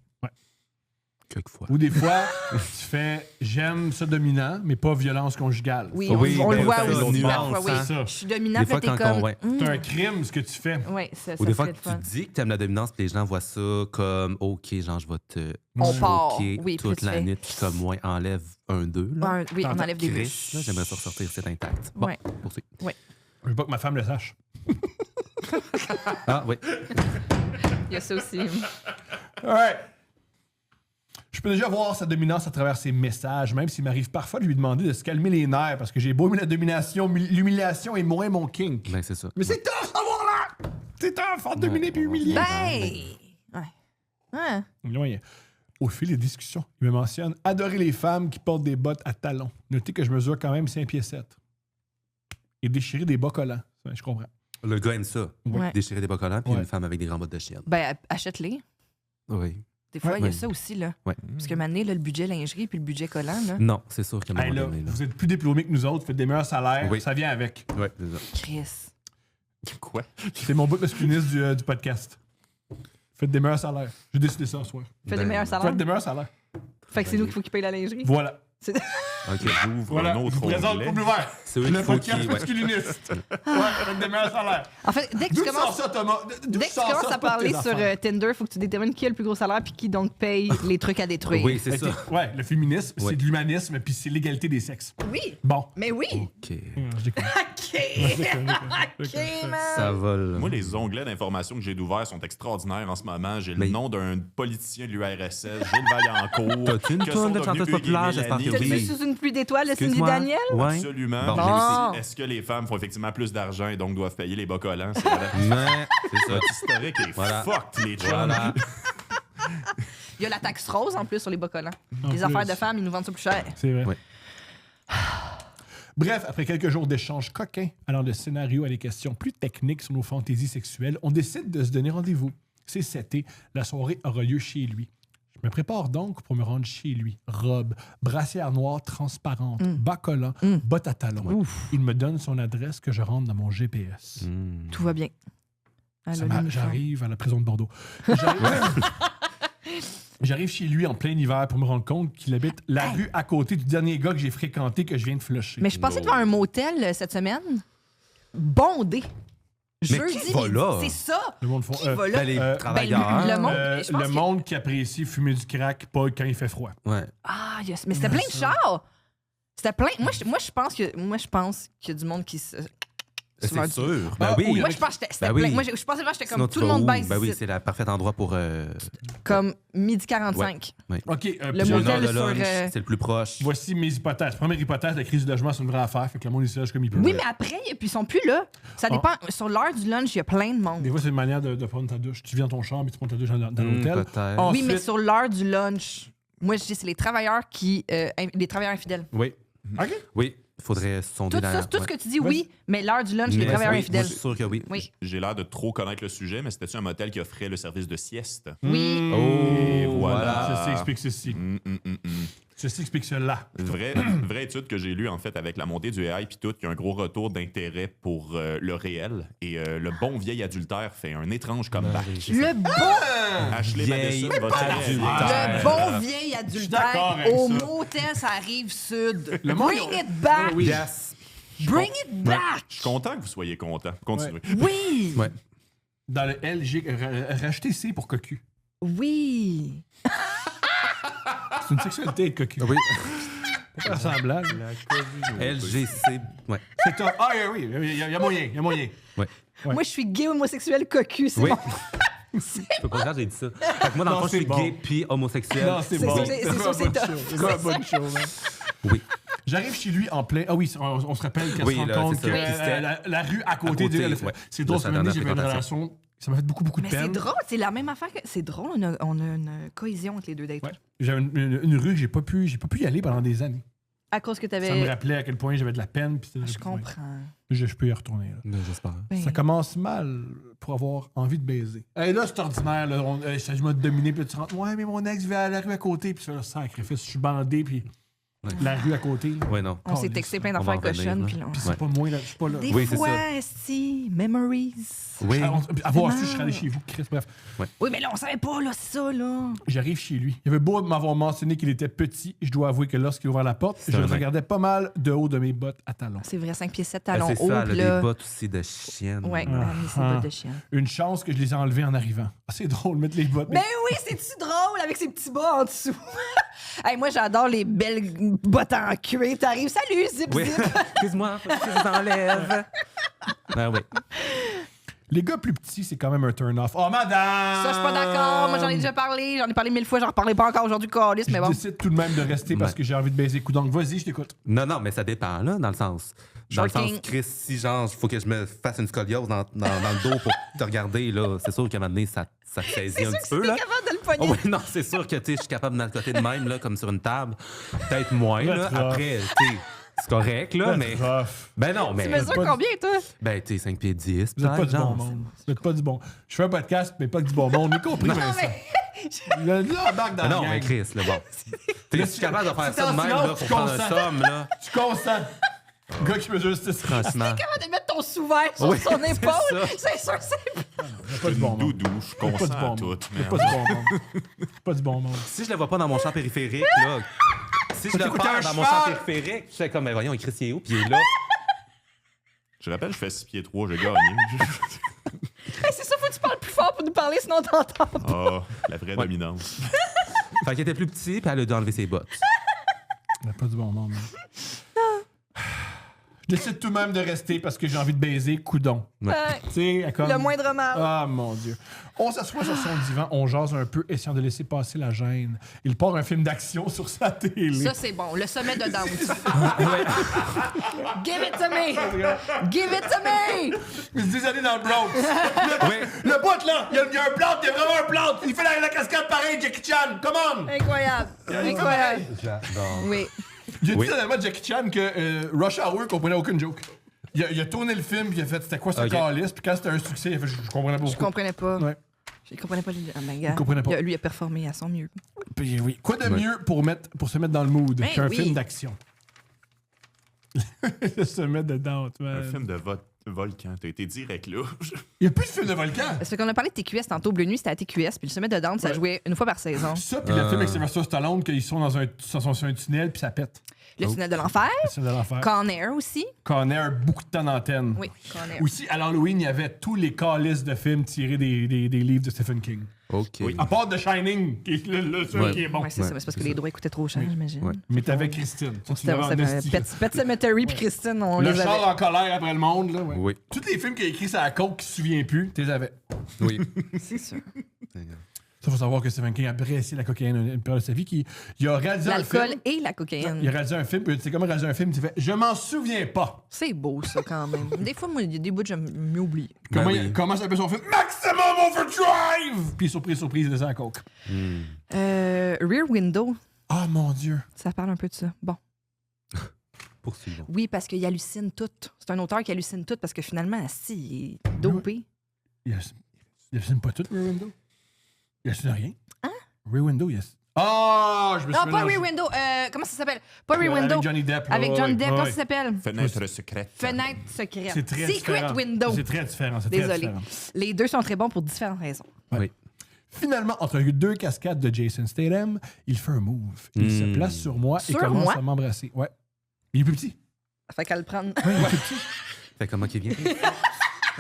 Quelquefois. Ou des fois, tu fais j'aime ça dominant, mais pas violence conjugale. Oui, Oui, on le ben, voit c'est aussi. l'autre Parfois, nuance, oui. hein. Ça. Je suis dominant, Des puis fois, t'es quand comme... on- ouais. C'est un crime, ce que tu fais. Oui, ça Ou des fois serait que le fun. tu dis que tu aimes la dominance, puis les gens voient ça comme OK, genre, je vais te On part. choquer Oui, toute puis tu la fais- nuit, puis comme moi, enlève un, deux. Là. Oui, on enlève des Chris, bûches. là, j'aimerais ça ressortir, c'est intact. Bon, Ouais. poursuis. Je veux pas que ma femme le sache. Ah, oui. Il y a ça aussi. Ouais. Je peux déjà voir sa dominance à travers ses messages, même s'il m'arrive parfois de lui demander de se calmer les nerfs parce que j'ai beau aimer la domination, l'humiliation est moins mon kink. Ben, c'est ça. Mais c'est tough, savoir là! C'est tough, faire dominer puis humilier. Ben! Ouais. Loin. Au fil des discussions, il me mentionne adorer les femmes qui portent des bottes à talons. Notez que je mesure quand même 5 pieds 7. Et déchirer des bas collants. Ouais, je comprends. Le gars aime ça. Ouais. Déchirer des bas collants, puis Ouais. une femme avec des grands bottes de chienne. Ben, achète-les. Oui. Des fois, Ouais. il y a Ouais. ça aussi, là. Ouais. Parce que maintenant, là, le budget lingerie puis le budget collant, là. Non, c'est sûr qu'à un Hey, moment là, donné, là. vous êtes plus diplômés que nous autres, faites des meilleurs salaires, Oui. ça vient avec. Ouais, c'est ça. Chris. Quoi? C'est mon bout masculiniste du podcast. Faites des meilleurs salaires. J'ai décidé ça ce soir. Fais des Ben, meilleurs salaires. Faites des meilleurs salaires. Fait que c'est nous qu'il faut qu'il paye la lingerie. Voilà. OK. J'ouvre Voilà. un Je autre vous présente onglet. Couple ouvert. C'est eux Le qu'il faut podcast qu'ils... Ouais. masculiniste. Ouais, faites des meilleurs salaires. En fait, dès que D'où tu tu sors commences... ça, Thomas? D'où Dès que tu commences à parler sur Tinder, il faut que tu détermines qui a le plus gros salaire puis qui donc paye les trucs à détruire. Oui, c'est ça. Ouais, le féminisme, Ouais. c'est de l'humanisme, puis c'est l'égalité des sexes. Oui, Bon. mais oui. OK. Je déconne. OK, man. Ça vole. Moi, les onglets d'informations que j'ai d'ouvert sont extraordinaires en ce moment. J'ai le Mais- nom d'un politicien de l'URSS, Gilles Vaillancourt. T'as-tu une que tourne sont de devenus chanteuse Hugues et populaire? J'espère que Mélanie. T'as oui. vu sous une pluie d'étoiles de Cindy Excuse-moi. Daniel? Ouais. Absolument. Bon. J'ai Bon. aussi, est-ce que les femmes font effectivement plus d'argent et donc doivent payer les bas collants? C'est vrai. Mais, c'est ça. Notre historique est Voilà. fucked, les chums. Voilà. Il y a la taxe rose en plus sur les bas collants. En Les plus. affaires de femmes, ils nous vendent ça plus cher. C'est vrai. Ouais. Bref, après quelques jours d'échanges coquins, allant de scénario à des questions plus techniques sur nos fantaisies sexuelles, on décide de se donner rendez-vous. C'est cet été, la soirée aura lieu chez lui. Je me prépare donc pour me rendre chez lui. Robe, brassière noire transparente, bas collants, bottes à talons. Il me donne son adresse que je rentre dans mon GPS. Tout va bien. J'arrive à la prison de Bordeaux. J'arrive chez lui en plein hiver pour me rendre compte qu'il habite la rue à côté du dernier gars que j'ai fréquenté que je viens de flusher. Mais je passais devant un motel cette semaine. Bondé. Mais Jeudi, qui va midi. là? C'est ça. Le monde font, Qui va là? Ben, les Euh, travailleurs. le monde- je pense le que- monde qui apprécie fumer du crack, pas quand il fait froid. Ouais. Ah, yes. Mais c'était plein de chars. C'était plein. Moi, je pense qu'il y a du monde qui se. C'est souvent du- sûr. Ben oui. Moi, je pense que c'était Ben plein. oui. Moi, je pensais vraiment que j'étais Sinon, comme tu tout le vas monde où? baisse Ben oui, ici. c'est le parfait endroit pour... Comme midi 45. OK, Le plusieurs motel heures de de- sur, lunch, c'est le plus proche. Voici mes hypothèses. Première hypothèse, la crise du logement, c'est une vraie affaire. Fait que le monde, il se loge comme il peut. Oui, mais après, ils sont plus là. Ça dépend. Sur l'heure du lunch, il y a plein de monde. Des fois, c'est une manière de prendre ta douche. Tu viens dans ton chambre et tu prends ta douche dans Hmm, l'hôtel. peut-être. Ensuite, Oui, mais sur l'heure du lunch, moi, je dis c'est les travailleurs les travailleurs infidèles. Oui. OK. Oui. Il faudrait sonder Tout la... ça, tout ce ouais. que tu dis, oui, mais l'heure du lunch, les Mais travailleurs oui, infidèles. Moi, je suis sûr que oui. Oui. J'ai l'air de trop connaître le sujet, mais c'était-tu un motel qui offrait le service de sieste? Oui. Et Oh, voilà. Ceci explique ceci. Ceci explique cela. Vraie étude que j'ai lue, en fait, avec la montée du AI puis tout, il y a un gros retour d'intérêt pour le réel. Et le bon vieil adultère fait un étrange comeback. Le bon, Ashley Vieil Madison va très adultère. le bon vieil d'accord adultère avec au ça. motel, ça arrive sud. Le monde- Bring it back. Oui. Yes. Bring it back. Je suis content que vous soyez content. Continuez. Oui. Ouais. Dans le L, j'ai rajouté C pour cocu. Oui. C'est une sexualité être cocu. Oui. Pas faire semblant. LGC. Ouais. C'est top. Ah oui, il y a moyen, il y a moyen. Ouais. Ouais. Moi, je suis gay homosexuel cocu. C'est Oui. bon. Je peux pas dire, j'ai dit ça. Fait que moi, dans le Non, fond, je c'est suis bon. gay puis homosexuel. Non, c'est C'est bon. ça, c'est sûr, c'est top. C'est quoi, bonne chose, hein? Oui. J'arrive chez lui en plein. Ah oui, on se rappelle qu'elle Oui, se rend là, compte c'est que ça. Puis c'était la rue à côté, à côté, elle fait- ouais. c'est drôle, De sa ce moment dernière j'avais une fréquentation. relation. Ça m'a fait beaucoup de Mais peine. c'est drôle, c'est la même affaire que. C'est drôle, on a une cohésion entre les deux dates. Ouais. J'avais une rue que j'ai pas pu y aller pendant des années. À cause que Ça me t'avais. rappelait à quel point j'avais de la peine. Puis Je comprends. Je peux y retourner. Là. Ben, j'espère. Ben, Ça commence mal pour avoir envie de baiser. Et là, c'est ordinaire. Là, je m'ai dominé. Puis là, tu rentres. Ouais, mais mon ex vit à la rue à côté. Puis ça, là, sacrifice. Je suis bandé. Puis Ouais. la rue à côté. Là. Ouais, non. On s'est Oh, texté on plein va d'affaires en revenir, cochonnes. là. Puis là, Puis c'est Ouais. pas moi. Là, je suis pas là. Des Oui, c'est fois, ça. si, memories. Oui. Avoir su, mal. je serais allé chez vous, Chris. Bref. Oui, mais là, on savait pas, là, c'est ça, là. J'arrive chez lui. Il avait beau m'avoir mentionné qu'il était petit, je dois avouer que lorsqu'il ouvre la porte, C'est je un le nain. regardais pas mal de haut de mes bottes à talons. C'est vrai, 5 pieds 7 Ben, talons c'est hauts. ça, elle puis a là. des bottes aussi de chienne. Ouais, Ah, elle a mis ses ah. bottes de chien. Une chance que je les ai enlevées en arrivant. Ah, c'est drôle, mettre les bottes. Ben oui, c'est-tu drôle avec ses petits bas en dessous? Hey, moi, j'adore les belles bottes en cuir. T'arrives, salut, zip, Oui. zip. Excuse-moi, faut que je les enlève. Ah oui. Les gars plus petits, c'est quand même un turn-off. Oh, madame! Ça, je suis pas d'accord. Moi, j'en ai déjà parlé. J'en ai parlé 1000 fois. J'en reparlerai pas encore aujourd'hui, Carlis, mais Je bon. décide tout de même de rester parce Ouais. que j'ai envie de baiser coup. Donc, vas-y, je t'écoute. Non, mais ça dépend, là, dans le sens. Dans le Short sens, king. Chris, si genre, faut que je me fasse une scoliose dans le dos pour te regarder, là, c'est sûr qu'à un moment donné, ça te saisit C'est un sûr petit que peu, si là. t'es capable de le Oh, pogner. ouais, non, c'est sûr que, tu sais, je suis capable de m'accoter de même, là, comme sur une table. Peut-être moins, là. That's rough. Après, tu sais, c'est correct, là, mais. Rough. Ben non, mais. Tu mesures pas- combien, toi? Ben, tu sais, 5 pieds 10. Vous êtes pas peut-être, du bon genre. monde. Vous êtes pas du bon. Je fais un podcast, mais pas du bon monde. On est compris, Non, Vincent. mais. Là, embarque dans Ben la non, gang. mais Chris, là, bon. Tu sais, je suis capable de faire C'est ça de en même, silence, là, tu pour prendre un consens. somme, là. Tu consens. Gars qui mesure 6 Franchement. Capable de mettre ton sous-vert sur Oui, son c'est épaule. ça. C'est sûr, c'est. C'est pas du bon monde. Doudou, je suis C'est pas conscient du à bon tout. monde. C'est merde. pas du bon monde. C'est pas du bon monde. Si je le vois pas dans mon champ périphérique, là. Si je le t'écoutes un perds dans mon cheval. champ périphérique, je fais comme, ben voyons, Chris, il est où? Puis il est là. Je rappelle, je fais 6 pieds 3, j'ai gagné. Hey, c'est ça, faut que tu parles plus fort pour nous parler, sinon on t'entend pas. Ah, la vraie dominance. Fait qu'il était plus petit, puis elle a dû enlever ses bottes. C'est pas du bon monde. Je décide tout de même de rester parce que j'ai envie de baiser coudon. Ouais. Tu sais, à comme... Le moindre mal. Ah, mon Dieu. On s'assoit sur son divan, on jase un peu, essayant de laisser passer la gêne. Il part un film d'action sur sa télé. Ça, c'est bon. Le sommet de danse. Give it to me! Give it to me! Il se dit aller dans le Bronx. Le bout, là, il y a un plante, il y a vraiment un plante. Il fait la cascade pareil, Jackie Chan. Come on! Incroyable. Incroyable. J'adore. Oui. J'ai dit Oui. dernièrement à Jackie Chan que Rush Hour comprenait aucune joke. Il a tourné le film, puis il a fait c'était quoi ce Ok. calice, puis quand c'était un succès, il a fait je comprenais pas Je beaucoup. comprenais pas. Ouais. Je comprenais pas. Oh my God. Je comprenais pas. Lui, il a performé à son mieux. Puis oui. Quoi de Ouais. mieux pour se mettre dans le mood Ben qu'un oui. film d'action? Se mettre dedans, tu vois. Un film de volcan, t'as été direct là. Il n'y a plus de film de volcan. Parce qu'on a parlé de TQS tantôt. Bleu Nuit, c'était à TQS. Puis le sommet de danse, ça Ouais. jouait une fois par saison. Ça, puis le film avec Sylvester Stallone, qu'ils sont sur un tunnel, puis ça pète. Le tunnel de l'enfer. C'est de l'enfer. Con Air aussi. Con Air, beaucoup de temps d'antenne. Oui, Con Air. Aussi, à l'Halloween, il y avait tous les calices de films tirés des livres de Stephen King. OK. À part The Shining, qui est le seul Ouais. qui est bon. Ouais, c'est ça. Mais c'est parce que les droits coûtaient trop cher, j'imagine. Ouais. Mais t'avais Christine. Ça, tu C'était l'avais en esti. Pet Cemetery puis Christine, on Le les char avait. en colère après le monde, là, ouais. Oui. Tous les films qu'il a écrits sur la coke qui se souvient plus, tu les avais. Oui. C'est sûr. Ça, faut savoir que Stephen King apprécie la cocaïne une période de sa vie. Il a réalisé un L'alcool film. et la Il a cocaïne. réalisé un film, c'est comme réaliser un film, il fait je m'en souviens pas. C'est beau, ça, quand même. Des fois, moi, il y a des bouts que j'aime mieux oublier. Ben Comment, oui. comment s'appelle son film? Maximum Overdrive! Puis surprise, il descend la coke. Rear Window, Ah, mon Dieu. ça parle un peu de ça. Bon. Poursuivons. Oui, parce qu'il hallucine tout. C'est un auteur qui hallucine tout parce que finalement, si, il est dopé. Il assume pas tout, Rear Window. Il assume rien. Hein? Rear Window, yes. Ah, je me suis Non, pas mélangé. Rear Window. Comment ça s'appelle? Pas Rear Window. Avec Johnny Depp. Avec ouais, Johnny ouais, Depp, ouais, comment ouais. ça s'appelle? Fenêtre secrète. Fenêtre secrète. C'est très Secret différent. Window. C'est très différent. C'est très Désolé. différent. Les deux sont très bons pour différentes raisons. Oui. Finalement, entre deux cascades de Jason Statham, il fait un move. Il se place sur moi et Sur commence moi? à m'embrasser. Ouais. Il est plus petit. Fait qu'à le prendre. Ouais, il est plus petit. Fait comment qu'il vient?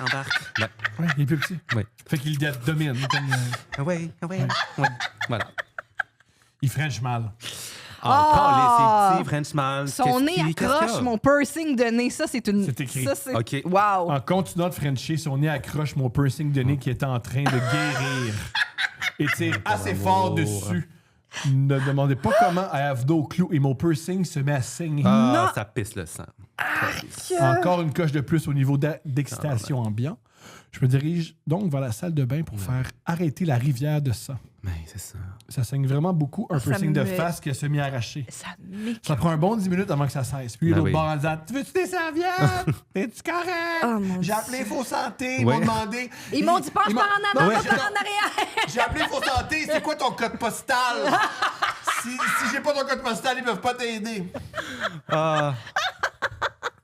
embarque. Ben, Ouais, il est plus petit. Oui. Fait qu'il domine. ouais. Voilà. Il French mal. Encore les petits French mâles. Son nez accroche mon piercing de nez. Ça, c'est une. C'est écrit. Ça, c'est. OK. Wow. En continuant de Frencher, son nez accroche mon piercing de nez qui est en train de guérir. Et tire assez fort dessus. Ne demandez pas comment I have no clue et mon piercing se met à saigner. Ah, ça pisse le sang. Encore une coche de plus au niveau d'excitation ambiant. Je me dirige donc vers la salle de bain pour faire arrêter la rivière de sang. Mais c'est ça. Ça saigne vraiment beaucoup. Un Ça piercing de me- face qui a semi-arraché. Ça m'écoeure. Ça prend un bon 10 minutes avant que ça cesse. Puis Ben l'autre oui. bord en disant « Tu veux-tu des serviettes? Es-tu correct? Oh, mon J'ai appelé Faux Santé. Ils Ouais. m'ont demandé... Ils m'ont dit, penche ils par m'ont- en avant, Ouais. pas par en arrière. J'ai appelé Faux Santé. C'est quoi ton code postal? si j'ai pas ton code postal, ils peuvent pas t'aider. Ah,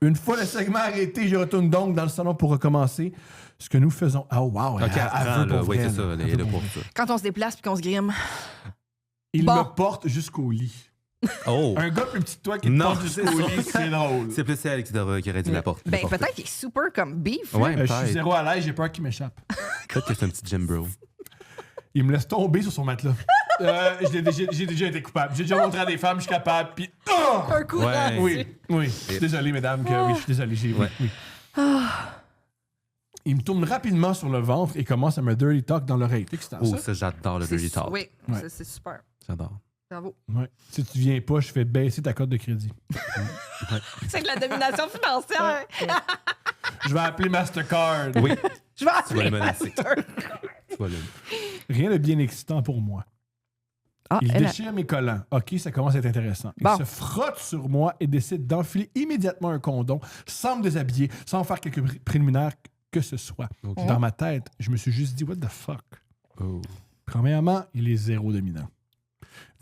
Une fois le segment arrêté, je retourne donc dans le salon pour recommencer ce que nous faisons. Oh wow, OK, elle attends, veut là. pour Oui, vrai, c'est ça. là. Il est là pour ça. Quand on se déplace puis qu'on se grime. Il Bon. me porte jusqu'au lit. Oh! Un gars plus petit que toi qui te Non, porte jusqu'au lit, c'est drôle. C'est plus elle qui aurait dû la porter. Ben, peut-être qu'il est super comme beef. là. Ouais, Je suis peut-être. zéro à l'aise, j'ai peur qu'il m'échappe. Peut-être que c'est un petit gym bro. Il me laisse tomber sur son matelas. J'ai déjà été coupable. J'ai déjà montré à des femmes, je suis capable, puis... Ah! Un coup Ouais. Oui, je suis désolé, mesdames, que oui, je suis désolé. Oui, Ouais. oui. Il me tourne rapidement sur le ventre et commence à me dirty talk dans l'oreille. Fait que c'est Oh, ça. ça, j'adore le dirty talk. Oui, Ouais. c'est super. J'adore. Bravo. Ouais. Si tu viens pas, je fais baisser ta cote de crédit. C'est de la domination financière. Je vais appeler Mastercard. Oui, Je vais tu vas appeler le menacer. Master. Tu vas le... Rien de bien excitant pour moi. Ah, Il elle a- déchire mes collants. OK, ça commence à être intéressant. Bon. Il se frotte sur moi et décide d'enfiler immédiatement un condom, sans me déshabiller, sans faire quelques préliminaires que ce soit. OK. Dans ma tête, je me suis juste dit, what the fuck? Oh. Premièrement, il est zéro dominant.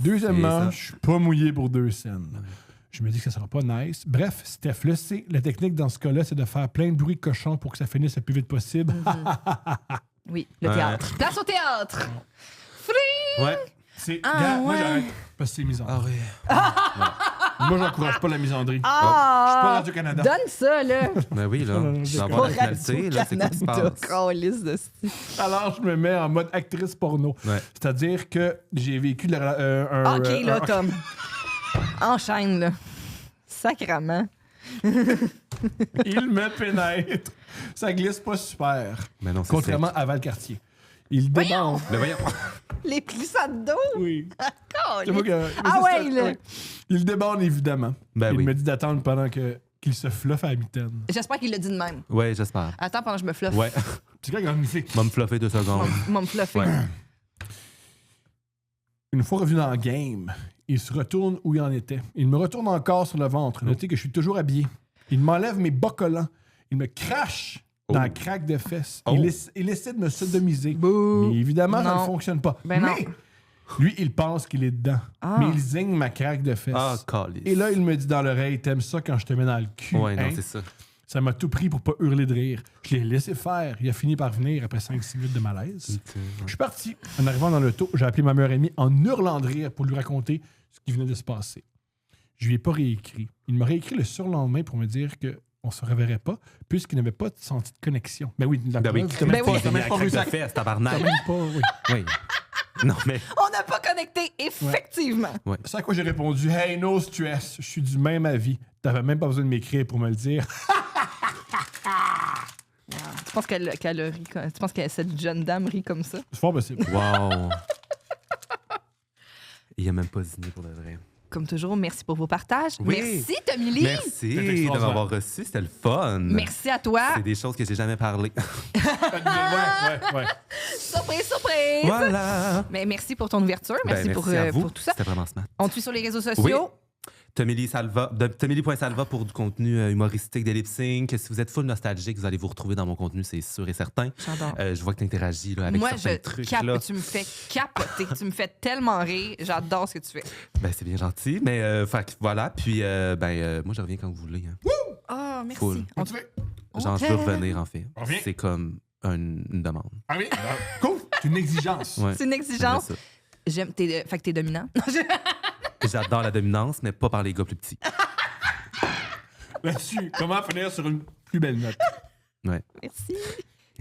Deuxièmement, C'est ça. je suis pas mouillé pour 2 scènes. Je me dis que ça sera pas nice. Bref, Steph le sait. La technique dans ce cas-là, c'est de faire plein de bruit cochon pour que ça finisse le plus vite possible. Oui, le Ouais. théâtre. Place au théâtre. Ouais. C'est, Ah, gars, moi ouais. j'arrête parce que c'est misandrie. Ah oui. Moi, j'encourage pas la misandrie. Je suis pas Ah! Radio-Canada. Donne ça, là. Ben oui, là. non, Tu vas pas avoir la finalité, là. C'est quoi qui se passe? Calisse de style. Alors, je me mets en mode actrice porno. Ouais. C'est-à-dire que j'ai vécu un... OK, là, Tom. Enchaîne, là. Sacrement. Il me pénètre. Ça glisse pas super. Mais non, c'est Contrairement sec. à Val-Cartier. Il débande. Mais voyons. Les glissades d'eau. Oui. Calisse. C'est moi que- Ah c'est ouais, ça, là. ouais. Il débande, évidemment. Ben Il oui. me dit d'attendre pendant qu'il se fluffe à la mitaine. J'espère qu'il le dit de même. Ouais, j'espère. Attends pendant que je me fluffe. Ouais. C'est quand il fait... Va me fluffer 2 secondes. M'a me fluffer. Ouais. Une fois revenu dans le game, il se retourne où il en était. Il me retourne encore sur le ventre. Notez que je suis toujours habillé. Il m'enlève mes bas collants. Il me crache dans la craque de fesses. Oh. Il essaie de me sodomiser. Bouh. Mais évidemment, ça Non. ne fonctionne pas. Ben non. Mais lui, il pense qu'il est dedans. Ah. Mais il zigne ma craque de fesses. Ah, calice. Et là, il me dit dans l'oreille, t'aimes ça quand je te mets dans le cul. Ouais, non, hein? c'est ça. Ça m'a tout pris pour pas hurler de rire. Je l'ai laissé faire. Il a fini par venir après 5-6 minutes de malaise. Je suis parti. En arrivant dans l'auto, j'ai appelé ma meilleure amie en hurlant de rire pour lui raconter ce qui venait de se passer. Je lui ai pas réécrit. Il m'a réécrit le surlendemain pour me dire qu'on se reverrait pas puisqu'il n'avait pas senti de connexion. Ben oui, la Ben oui, preuve, t'as t'as même même pas t'as mis même la pas craque réussi de à- fesses, t'as tabarnak. même pas, oui. Oui. Non, mais... On n'a pas connecté, effectivement. C'est à quoi j'ai répondu, hey, no stress, je suis du même avis. T'avais même pas besoin de m'écrire pour me le dire. Tu penses qu'elle a ri tu penses que cette jeune dame rit comme ça? C'est fort possible. Wow. Il a même pas dîné pour le vrai. Comme toujours, merci pour vos partages. Oui. Merci, Tommy Lee. C'est Merci de extraordinaire. m'avoir reçu. C'était le fun. Merci à toi. C'est des choses que j'ai jamais parlé. ouais. Surprise, surprise. Voilà. Mais merci pour ton ouverture. Merci, Ben, pour, à vous. pour tout ça. C'était vraiment smart. On te suit sur les réseaux Oui. sociaux. Tommy.salva pour du contenu humoristique, des lip sync. Si vous êtes full nostalgique, vous allez vous retrouver dans mon contenu, c'est sûr et certain. J'adore. Je vois que tu interagis avec Moi, certains je trucs. capote. Là. Tu me fais capoter. Tu me fais tellement rire. J'adore ce que tu fais. Ben, c'est bien gentil. Mais fait que voilà. Puis, moi, je reviens quand vous voulez. Hein. Ah, merci. Full. On Tu veux? Genre, je peux revenir, en fait. Reviens. C'est comme une demande. Ah oui? Cool. C'est une exigence. Ouais, C'est une exigence. j'aimerais J'aime. Fait que t'es dominant. ça. J'adore la dominance, mais pas par les gars plus petits. Là-dessus, comment finir sur une plus belle note? Ouais. Merci.